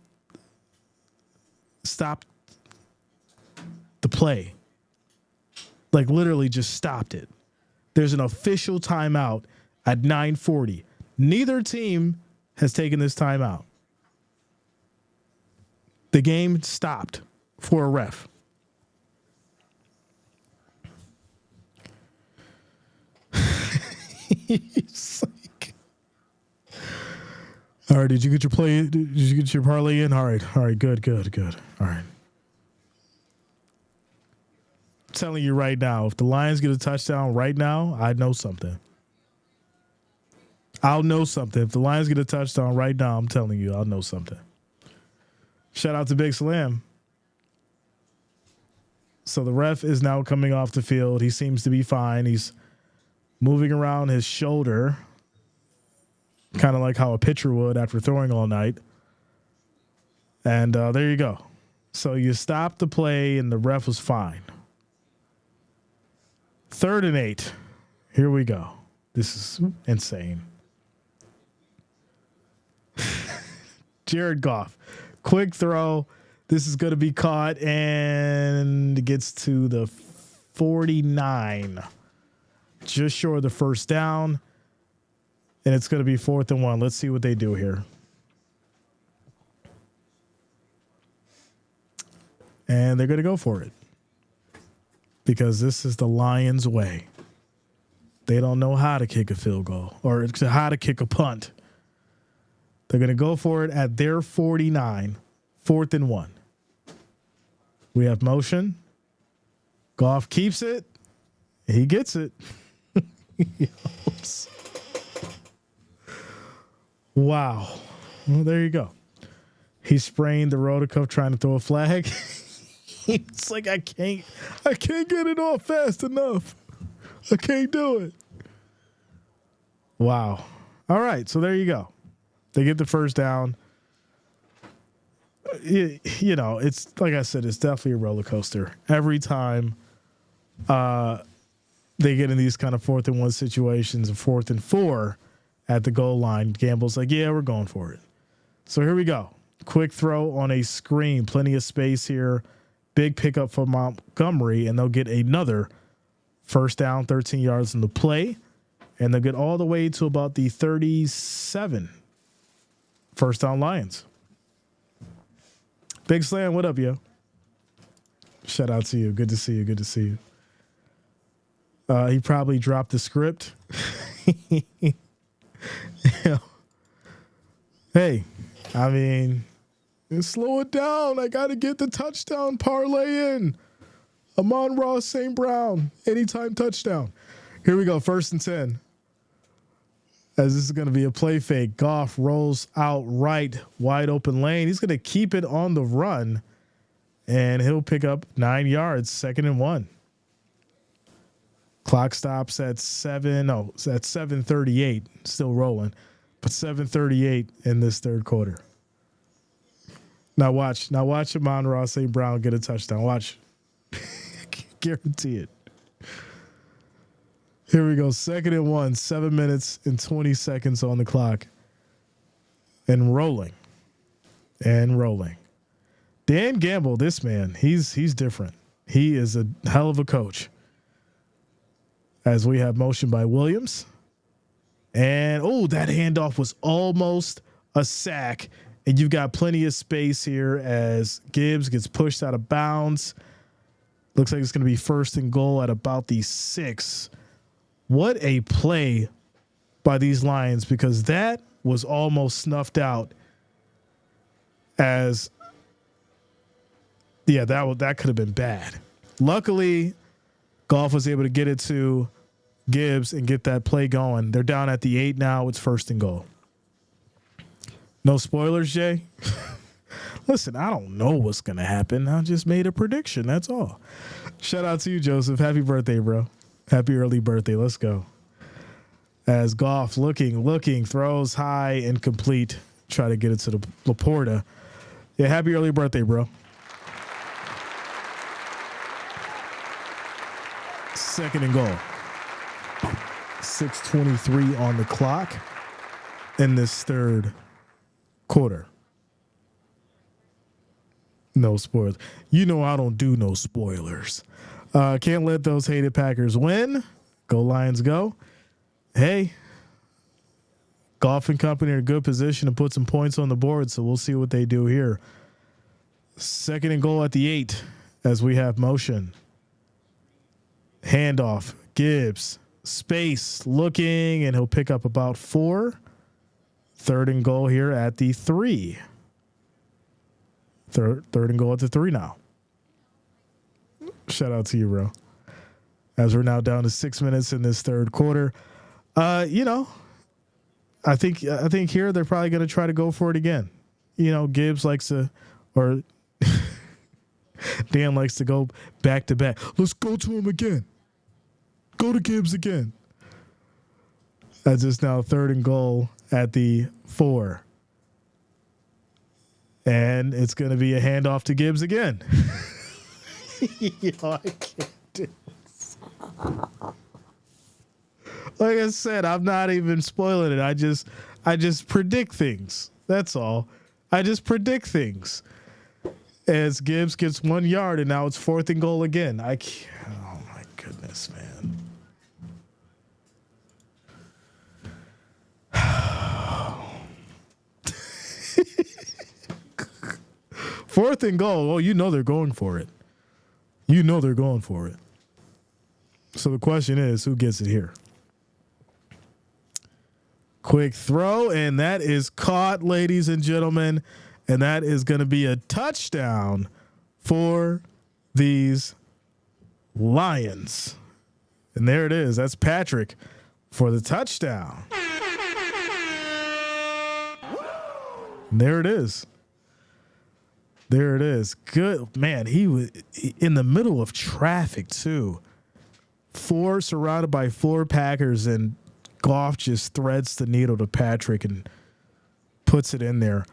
the play. Like literally just stopped it. There's an official timeout at 9:40. Neither team has taken this timeout. The game stopped for a ref. Like, all right, did you get your play? Did you get your parlay in? All right, good. All right. I'm telling you right now, if the Lions get a touchdown right now, I know something. I'll know something. If the Lions get a touchdown right now, I'm telling you, I'll know something. Shout out to Big Slam. So the ref is now coming off the field. He seems to be fine. He's moving around his shoulder, kind of like how a pitcher would after throwing all night. And there you go. So you stopped the play, and the ref was fine. 3rd and 8. Here we go. This is insane. Jared Goff. Quick throw. This is going to be caught and gets to the 49. Just short of the first down. And it's going to be 4th and 1. Let's see what they do here. And they're going to go for it. Because this is the Lions' way. They don't know how to kick a field goal or how to kick a punt. They're going to go for it at their 49, 4th and 1. We have motion. Goff keeps it. He gets it. Wow. Well, there you go. He sprained the rotor cuff trying to throw a flag. It's like, I can't get it off fast enough. I can't do it. Wow. All right. So there you go. They get the first down. You know, it's like I said, it's definitely a roller coaster. Every time they get in these kind of 4th and 1 situations, and 4th and 4 at the goal line, Gamble's like, yeah, we're going for it. So here we go. Quick throw on a screen. Plenty of space here. Big pickup for Montgomery, and they'll get another first down, 13 yards in the play. And they'll get all the way to about the 37. First down Lions. Big Slam, what up, yo? Shout out to you. Good to see you. Good to see you. He probably dropped the script. Yeah. Hey, I mean, slow it down. I got to get the touchdown parlay in. Amon-Ra St. Brown, anytime touchdown. Here we go, 1st and 10. As this is going to be a play fake. Goff rolls out right, wide open lane. He's going to keep it on the run, and he'll pick up 9 yards, 2nd and 1. Clock stops at 7:38, still rolling, but 7:38 in this third quarter. Now watch Amon-Ra St. Brown get a touchdown. Watch. Guarantee it. Here we go. 2nd and 1, 7 minutes and 20 seconds on the clock. And rolling. Dan Gamble, this man, he's different. He is a hell of a coach. As we have motion by Williams. And, that handoff was almost a sack. And you've got plenty of space here as Gibbs gets pushed out of bounds. Looks like it's going to be 1st and goal at about the 6. What a play by these Lions, because that was almost snuffed out as, that could have been bad. Luckily, Goff was able to get it to Gibbs and get that play going. They're down at the 8 now. It's 1st and goal. No spoilers, Jay? Listen, I don't know what's going to happen. I just made a prediction. That's all. Shout out to you, Joseph. Happy birthday, bro. Happy early birthday. Let's go. As Goff looking, throws high, incomplete. Try to get it to the Laporta. Yeah, happy early birthday, bro. 2nd and goal. 6:23 on the clock in this third quarter. No spoilers. You know I don't do no spoilers. Can't let those hated Packers win. Go Lions, go. Hey, Goff and company are in a good position to put some points on the board, so we'll see what they do here. 2nd and goal at the 8 as we have motion. Handoff. Gibbs. Space. Looking, and he'll pick up about 4. 3rd and goal here at the 3. Third and goal at the 3 now. Shout out to you, bro. As we're now down to 6 minutes in this third quarter. I think here they're probably going to try to go for it again. Gibbs likes to, or Dan likes to go back to back. Let's go to him again. Go to Gibbs again. That's just now 3rd and goal at the 4. And it's going to be a handoff to Gibbs again. I can't do this. Like I said, I'm not even spoiling it. I just predict things. That's all. I just predict things. As Gibbs gets 1 yard, and now it's 4th and goal again. I can't, oh my goodness, man. Fourth and goal. Oh, you know they're going for it. You know they're going for it. So the question is, who gets it here? Quick throw, and that is caught, ladies and gentlemen. And that is going to be a touchdown for these Lions. And there it is. That's Patrick for the touchdown. And there it is. There it is. Good. Man, he was in the middle of traffic, too. Surrounded by 4 Packers, and Goff just threads the needle to Patrick and puts it in there.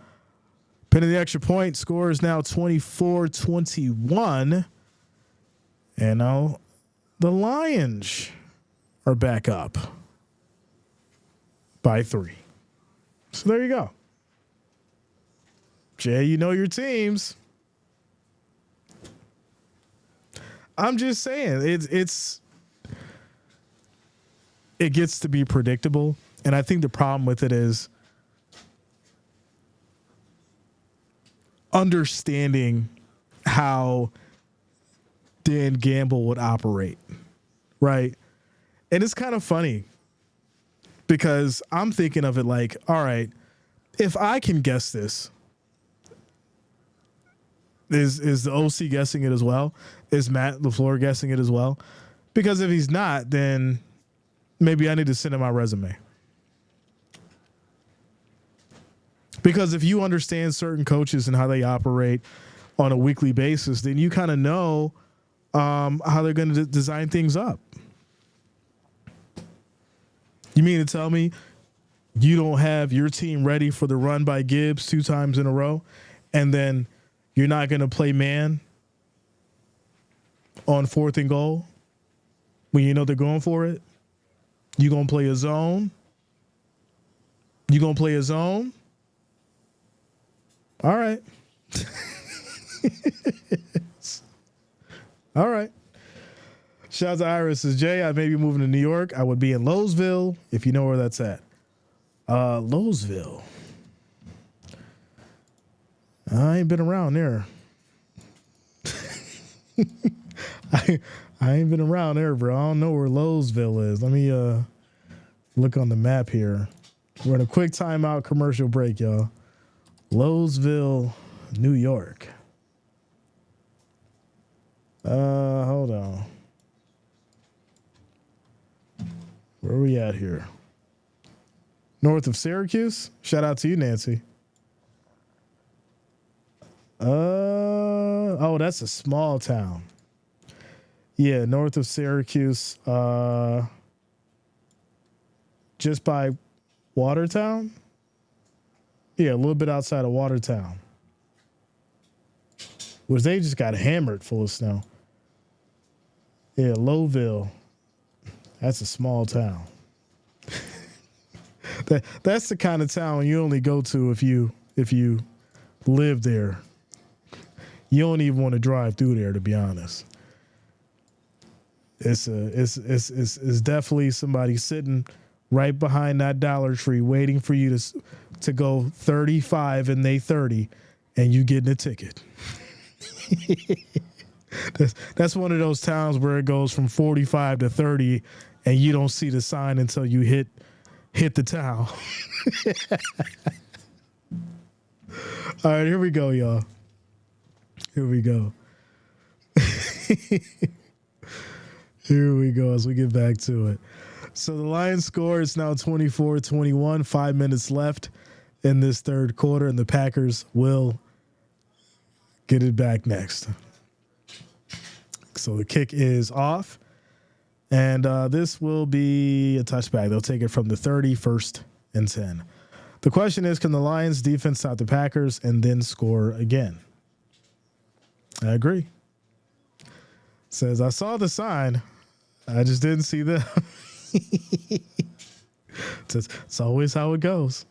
Pinning the extra point, score is now 24-21. And now the Lions are back up by 3. So there you go. Jay, you know your teams. I'm just saying, it gets to be predictable. And I think the problem with it is understanding how Dan Gamble would operate, right? And it's kind of funny because I'm thinking of it like, all right, if I can guess this, is the OC guessing it as well? Is Matt LaFleur guessing it as well? Because if he's not, then maybe I need to send him my resume. Because if you understand certain coaches and how they operate on a weekly basis, then you kind of know how they're going to design things up. You mean to tell me you don't have your team ready for the run by Gibbs 2 times in a row, and then you're not going to play man on 4th and goal when you know they're going for it? You going to play a zone? You going to play a zone? All right. All right. Shout out to Iris. Says, Jay, I may be moving to New York. I would be in Lowesville, if you know where that's at. Lowesville. I ain't been around there. I ain't been around there, bro. I don't know where Lowesville is. Let me look on the map here. We're in a quick timeout commercial break, y'all. Lowesville, New York. Hold on. Where are we at here? North of Syracuse? Shout out to you, Nancy. Oh, that's a small town. Yeah, north of Syracuse. Just by Watertown? Yeah, a little bit outside of Watertown. Which they just got hammered full of snow. Yeah, Lowville. That's a small town. That's the kind of town you only go to if you live there. You don't even want to drive through there, to be honest. It's definitely somebody sitting right behind that Dollar Tree waiting for you to go 35 and they 30 and you getting a ticket. That's one of those towns where it goes from 45 to 30 and you don't see the sign until you hit the town. All right, here we go, y'all. Here we go. Here we go as we get back to it. So the Lions score is now 24-21, 5 minutes left in this third quarter, and the Packers will get it back next. So the kick is off, and this will be a touchback. They'll take it from the 30, 1st and 10. The question is, can the Lions defense stop the Packers and then score again? I agree. Says, I saw the sign. I just didn't see them. It's always how it goes.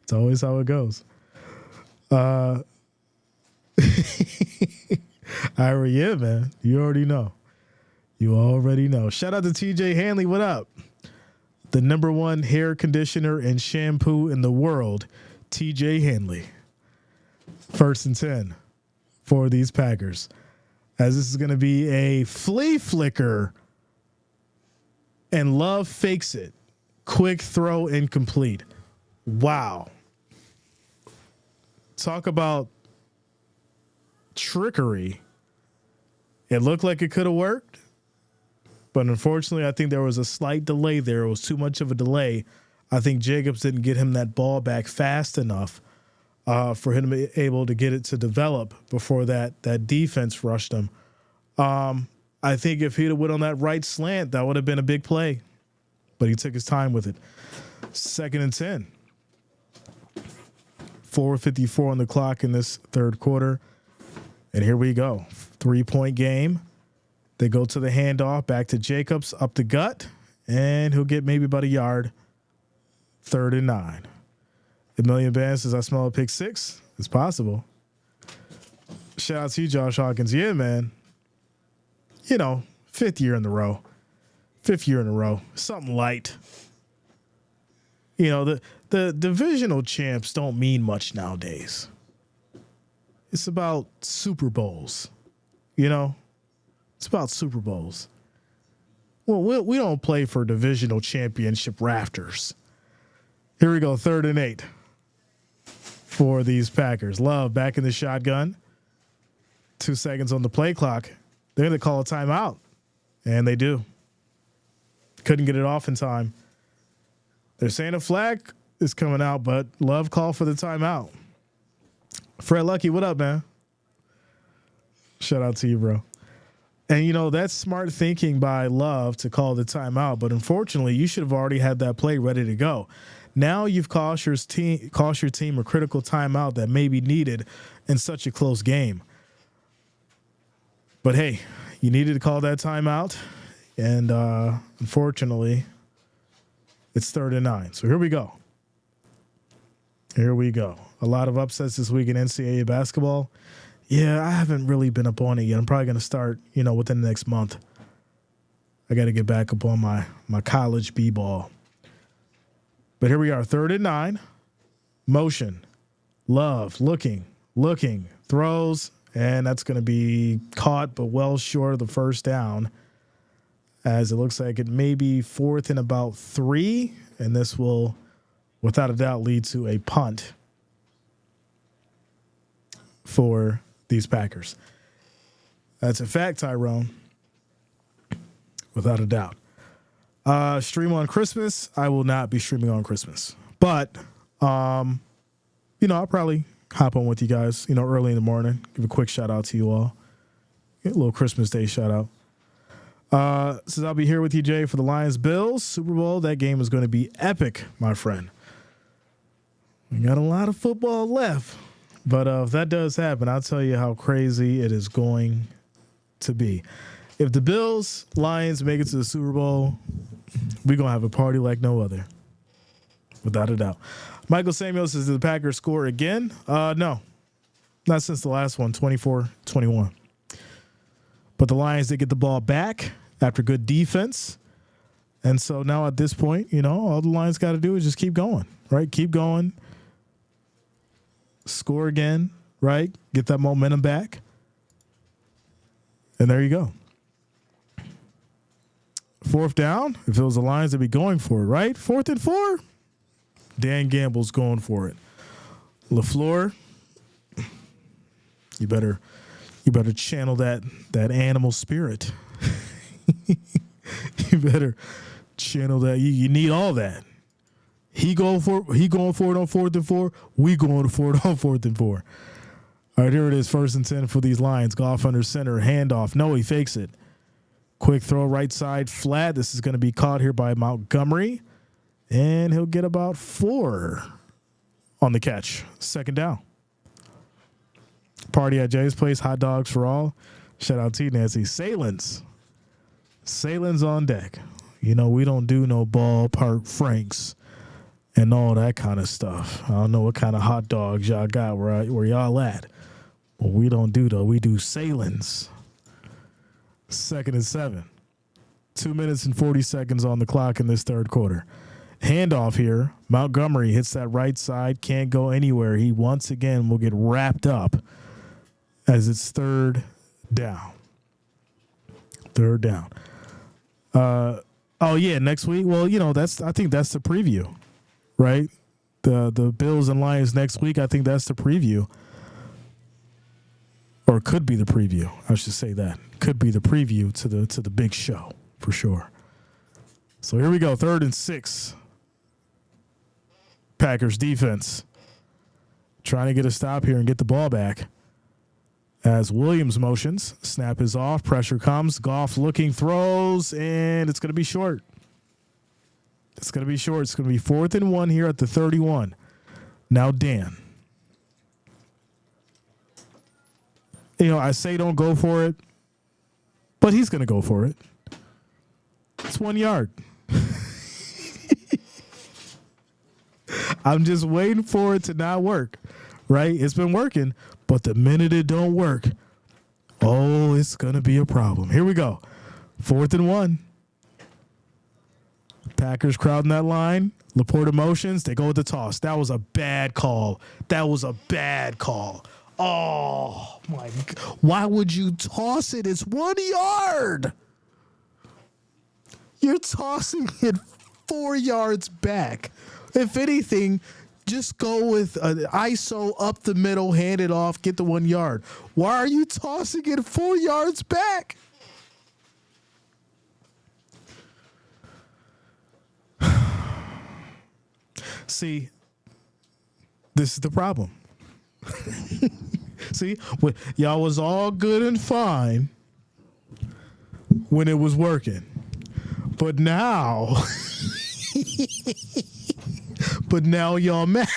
It's always how it goes. Yeah, man. You already know. You already know. Shout out to TJ Hanley. What up? The number one hair conditioner and shampoo in the world, TJ Hanley. 1st and 10 for these Packers. As this is going to be a flea flicker, and Love fakes it. Quick throw incomplete. Wow. Talk about trickery. It looked like it could have worked, but unfortunately, I think there was a slight delay there. It was too much of a delay. I think Jacobs didn't get him that ball back fast enough for him to be able to get it to develop before that defense rushed him. I think if he'd have went on that right slant, that would have been a big play, but he took his time with it. 2nd and 10. 4:54 on the clock in this third quarter. And here we go. 3-point game. They go to the handoff, back to Jacobs, up the gut, and he'll get maybe about a yard. 3rd and 9. A million bands says I smell a pick six. It's possible. Shout out to you, Josh Hawkins. Yeah, man. You know, 5th year in a row. Something light. You know, the divisional champs don't mean much nowadays. It's about Super Bowls. You know? It's about Super Bowls. Well, we don't play for divisional championship rafters. Here we go, 3rd and 8 for these Packers. Love back in the shotgun. 2 seconds on the play clock. They're going to call a timeout, and they do. Couldn't get it off in time. They're saying a flag is coming out, but Love called for the timeout. Fred Lucky, what up, man? Shout out to you, bro. And, you know, that's smart thinking by Love to call the timeout, but unfortunately, you should have already had that play ready to go. Now you've cost your team a critical timeout that may be needed in such a close game. But, hey, you needed to call that timeout, and unfortunately, it's 3rd and 9. So here we go. A lot of upsets this week in NCAA basketball. Yeah, I haven't really been up on it yet. I'm probably going to start, you know, within the next month. I got to get back up on my college b-ball. But here we are, 3rd and 9. Motion. Love. Looking. Throws. And that's going to be caught, but well short of the first down. As it looks like it may be 4th and about 3. And this will, without a doubt, lead to a punt for these Packers. That's a fact, Tyrone. Without a doubt. Stream on Christmas. I will not be streaming on Christmas. But, you know, I'll probably hop on with you guys, you know, early in the morning. Give a quick shout out to you all. Get a little Christmas Day shout out. Since I'll be here with you, Jay, for the Lions-Bills Super Bowl. That game is going to be epic, my friend. We got a lot of football left. But if that does happen, I'll tell you how crazy it is going to be. If the Bills, Lions make it to the Super Bowl, we're going to have a party like no other. Without a doubt. Michael Samuel says, did the Packers score again? No. Not since the last one, 24-21. But the Lions did get the ball back after good defense. And so now at this point, you know, all the Lions got to do is just keep going, right? Keep going. Score again, right? Get that momentum back. And there you go. 4th down. If it was the Lions, they'd be going for it, right? 4th and 4. Dan Gamble's going for it. LaFleur, you better channel that animal spirit. You better channel that. You need all that. He going for it on 4th and 4. We going for it on 4th and 4. All right, here it is, 1st and 10 for these Lions. Goff under center, handoff. No, he fakes it. Quick throw right side, flat. This is going to be caught here by Montgomery. And he'll get about 4 on the catch. 2nd down. Party at Jay's place, hot dogs for all. Shout out to you, Nancy. Sailins on deck. You know, we don't do no ballpark Franks and all that kind of stuff. I don't know what kind of hot dogs y'all got where y'all at. What we don't do, though, we do sailings. 2nd and 7. 2 minutes and 40 seconds on the clock in this third quarter. Handoff here. Montgomery hits that right side. Can't go anywhere. He once again will get wrapped up as it's third down. Third down. Oh yeah, next week. Well, I think that's the preview, right? The Bills and Lions next week. I think that's the preview, or could be the preview. I should say that could be the preview to the big show for sure. So here we go, 3rd and 6. Packers defense trying to get a stop here and get the ball back. As Williams motions, snap is off, pressure comes, Goff looking, throws, and it's going to be short. It's going to be short. It's going to be 4th and 1 here at the 31. Now Dan. I say don't go for it, but he's going to go for it. It's 1 yard. I'm just waiting for it to not work, right? It's been working, but the minute it don't work, oh, it's going to be a problem. Here we go. 4th and 1. Packers crowding that line. Laporta motions. They go with the toss. That was a bad call. Oh, my God. Why would you toss it? It's 1 yard. You're tossing it 4 yards back. If anything, just go with an ISO up the middle, hand it off, get the 1 yard. Why are you tossing it 4 yards back? See, this is the problem. See, y'all was all good and fine when it was working. But now, y'all mad.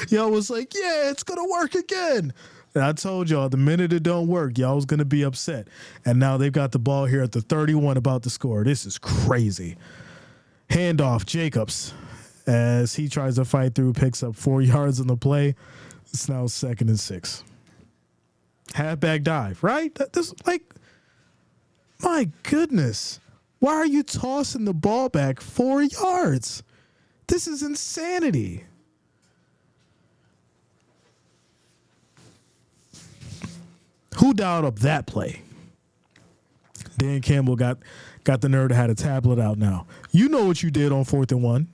Y'all was like, yeah, it's going to work again. And I told y'all the minute it don't work, y'all was going to be upset. And now they've got the ball here at the 31 about to score. This is crazy. Handoff, Jacobs, as he tries to fight through, picks up 4 yards on the play. It's now 2nd and 6. Halfback dive, right? This, my goodness. Why are you tossing the ball back 4 yards? This is insanity. Who dialed up that play? Dan Campbell got the nerve to have a tablet out now. You know what you did on 4th and 1.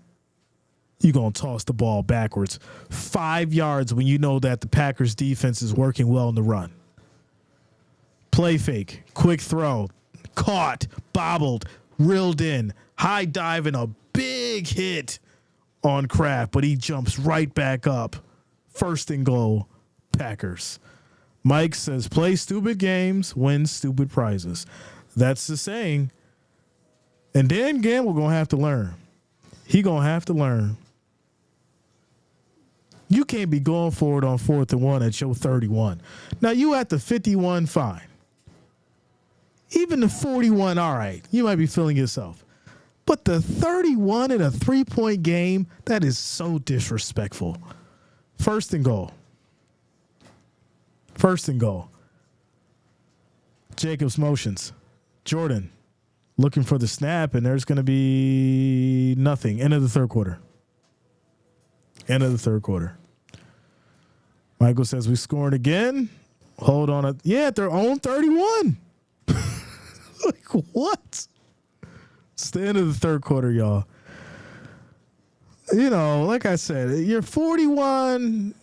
You're going to toss the ball backwards 5 yards when you know that the Packers defense is working well in the run. Play fake, quick throw, caught, bobbled, reeled in, high dive, and a big hit on Kraft, but he jumps right back up. 1st and goal, Packers. Mike says, play stupid games, win stupid prizes. That's the saying. And Dan Gamble going to have to learn. He going to have to learn. You can't be going for it on 4th and 1 at your 31. Now, you at the 51, fine. Even the 41, all right. You might be feeling yourself. But the 31 in a 3-point game, that is so disrespectful. 1st and goal. 1st and goal. Jacobs motions. Jordan looking for the snap, and there's going to be nothing. End of the 3rd quarter. End of the 3rd quarter. Michael says, we scoring again. Hold on. Yeah, at their own 31. What? It's the end of the 3rd quarter, y'all. Like I said, you're 41.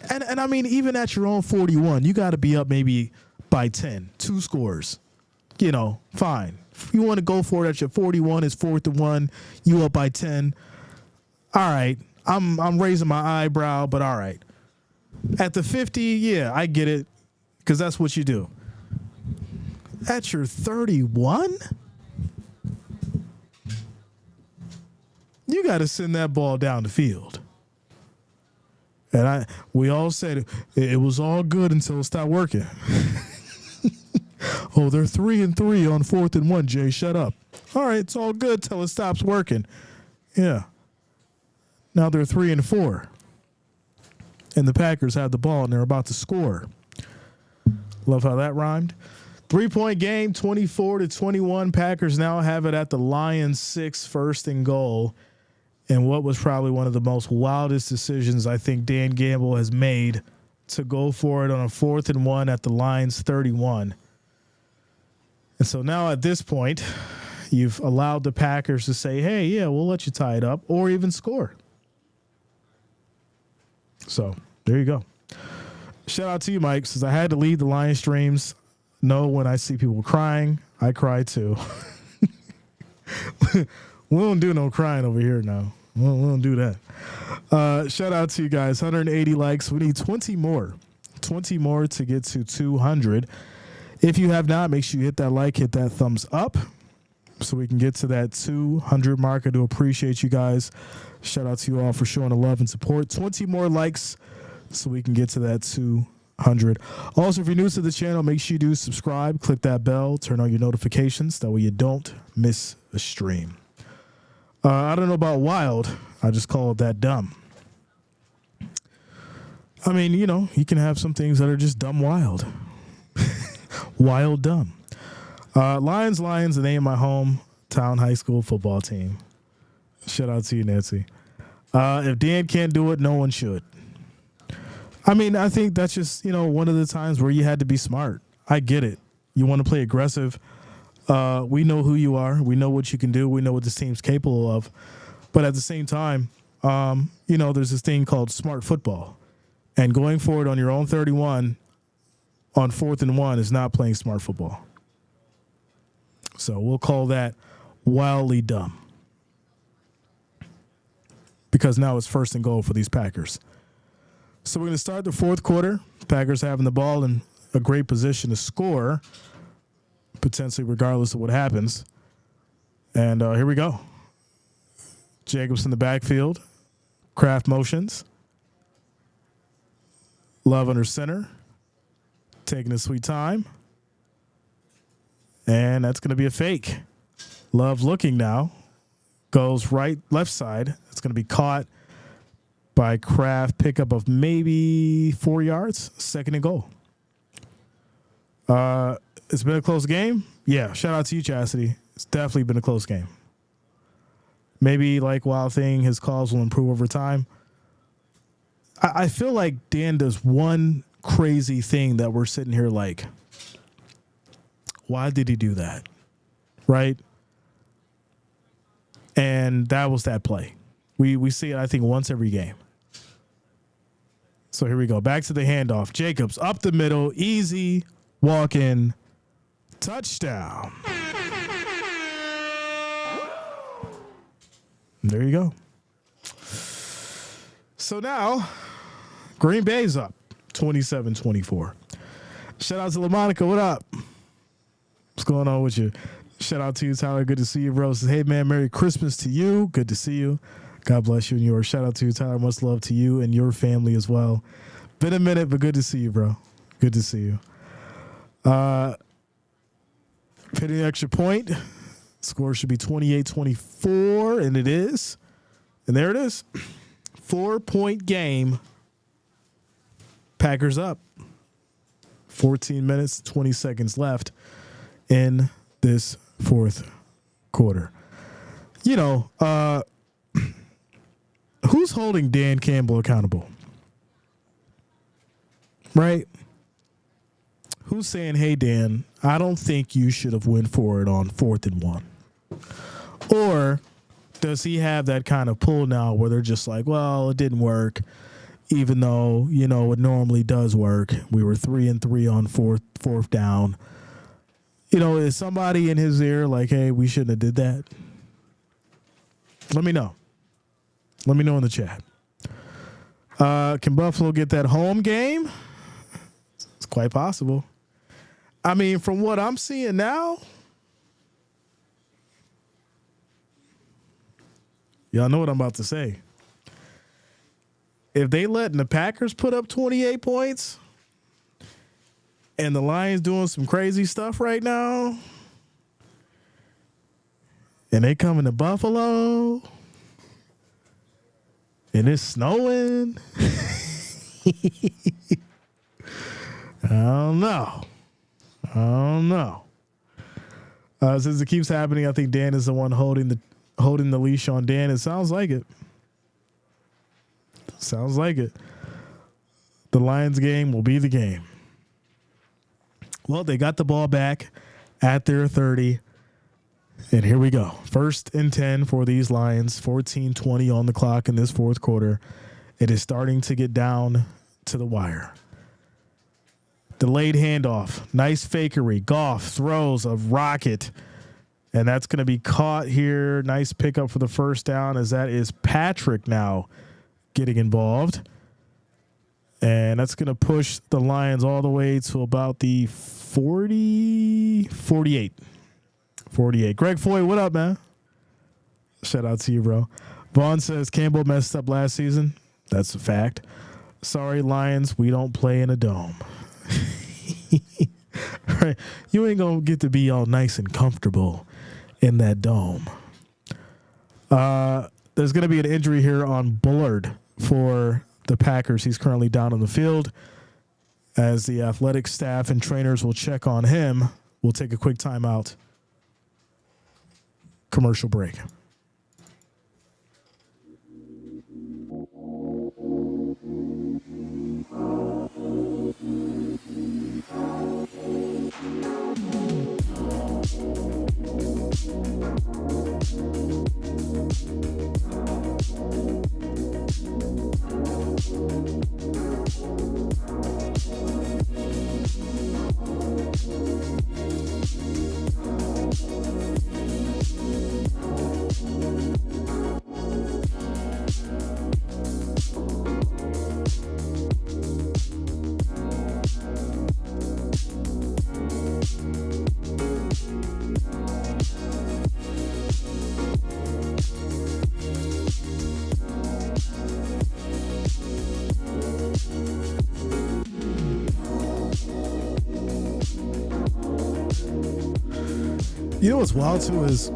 And I mean, even at your own 41, you got to be up maybe by 10, 2 scores. Fine. If you want to go for it at your 41, it's 4th and 1. You up by 10. All right. I'm raising my eyebrow, but all right. At the 50, yeah, I get it, because that's what you do. At your 31, you got to send that ball down the field. And we all said it was all good until it stopped working. Oh, they're 3 and 3 on 4th and 1. Jay, shut up. All right, it's all good till it stops working. Yeah. Now they're 3-4. And the Packers have the ball and they're about to score. Love how that rhymed. 3-point game, 24-21. Packers now have it at the Lions 6, first and goal. And what was probably one of the most wildest decisions I think Dan Gamble has made, to go for it on a 4th and 1 at the Lions 31. And so now at this point, you've allowed the Packers to say, hey, yeah, we'll let you tie it up or even score. So there you go. Shout out to you, Mike, since I had to lead the Lions streams. No, when I see people crying, I cry too. We don't do no crying over here now. We don't do that. Shout out to you guys. 180 likes. We need 20 more. 20 more to get to 200. If you have not, make sure you hit that like, hit that thumbs up so we can get to that 200 mark. I do appreciate you guys. Shout out to you all for showing the love and support. 20 more likes so we can get to that 200. Also, if you're new to the channel, make sure you do subscribe, click that bell, turn on your notifications. That way you don't miss a stream. I don't know about wild. I just call it that dumb. I mean, you know, you can have some things that are just dumb wild. Wild dumb. Lions, the name of my hometown high school football team. Shout out to you, Nancy. If Dan can't do it, no one should. I mean, I think that's just, you know, one of the times where you had to be smart. I get it. You want to play aggressive. We know who you are. We know what you can do. We know what this team's capable of. But at the same time, you know, there's this thing called smart football. And going forward on your own 31 on 4th and 1 is not playing smart football. So we'll call that wildly dumb. Because now it's 1st and goal for these Packers. So we're going to start the 4th quarter. Packers having the ball in a great position to score, potentially regardless of what happens. And here we go. Jacobs in the backfield. Kraft motions. Love under center. Taking his sweet time. And that's going to be a fake. Love looking now. Goes right, left side. It's going to be caught by Kraft. Pickup of maybe 4 yards. 2nd and goal. It's been a close game. Yeah, shout out to you, Chastity. It's definitely been a close game. Maybe like Wild Thing, his calls will improve over time. I feel like Dan does one crazy thing that we're sitting here like, why did he do that? Right? And that was that play. We see it, I think, once every game. So here we go. Back to the handoff. Jacobs up the middle. Easy. Walk in. Touchdown. There you go. So now, Green Bay's up 27-24. Shout out to LaMonica. What up? What's going on with you? Shout out to you, Tyler. Good to see you, bro. Says, hey, man, Merry Christmas to you. Good to see you. God bless you and yours. Shout out to you, Tyler. Much love to you and your family as well. Been a minute, but good to see you, bro. Good to see you. Hitting the extra point. Score should be 28-24, and it is. And there it is. 4-point game. Packers up. 14 minutes, 20 seconds left in this 4th quarter. You know, who's holding Dan Campbell accountable? Right? Who's saying, hey, Dan, I don't think you should have went for it on 4th and 1? Or does he have that kind of pull now where they're just like, well, it didn't work, even though, you know, it normally does work. We were 3-3 on fourth down. You know, is somebody in his ear like, hey, we shouldn't have did that? Let me know. Let me know in the chat. Can Buffalo get that home game? It's quite possible. I mean, from what I'm seeing now, y'all know what I'm about to say. If they letting the Packers put up 28 points and the Lions doing some crazy stuff right now, and they coming to Buffalo, and it's snowing. I don't know. Since it keeps happening, I think Dan is the one holding the leash on Dan. It sounds like it. The Lions game will be the game. Well, they got the ball back at their 30. And here we go. 1st and 10 for these Lions. 14:20 on the clock in this fourth quarter. It is starting to get down to the wire. Delayed handoff. Nice fakery. Goff throws a rocket. And that's going to be caught here. Nice pickup for the first down, as that is Patrick now getting involved. And that's going to push the Lions all the way to about the 48. Greg Foy, what up, man? Shout out to you, bro. Vaughn says Campbell messed up last season. That's a fact. Sorry, Lions, we don't play in a dome. Right. You ain't going to get to be all nice and comfortable in that dome. There's going to be an injury here on Bullard for the Packers. He's currently down on the field. As the athletic staff and trainers will check on him, we'll take a quick timeout. Commercial break. You know what's wild too is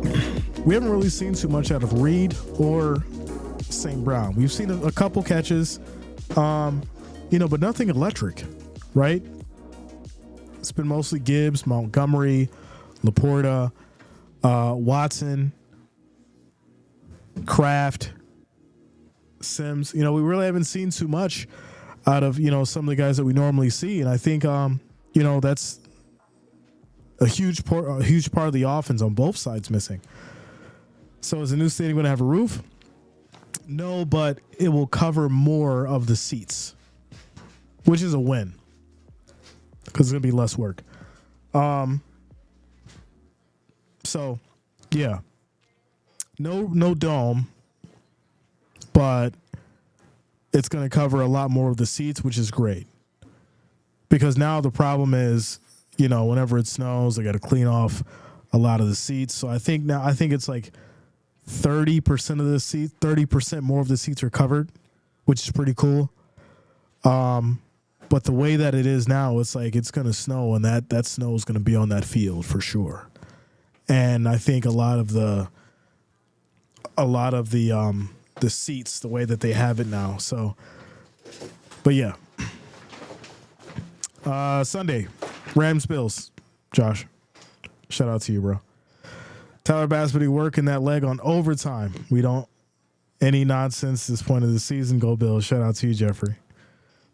we haven't really seen too much out of Reed or St. Brown. We've seen a couple catches, but nothing electric, right? It's been mostly Gibbs, Montgomery, Laporta, Watson, Kraft, Sims. We really haven't seen too much out of, some of the guys that we normally see. And I think, that's a huge part of the offense on both sides missing. So is the new stadium going to have a roof? No, but it will cover more of the seats, which is a win because it's going to be less work. So yeah, no dome, but it's going to cover a lot more of the seats, which is great because now the problem is, whenever it snows, they got to clean off a lot of the seats. So I think it's like 30% of the seats, 30% more of the seats are covered, which is pretty cool. But the way that it is now, it's like it's going to snow, and that snow is going to be on that field for sure. And I think a lot of the seats, the way that they have it now. So, but yeah. Sunday, Rams Bills. Josh, shout out to you, bro. Tyler Bassett working that leg on overtime. We don't any nonsense this point of the season. Go Bills. Shout out to you, Jeffrey.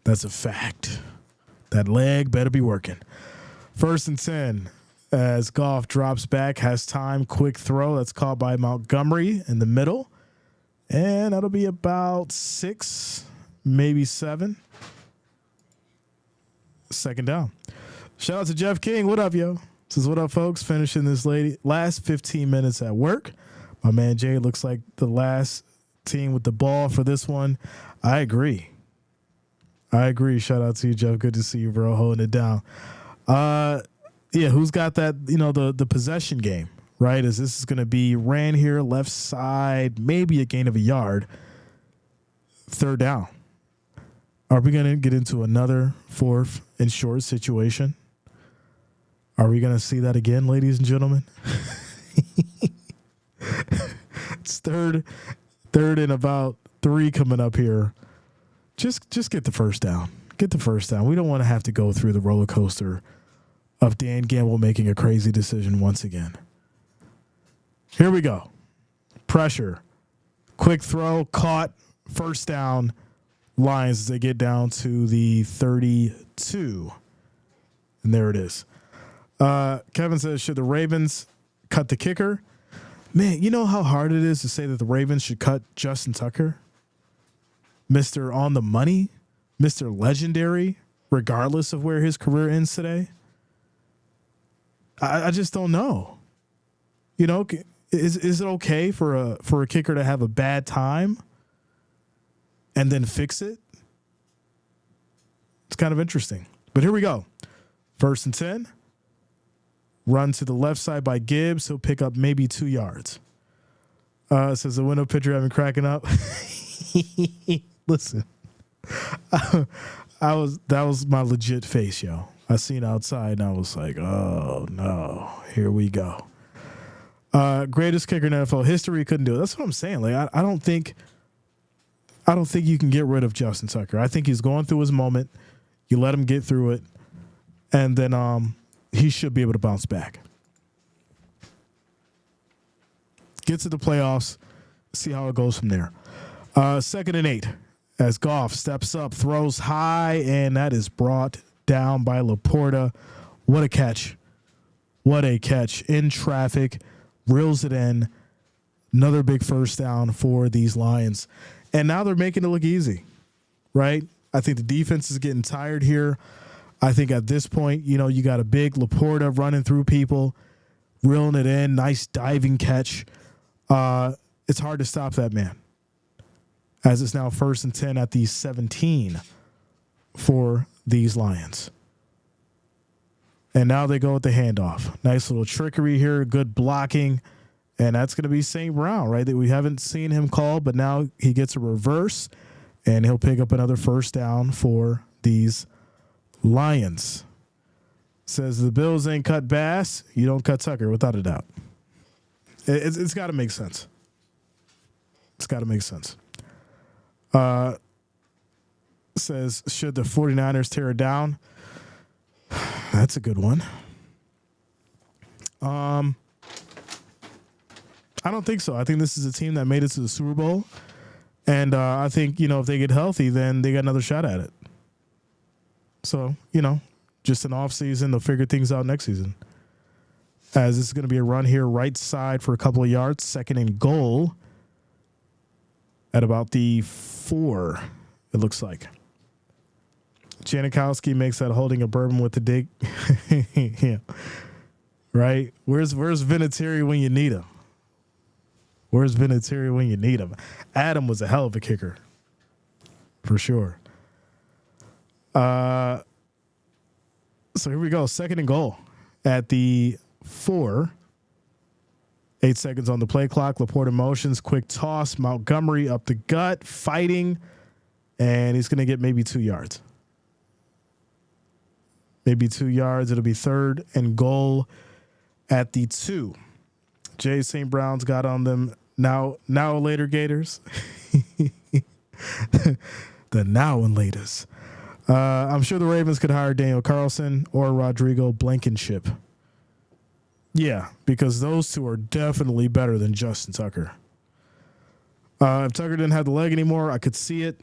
That's a fact. That leg better be working. 1st and 10 as Goff drops back, has time, quick throw. That's caught by Montgomery in the middle. And that'll be about 6, maybe 7. 2nd down. Shout out to Jeff King. What up, yo? Says, what up, folks? Finishing this last 15 minutes at work. My man Jay looks like the last team with the ball for this one. I agree. Shout out to you, Jeff. Good to see you, bro. Holding it down. Who's got that, the possession game, right? This is going to be ran here, left side, maybe a gain of a yard. 3rd down. Are we going to get into another 4th and short situation? Are we going to see that again, ladies and gentlemen? It's third and about 3 coming up here. Just get the first down. Get the first down. We don't want to have to go through the roller coaster of Dan Gamble making a crazy decision once again. Here we go. Pressure. Quick throw. Caught. First down. Lions as they get down to the 32. And there it is. Kevin says, should the Ravens cut the kicker? Man, you know how hard it is to say that the Ravens should cut Justin Tucker? Mr. On the money? Mr. Legendary? Regardless of where his career ends today? I just don't know. You know, is it okay for a kicker to have a bad time and then fix it? It's kind of interesting. But here we go. 1st and 10. Run to the left side by Gibbs. He'll pick up maybe 2 yards. Says the window pitcher having cracking up. Listen, that was my legit face, yo. I seen outside and I was like, oh no, here we go. Greatest kicker in NFL history, couldn't do it. That's what I'm saying. Like I don't think you can get rid of Justin Tucker. I think he's going through his moment. You let him get through it, and then he should be able to bounce back. Get to the playoffs, see how it goes from there. 2nd and 8 as Goff steps up, throws high, and that is brought down by Laporta. What a catch. What a catch. In traffic, reels it in. Another big first down for these Lions. And now they're making it look easy, right? I think the defense is getting tired here. I think at this point, you know, you got a big Laporta running through people, reeling it in, nice diving catch. It's hard to stop that man. As it's now 1st and 10 at the 17 for these Lions. And now they go with the handoff. Nice little trickery here, good blocking. And that's going to be St. Brown, right? That we haven't seen him call, but now he gets a reverse, and he'll pick up another first down for these Lions. Says the Bills ain't cut Bass, you don't cut Tucker, without a doubt. It's got to make sense. It's got to make sense. Says, should the 49ers tear it down? That's a good one. I don't think so. I think this is a team that made it to the Super Bowl. And I think, you know, if they get healthy, then they got another shot at it. So, you know, just an off season, they'll figure things out next season. As this is going to be a run here, right side for a couple of yards, 2nd and goal at about the 4, it looks like. Janikowski makes that holding a bourbon with the dig. Yeah. Right? Where's Vinatieri when you need him? Where's Vinatieri when you need him? Adam was a hell of a kicker. For sure. So here we go. 2nd and goal at the 4. 8 seconds on the play clock. Laporta motions. Quick toss. Montgomery up the gut. Fighting. And he's going to get maybe 2 yards. Maybe 2 yards. It'll be 3rd and goal at the 2. Jay St. Brown's got on them. Now and later Gators. The now and laters. I'm sure the Ravens could hire Daniel Carlson or Rodrigo Blankenship. Yeah, because those two are definitely better than Justin Tucker. If Tucker didn't have the leg anymore, I could see it.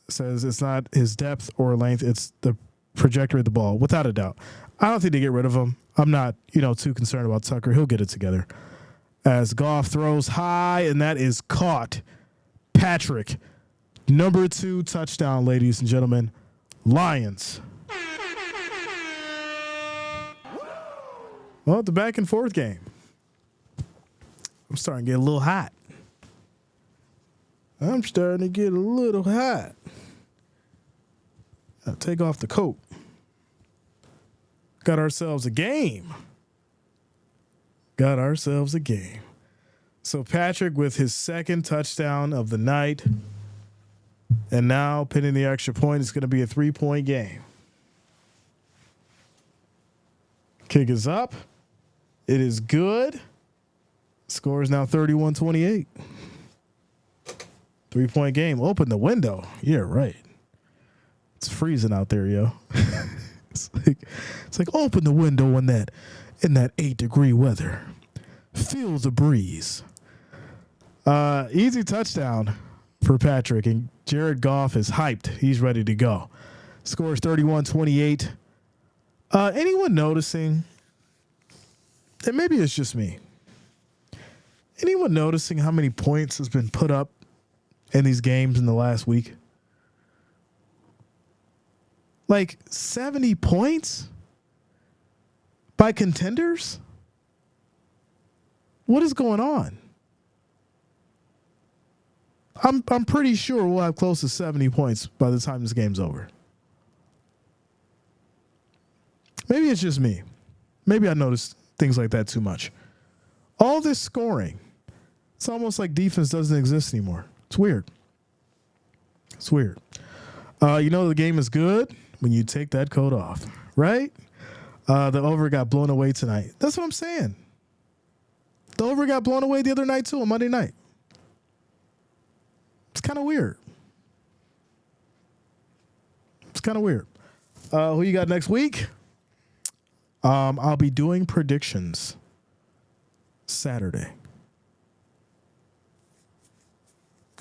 Says it's not his depth or length, it's the trajectory of the ball, without a doubt. I don't think they get rid of him. I'm not, too concerned about Tucker. He'll get it together. As Goff throws high, and that is caught. Patrick, number 2 touchdown, ladies and gentlemen. Lions. Well, the back and forth game. I'm starting to get a little hot. I'll take off the coat. Got ourselves a game. So Patrick with his 2nd touchdown of the night. And now, pinning the extra point, it's going to be a 3-point game. Kick is up. It is good. Score is now 31-28. 3-point game. Open the window. Yeah, right. It's freezing out there, yo. It's like open the window in that 8-degree weather. Feel the breeze. Easy touchdown for Patrick, and Jared Goff is hyped. He's ready to go. Score is 31-28. Anyone noticing, and maybe it's just me, anyone noticing how many points has been put up in these games in the last week? Like 70 points by contenders? What is going on? I'm pretty sure we'll have close to 70 points by the time this game's over. Maybe it's just me. Maybe I noticed things like that too much. All this scoring, it's almost like defense doesn't exist anymore. It's weird. It's weird. The game is good when you take that coat off, right? The over got blown away tonight. That's what I'm saying. The over got blown away the other night too, on Monday night. It's kind of weird. It's kind of weird. Who you got next week? I'll be doing predictions Saturday.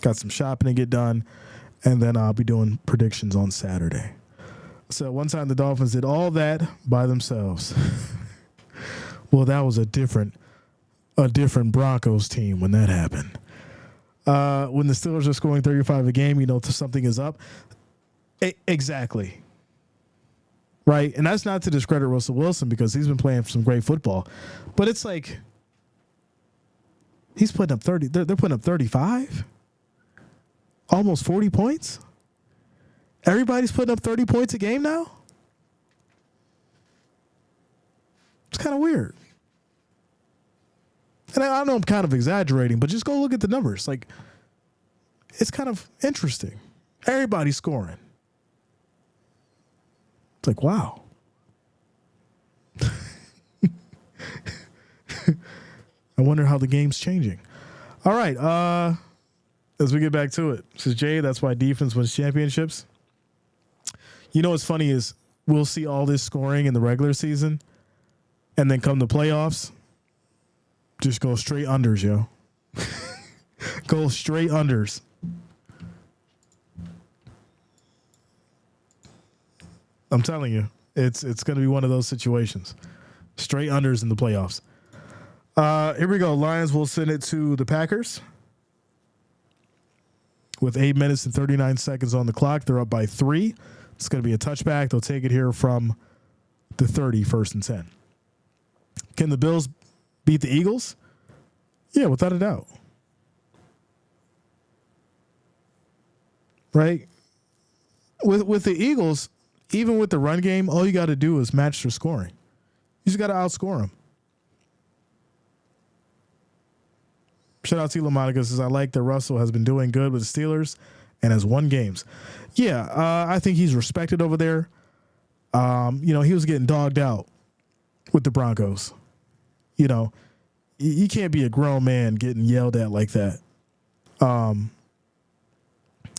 Got some shopping to get done, and then I'll be doing predictions on Saturday. So one time the Dolphins did all that by themselves. Well, that was a different Broncos team when that happened. When the Steelers are scoring 35 a game, something is up. Exactly. Right? And that's not to discredit Russell Wilson because he's been playing some great football. But it's like he's putting up 30. They're putting up 35? Almost 40 points? Everybody's putting up 30 points a game now? It's kind of weird. And I know I'm kind of exaggerating, but just go look at the numbers. Like, it's kind of interesting. Everybody's scoring. It's like, wow. I wonder how the game's changing. All right. As we get back to it, says Jay, that's why defense wins championships. You know what's funny is we'll see all this scoring in the regular season, and then come the playoffs, just go straight unders, yo. Go straight unders. I'm telling you, it's going to be one of those situations. Straight unders in the playoffs. Here we go. Lions will send it to the Packers. With 8 minutes and 39 seconds on the clock, they're up by 3. It's going to be a touchback. They'll take it here from the 30, 1st and 10. Can the Bills beat the Eagles? Yeah, without a doubt. Right? With the Eagles, even with the run game, all you got to do is match their scoring. You just got to outscore them. Shout out to Lamonica says, I like that Russell has been doing good with the Steelers and has won games. Yeah, I think he's respected over there. He was getting dogged out with the Broncos. You can't be a grown man getting yelled at like that.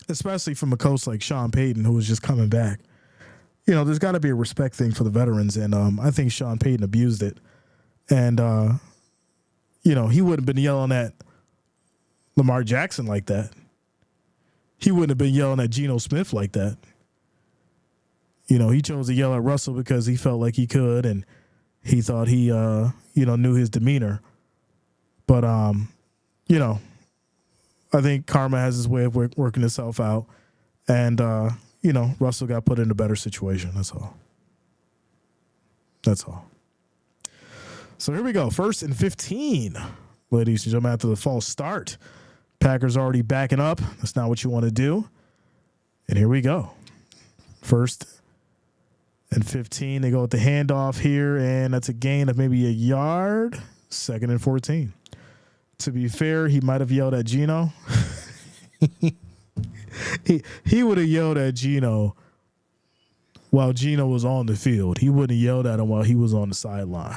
Especially from a coach like Sean Payton, who was just coming back. There's got to be a respect thing for the veterans, and I think Sean Payton abused it. And, he wouldn't have been yelling at Lamar Jackson like that. He wouldn't have been yelling at Geno Smith like that. He chose to yell at Russell because he felt like he could, and he thought he, knew his demeanor. But, I think karma has his way of working itself out. And, Russell got put in a better situation. That's all. That's all. So here we go. 1st and 15, ladies and gentlemen, after the false start. Packers already backing up. That's not what you want to do. And here we go. 1st and 15. They go with the handoff here, and that's a gain of maybe a yard. 2nd and 14. To be fair, he might have yelled at Geno. He would have yelled at Geno while Geno was on the field. He wouldn't have yelled at him while he was on the sideline.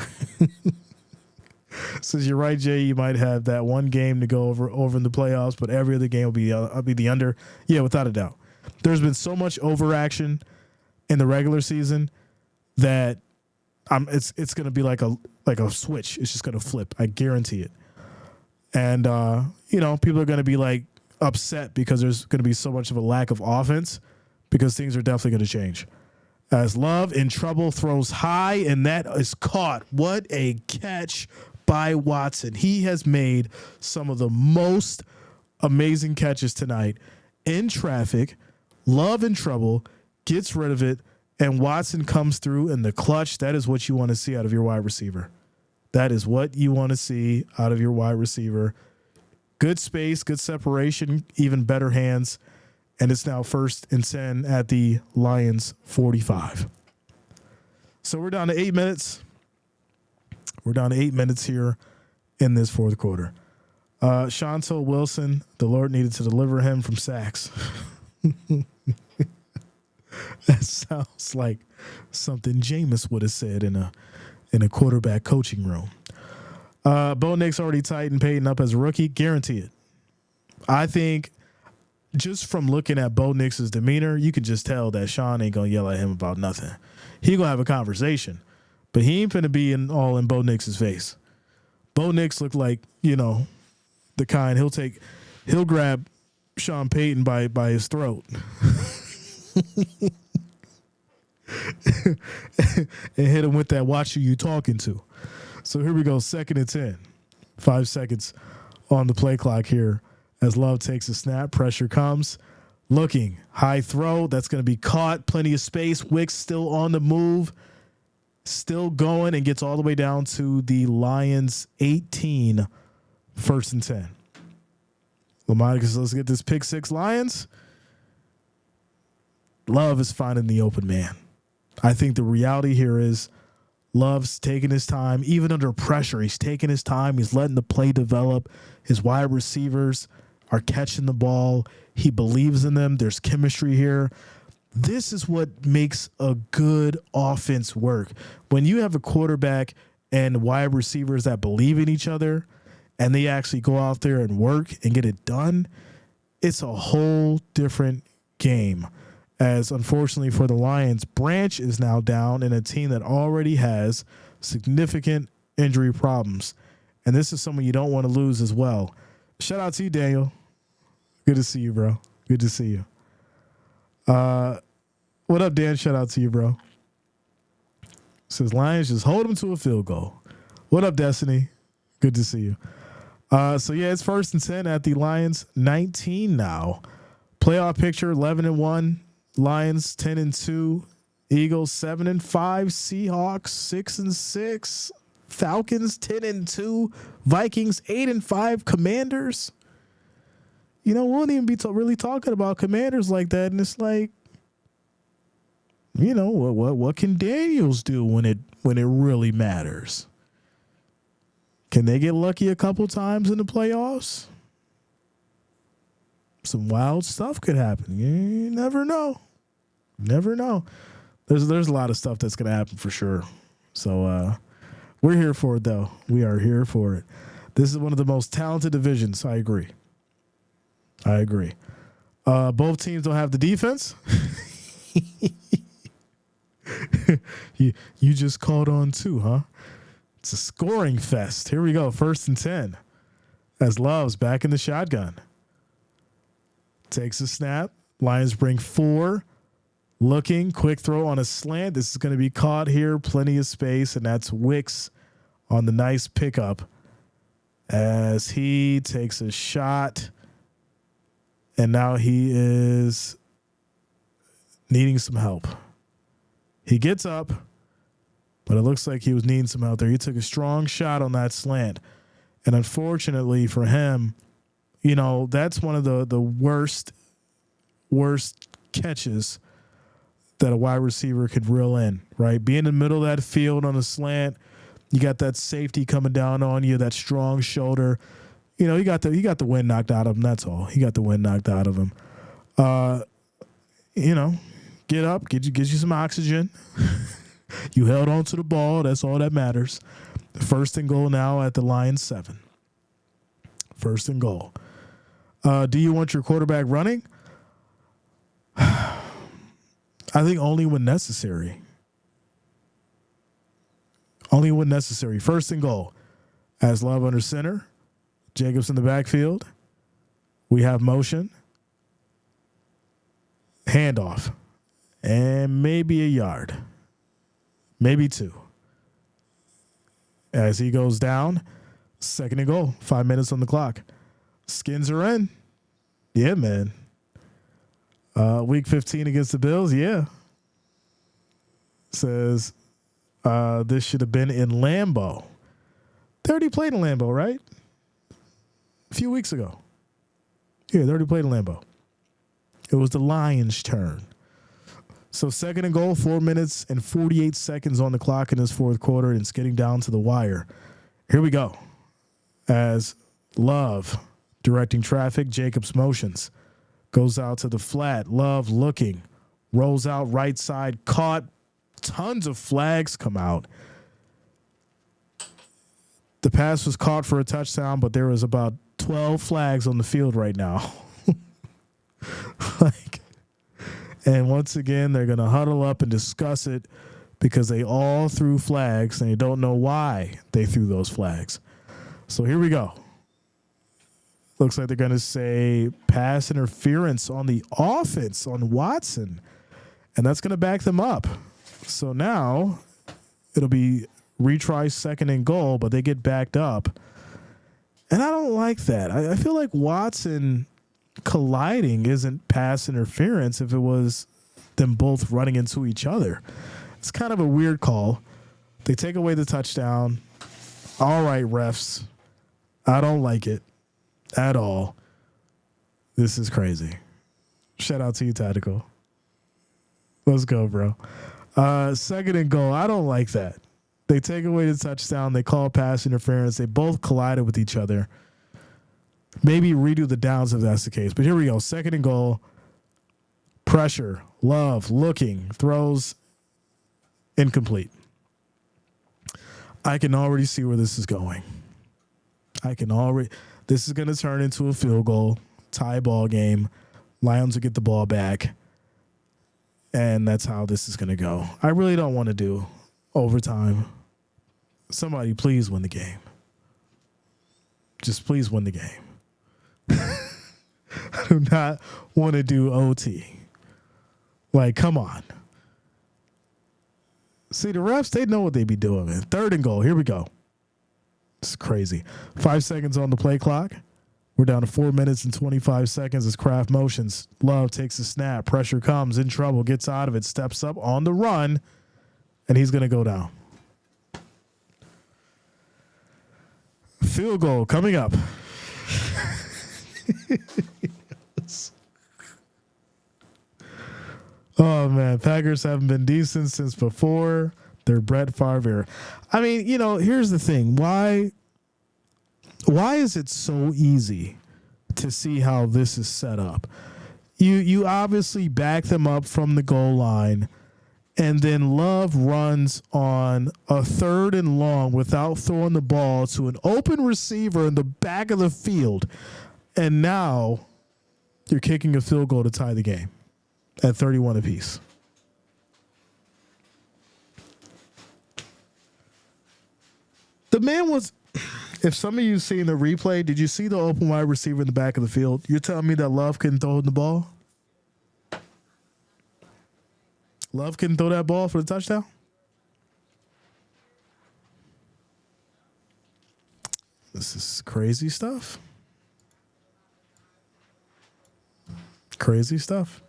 Says you're right, Jay. You might have that one game to go over in the playoffs, but every other game will be the under. Yeah, without a doubt. There's been so much overaction in the regular season that it's going to be like a switch. It's just going to flip. I guarantee it. And people are going to be like upset because there's going to be so much of a lack of offense because things are definitely going to change. As Love in trouble throws high, and that is caught. What a catch by Watson. He has made some of the most amazing catches tonight in traffic. Love in trouble, gets rid of it, and Watson comes through in the clutch. That is what you want to see out of your wide receiver. That is what you want to see out of your wide receiver. Good space, good separation, even better hands. And it's now 1st and 10 at the Lions 45. So we're down to 8 minutes. We're down to 8 minutes here in this fourth quarter. Chantel Wilson, the Lord needed to deliver him from sacks. That sounds like something Jameis would have said in a quarterback coaching room. Bo Nix already tightened Peyton up as a rookie. Guarantee it. I think just from looking at Bo Nix's demeanor, you can just tell that Sean ain't going to yell at him about nothing. He going to have a conversation, but he ain't going to be all in Bo Nix's face. Bo Nix looked like, the kind he'll grab Sean Payton by his throat and hit him with that, watch who you talking to. So here we go, 2nd and 10. 5 seconds on the play clock here as Love takes a snap. Pressure comes. Looking. High throw. That's going to be caught. Plenty of space. Wicks still on the move. Still going and gets all the way down to the Lions 18. 1st and 10. Lamonicus, let's get this pick six, Lions. Love is finding the open man. I think the reality here is Love's taking his time, even under pressure. He's taking his time. He's letting the play develop. His wide receivers are catching the ball. He believes in them. There's chemistry here. This is what makes a good offense work. When you have a quarterback and wide receivers that believe in each other and they actually go out there and work and get it done, it's a whole different game. As unfortunately for the Lions, Branch is now down in a team that already has significant injury problems. And this is someone you don't want to lose as well. Shout out to you, Daniel. Good to see you, bro. Good to see you. What up, Dan? Shout out to you, bro. Says Lions just hold them to a field goal. What up, Destiny? Good to see you. So yeah, it's 1st and 10 at the Lions 19 now. Playoff picture 11-1. Lions 10-2, Eagles 7-5, Seahawks 6-6, Falcons 10-2, Vikings 8-5, Commanders. We won't even be really talking about Commanders like that, and it's like, what can Daniels do when it really matters? Can they get lucky a couple times in the playoffs? Some wild stuff could happen. You never know. Never know. There's a lot of stuff that's going to happen for sure. So we're here for it, though. We are here for it. This is one of the most talented divisions. I agree. Both teams don't have the defense. You just called on too, huh? It's a scoring fest. Here we go. 1st and 10. As Love's back in the shotgun. Takes a snap. Lions bring 4. Looking. Quick throw on a slant. This is going to be caught here. Plenty of space. And that's Wicks on the nice pickup as he takes a shot. And now he is needing some help. He gets up, but it looks like he was needing some help there. He took a strong shot on that slant. And unfortunately for him, that's one of the worst catches that a wide receiver could reel in, right? Being in the middle of that field on a slant, you got that safety coming down on you, that strong shoulder. He got the wind knocked out of him. That's all. He got the wind knocked out of him. Get up, get you some oxygen. You held on to the ball. That's all that matters. First and goal now at the Lions 7. First and goal. Do you want your quarterback running? I think only when necessary. Only when necessary. First and goal. As Love under center. Jacobs in the backfield. We have motion. Handoff. And maybe a yard. Maybe 2. As he goes down, second and goal, 5 minutes on the clock. Skins are in. Yeah, man. Week 15 against the Bills, yeah. Says this should have been in Lambeau. They already played in Lambeau, right? A few weeks ago. Yeah, they already played in Lambeau. It was the Lions' turn. So second and goal, 4 minutes and 48 seconds on the clock in this fourth quarter, and it's getting down to the wire. Here we go. As Love directing traffic, Jacobs motions. Goes out to the flat. Love looking. Rolls out right side. Caught. Tons of flags come out. The pass was caught for a touchdown, but there was about 12 flags on the field right now. And once again, they're going to huddle up and discuss it because they all threw flags and they don't know why they threw those flags. So here we go. Looks like they're going to say pass interference on the offense on Watson, and that's going to back them up. So now it'll be retry second and goal, but they get backed up. And I don't like that. I feel like Watson colliding isn't pass interference if it was them both running into each other. It's kind of a weird call. They take away the touchdown. All right, refs. I don't like it at all. This is crazy. Shout out to you, Tactical. Let's go, bro. Second and goal. I don't like that. They take away the touchdown. They call pass interference. They both collided with each other. Maybe redo the downs if that's the case. But here we go. Second and goal. Pressure. Love. Looking. Throws. Incomplete. I can already see where this is going. This is going to turn into a field goal. Tie ball game. Lions will get the ball back. And that's how this is going to go. I really don't want to do overtime. Somebody please win the game. Just please win the game. I do not want to do OT. Like, come on. See, the refs, they know what they be doing, man. Third and goal. Here we go. It's crazy. 5 seconds on the play clock. We're down to 4 minutes and 25 seconds as Kraft motions. Love takes a snap. Pressure comes. In trouble. Gets out of it. Steps up on the run. And he's going to go down. Field goal coming up. Oh, man. Packers haven't been decent since before their Brett Favre era. I mean, here's the thing. Why is it so easy to see how this is set up? You obviously back them up from the goal line, and then Love runs on a third and long without throwing the ball to an open receiver in the back of the field. And now you're kicking a field goal to tie the game at 31 apiece. The man was, if some of you seen the replay, did you see the open wide receiver in the back of the field? You're telling me that Love couldn't throw the ball? Love couldn't throw that ball for the touchdown? This is crazy stuff. Crazy stuff.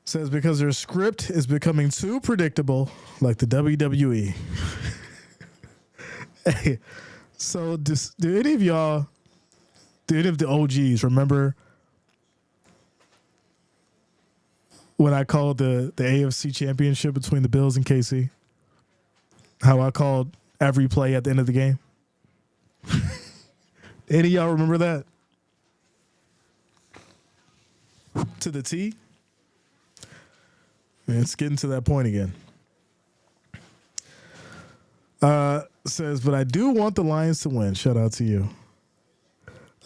Says because their script is becoming too predictable, like the WWE. Hey, so do any of y'all, do any of the OGs remember when I called the AFC Championship between the Bills and KC? How I called every play at the end of the game? Any of y'all remember that? To the T? Man, it's getting to that point again. Says, but I do want the Lions to win. Shout out to you.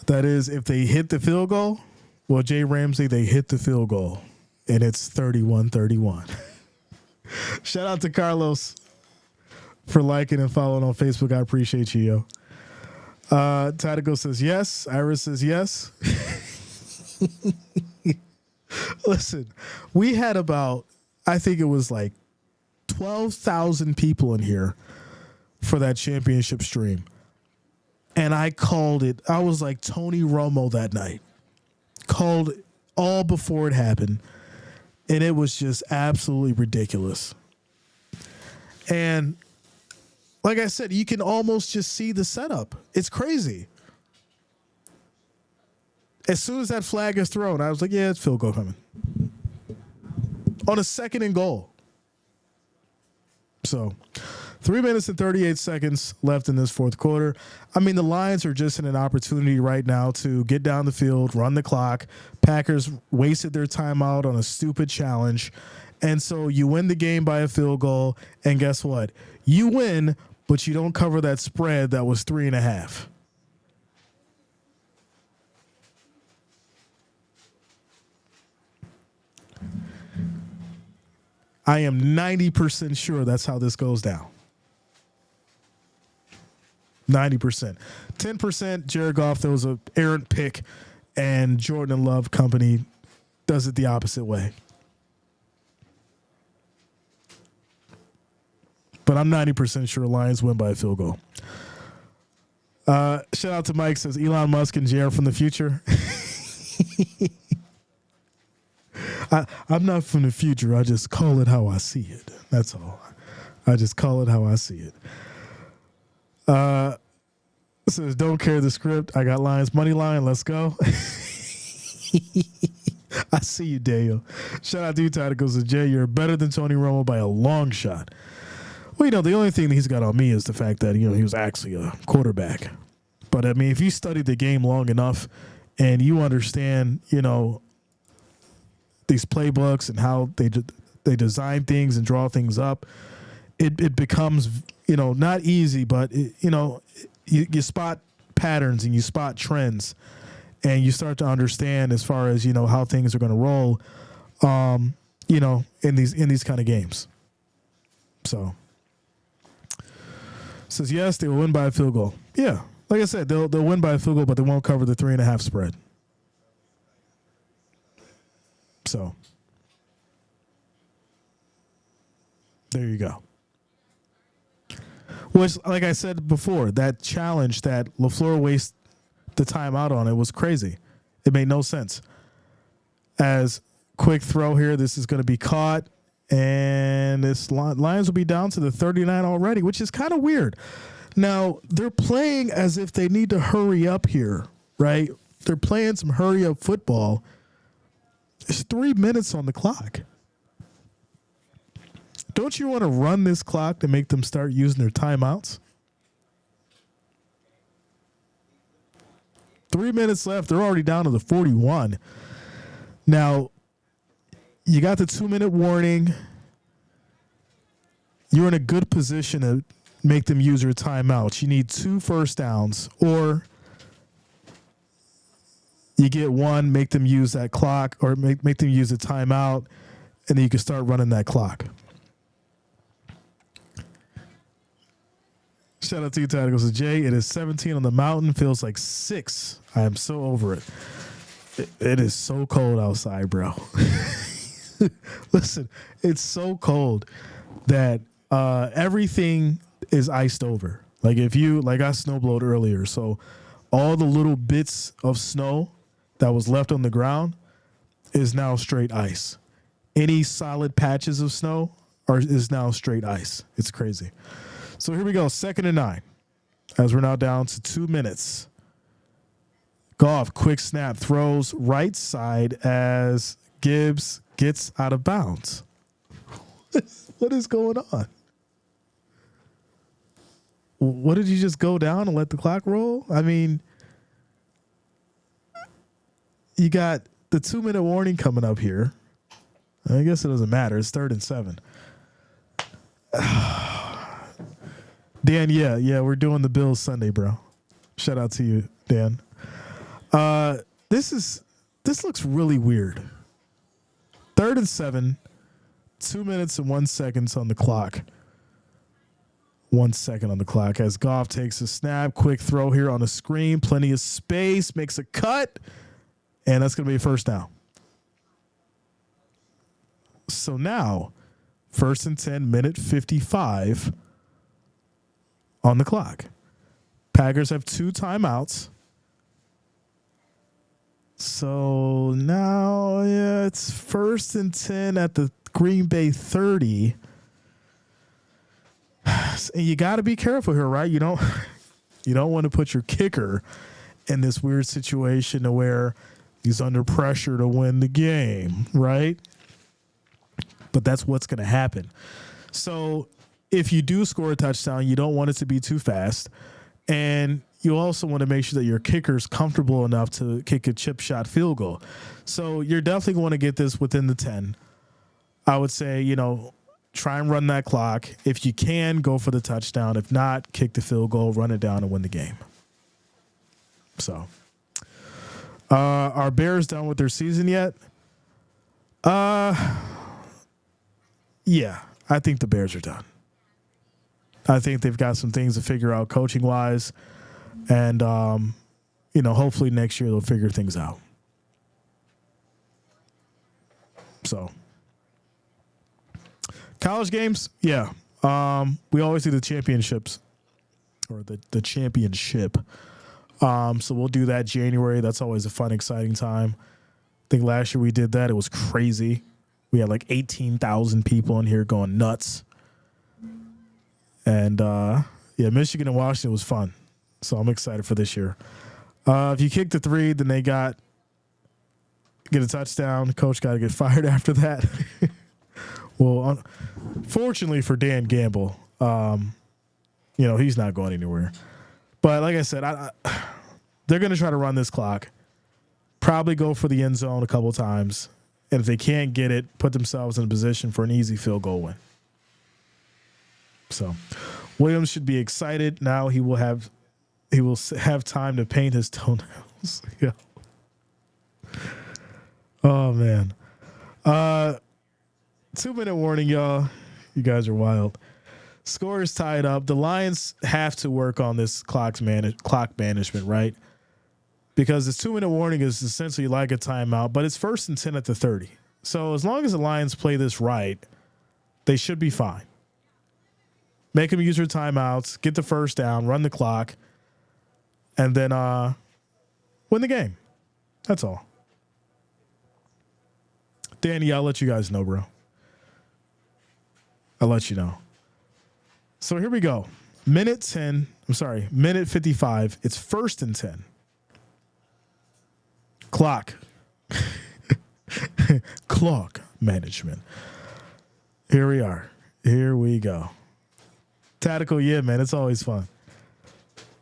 That is, if they hit the field goal. Well, Jay Ramsey, they hit the field goal, and it's 31-31. Shout out to Carlos for liking and following on Facebook. I appreciate you, yo. Tadico says yes. Iris says yes. Listen, we had about, I think it was like 12,000 people in here for that championship stream. And I called it. I was like Tony Romo that night. Called all before it happened. And it was just absolutely ridiculous. And like I said, you can almost just see the setup. It's crazy. As soon as that flag is thrown, I was like, yeah, it's field goal coming. On a 2nd and goal. So 3 minutes and 38 seconds left in this fourth quarter. I mean, the Lions are just in an opportunity right now to get down the field, run the clock. Packers wasted their timeout on a stupid challenge. And so you win the game by a field goal. And guess what? You win, but you don't cover that spread that was 3.5. I am 90% sure that's how this goes down. 90%. 10%, Jared Goff, there was an errant pick, and Jordan and Love company does it the opposite way. But I'm 90% sure Lions win by a field goal. Shout out to Mike, says Elon Musk and JR from the future. I'm not from the future. I just call it how I see it. That's all. I just call it how I see it. Says, don't care the script. I got Lions money line. Let's go. I see you, Dale. Shout out to you, Todd. Goes to Jay. You're better than Tony Romo by a long shot. Well, the only thing that he's got on me is the fact that, he was actually a quarterback. But, I mean, if you study the game long enough and you understand, these playbooks and how they design things and draw things up, it becomes, not easy, but, you spot patterns and you spot trends and you start to understand as far as, how things are going to roll, in these kind of games. So says, yes, they will win by a field goal. Yeah. Like I said, they'll win by a field goal, but they won't cover the 3.5 spread. So there you go. Which, like I said before, that challenge that LaFleur wasted the timeout on, it was crazy. It made no sense. As quick throw here, this is going to be caught, and this Lions will be down to the 39 already, which is kind of weird. Now, they're playing as if they need to hurry up here, right? They're playing some hurry-up football. There's 3 minutes on the clock. Don't you want to run this clock to make them start using their timeouts? 3 minutes left. They're already down to the 41. Now, you got the 2-minute warning. You're in a good position to make them use their timeouts. You need 2 first downs, or you get one, make them use that clock, or make them use a timeout, and then you can start running that clock. Shout out to you, Todd. Goes to Jay. It is 17 on the mountain. Feels like 6. I am so over it. It is so cold outside, bro. Listen, it's so cold that everything is iced over. Like I snowblowed earlier, so all the little bits of snow that was left on the ground is now straight ice. Any solid patches of snow is now straight ice. It's crazy. So here we go, 2nd and 9, as we're now down to 2 minutes. Goff, quick snap, throws right side as Gibbs gets out of bounds. What is going on? What, did you just go down and let the clock roll? I mean, you got the 2-minute warning coming up here. I guess it doesn't matter. It's 3rd and 7. Dan, yeah, we're doing the Bills Sunday, bro. Shout out to you, Dan. This looks really weird. 3rd and 7, 2 minutes and 1 second on the clock. 1 second on the clock as Goff takes a snap. Quick throw here on the screen. Plenty of space. Makes a cut. And that's going to be a first down. So now, 1st and 10, minute 55 on the clock. Packers have 2 timeouts. So now, yeah, it's 1st and 10 at the Green Bay 30. And you got to be careful here, right? You don't want to put your kicker in this weird situation to where he's under pressure to win the game, right? But that's what's going to happen. So if you do score a touchdown, you don't want it to be too fast. And you also want to make sure that your kicker's comfortable enough to kick a chip shot field goal. So you're definitely going to get this within the 10. I would say, try and run that clock. If you can, go for the touchdown. If not, kick the field goal, run it down, and win the game. So, are Bears done with their season yet? Yeah, I think the Bears are done. I think they've got some things to figure out coaching-wise. And, hopefully next year they'll figure things out. So, college games, yeah. We always do the championships or the championship. So we'll do that January. That's always a fun, exciting time. I think last year we did that. It was crazy. We had like 18,000 people in here going nuts. And, Michigan and Washington was fun. So I'm excited for this year. If you kick the 3, then they get a touchdown. The coach got to get fired after that. Well, fortunately for Dan Gamble, he's not going anywhere. But like I said, they're going to try to run this clock. Probably go for the end zone a couple times. And if they can't get it, put themselves in a position for an easy field goal win. So Williams should be excited. Now he will have time to paint his toenails. Yeah. Oh, man. 2-minute warning, y'all. You guys are wild. Score is tied up. The Lions have to work on this clock management, right? Because this 2-minute warning is essentially like a timeout, but it's 1st and 10 at the 30. So as long as the Lions play this right, they should be fine. Make them use their timeouts, get the first down, run the clock, and then win the game. That's all. Danny, I'll let you guys know, bro. I'll let you know. So here we go. Minute 55. It's 1st and 10. Clock. Clock management. Here we are. Here we go. Tactical, yeah, man. It's always fun.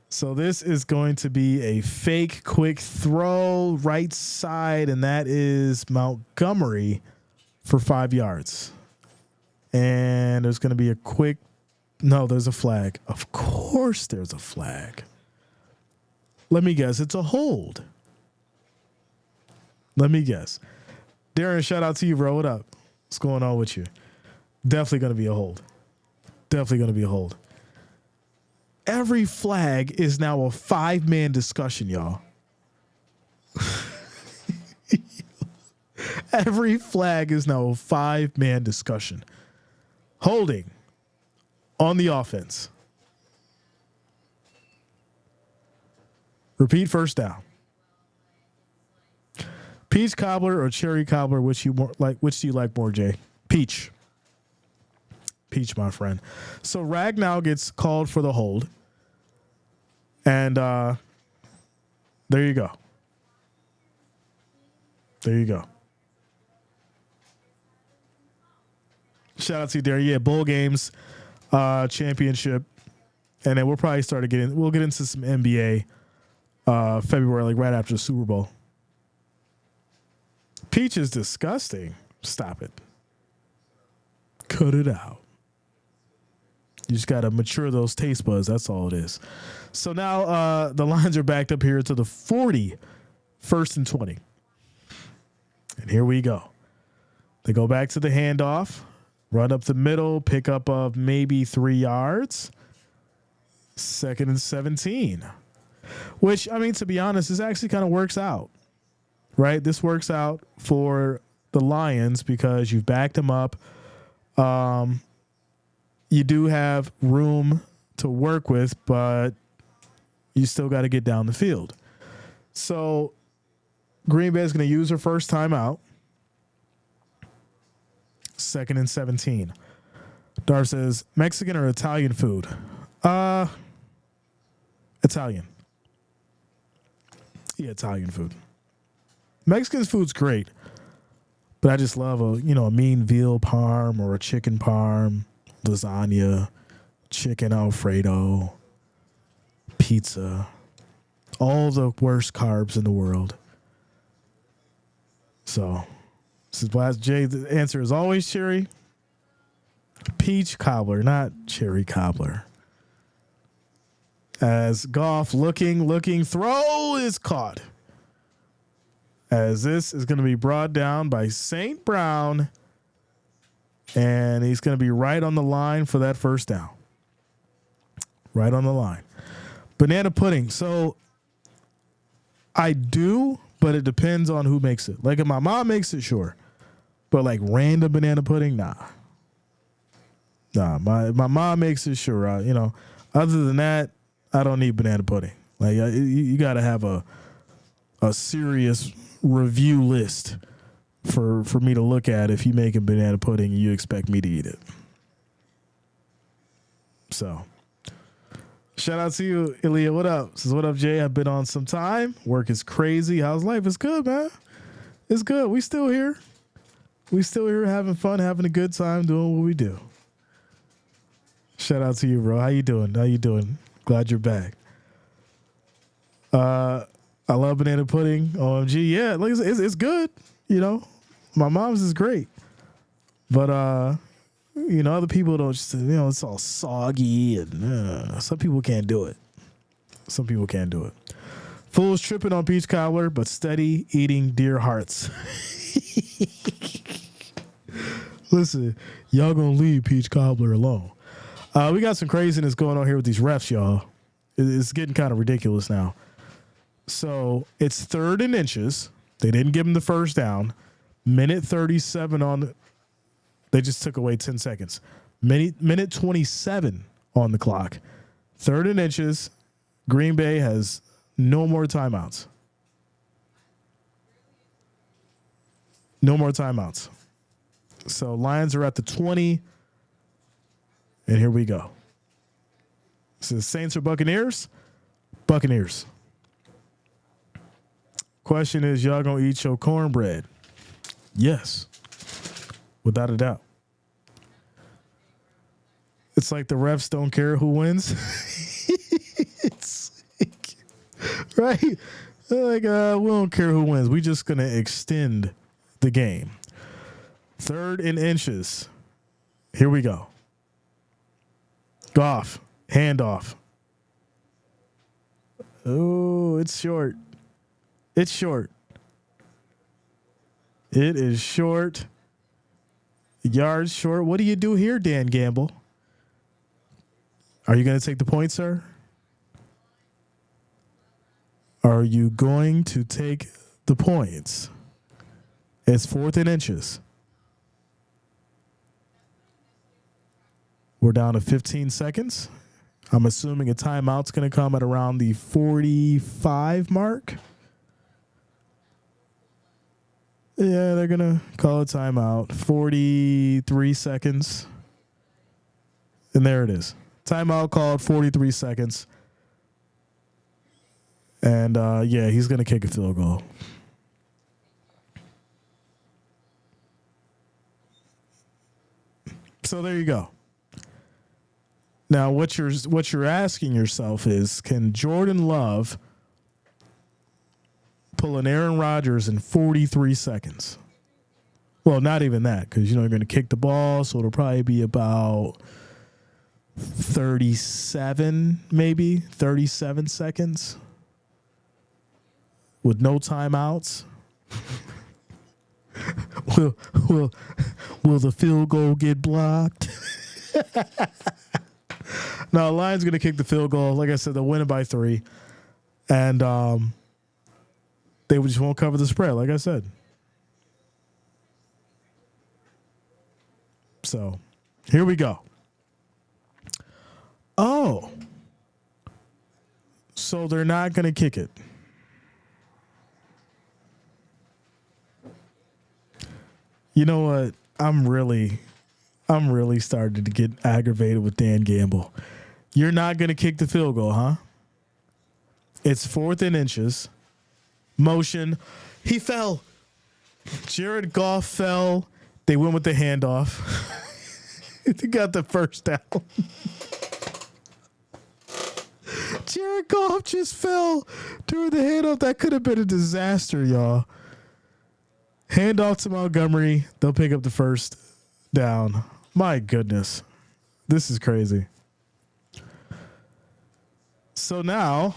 So this is going to be a fake quick throw right side, and that is Montgomery for 5 yards. And there's going to be a quick... No, there's a flag. Of course there's a flag. Let me guess. It's a hold. Let me guess. Darren, shout out to you, bro. What up? What's going on with you? Definitely going to be a hold. Definitely going to be a hold. Every flag is now a 5-man discussion, y'all. Every flag is now a 5-man discussion. Holding on the offense. Repeat, first down. Peach cobbler or cherry cobbler, which do you like more, Jay? Peach. Peach, my friend. So Ragnow gets called for the hold. And there you go. There you go. Shout out to you there. Yeah, bowl games, championship. And then we'll probably we'll get into some NBA February, like right after the Super Bowl. Peach is disgusting. Stop it. Cut it out. You just got to mature those taste buds. That's all it is. So now the lines are backed up here to the 40, 1st and 20. And here we go. They go back to the handoff, run up the middle, pick up of maybe 3 yards. 2nd and 17. Which, I mean, to be honest, this actually kind of works out. Right? This works out for the Lions because you've backed them up. You do have room to work with, but you still got to get down the field. So Green Bay is going to use her first timeout. 2nd and 17. Darv says, Mexican or Italian food? Italian. Yeah, Italian food. Mexican food's great, but I just love a mean veal parm or a chicken parm, lasagna, chicken Alfredo, pizza, all the worst carbs in the world. So, this is Blast J. The answer is always cherry. Peach cobbler, not cherry cobbler. As Goff looking, throw is caught. As this is going to be brought down by St. Brown. And he's going to be right on the line for that first down. Right on the line. Banana pudding. So I do, but it depends on who makes it. Like if my mom makes it, sure. But like random banana pudding, nah. Nah, my mom makes it, sure. Other than that, I don't need banana pudding. Like you got to have a serious review list for me to look at if you making banana pudding and you expect me to eat it. So, shout out to you, Ilya. What up? Says, what up, Jay? I've been on some time. Work is crazy. How's life? It's good, man. It's good. We still here. We still here having fun, having a good time, doing what we do. Shout out to you, bro. How you doing? Glad you're back. I love banana pudding. OMG. Yeah, like it's good. My mom's is great. But, other people don't just, it's all soggy and some people can't do it. Fools tripping on peach cobbler, but steady eating deer hearts. Listen, y'all gonna leave peach cobbler alone. We got some craziness going on here with these refs, y'all. It's getting kind of ridiculous now. So it's 3rd and inches. They didn't give him the first down. Minute 37 on. They just took away 10 seconds. Minute 27 on the clock. 3rd and inches. Green Bay has no more timeouts. No more timeouts. So Lions are at the 20. And here we go. This is Saints or Buccaneers? Buccaneers. Question is, y'all gonna eat your cornbread? Yes. Without a doubt. It's like the refs don't care who wins. It's like, right? Like, we don't care who wins. We just gonna extend the game. 3rd and inches. Here we go. Goff, handoff. Oh, it's short. It is short. Yards short. What do you do here, Dan Gamble? Are you going to take the point, sir? Are you going to take the points? It's 4th and inches. We're down to 15 seconds. I'm assuming a timeout's going to come at around the 45 mark. Yeah, they're going to call a timeout. 43 seconds. And there it is. Timeout called, 43 seconds. And, he's going to kick a field goal. So there you go. Now, what you're asking yourself is, can Jordan Love pull an Aaron Rodgers in 43 seconds? Well, not even that, because, you're going to kick the ball, so it'll probably be about 37, maybe 37 seconds with no timeouts. Will the field goal get blocked? No, Lions going to kick the field goal. Like I said, they'll win it by 3. And they just won't cover the spread, like I said. So, here we go. Oh. So they're not going to kick it. You know what? I'm really starting to get aggravated with Dan Gamble. You're not going to kick the field goal, huh? It's 4th and inches. Motion. He fell. Jared Goff fell. They went with the handoff. They got the first down. Jared Goff just fell during the handoff. That could have been a disaster, y'all. Handoff to Montgomery. They'll pick up the first down. My goodness. This is crazy. So now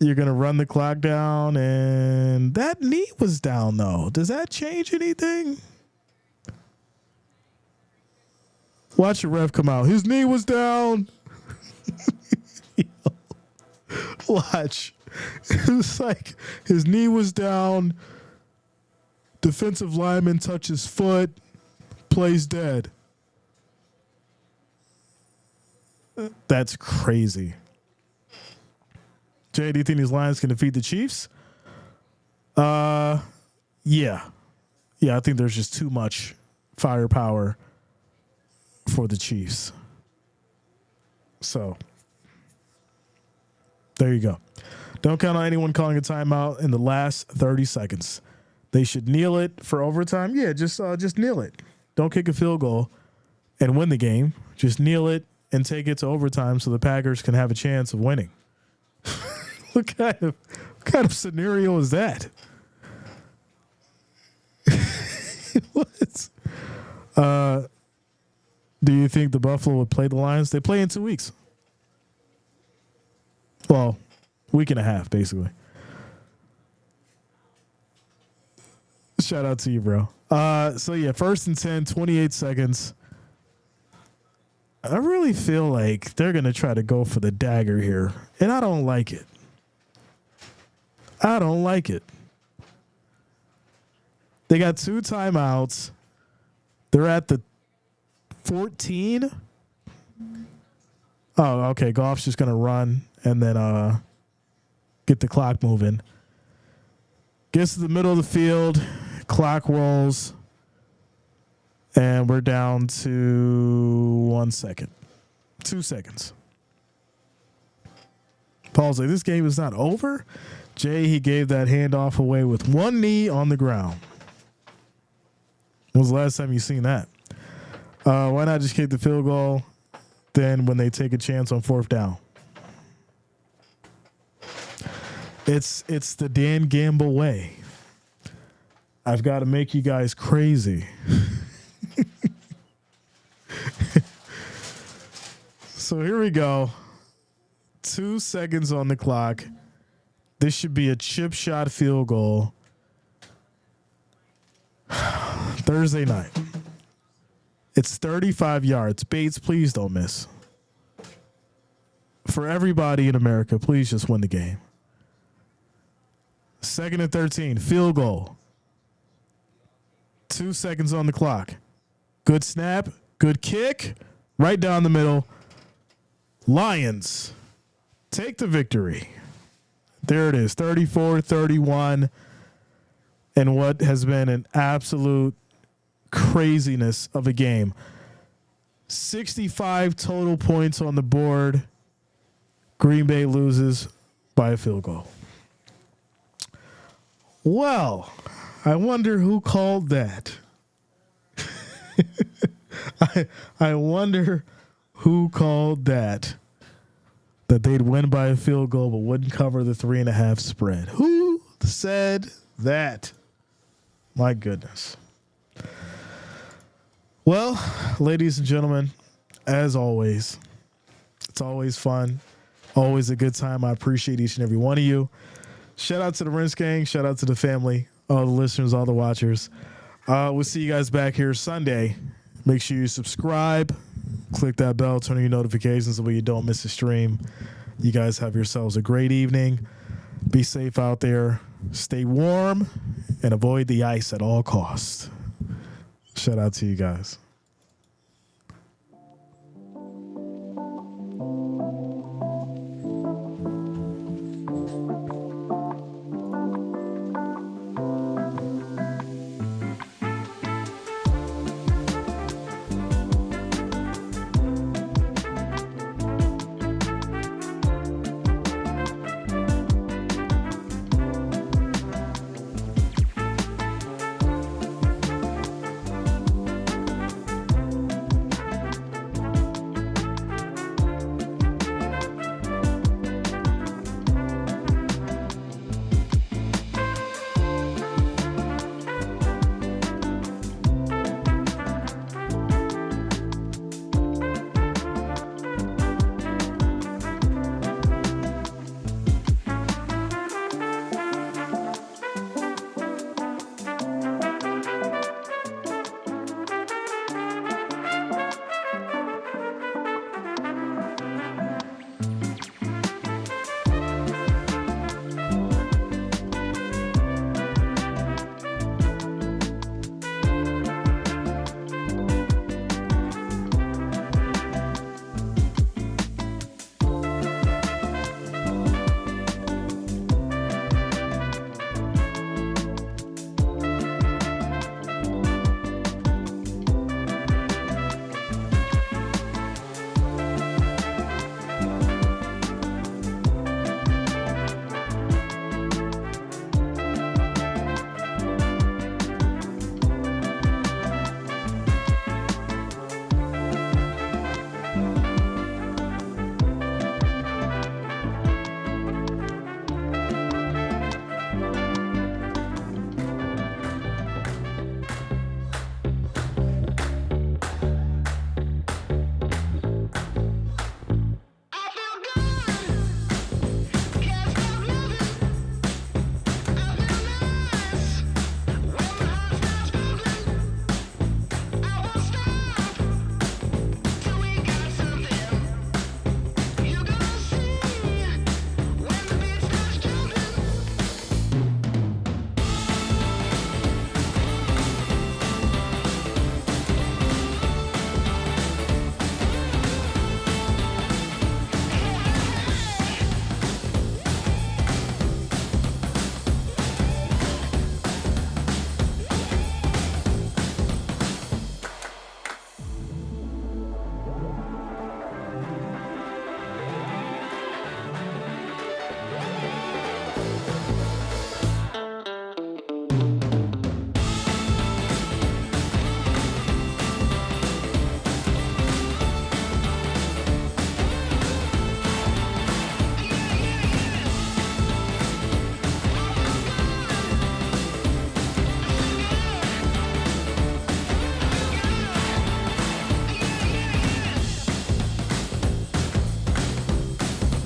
you're going to run the clock down, and that knee was down, though. Does that change anything? Watch the ref come out. His knee was down. Watch. It's like his knee was down. Defensive lineman touches foot. Plays dead. That's crazy. Jay, do you think these Lions can defeat the Chiefs? Yeah. Yeah, I think there's just too much firepower for the Chiefs. So, there you go. Don't count on anyone calling a timeout in the last 30 seconds. They should kneel it for overtime. Yeah, just kneel it. Don't kick a field goal and win the game. Just kneel it and take it to overtime so the Packers can have a chance of winning. What kind of scenario is that? What? Do you think the Buffalo would play the Lions? They play in 2 weeks. Well, week and a half, basically. Shout out to you, bro. So yeah, 1st and 10, 28 seconds. I really feel like they're going to try to go for the dagger here, and I don't like it. I don't like it. They got 2 timeouts. They're at the 14. Oh, okay. Goff's just going to run and then get the clock moving. Gets to the middle of the field. Clock rolls. And we're down to 1 second. 2 seconds. Paul's like, this game is not over. Jay, he gave that handoff away with one knee on the ground. When was the last time you seen that? Why not just kick the field goal then when they take a chance on 4th down? It's the Dan Gamble way. I've got to make you guys crazy. So here we go. 2 seconds on the clock. This should be a chip shot field goal. Thursday night. It's 35 yards. Bates, please don't miss. For everybody in America, please just win the game. 2nd and 13. Field goal. 2 seconds on the clock. Good snap. Good kick. Right down the middle. Lions take the victory. There it is, 34-31. And what has been an absolute craziness of a game. 65 total points on the board. Green Bay loses by a field goal. Well, I wonder who called that. I wonder who called that they'd win by a field goal but wouldn't cover the 3.5 spread. Who said that? My goodness. Well, ladies and gentlemen, as always, it's always fun. Always a good time. I appreciate each and every one of you. Shout out to the Rinse Gang. Shout out to the family, all the listeners, all the watchers. We'll see you guys back here Sunday. Make sure you subscribe, click that bell, turn on your notifications so you don't miss a stream. You guys have yourselves a great evening. Be safe out there. Stay warm and avoid the ice at all costs. Shout out to you guys.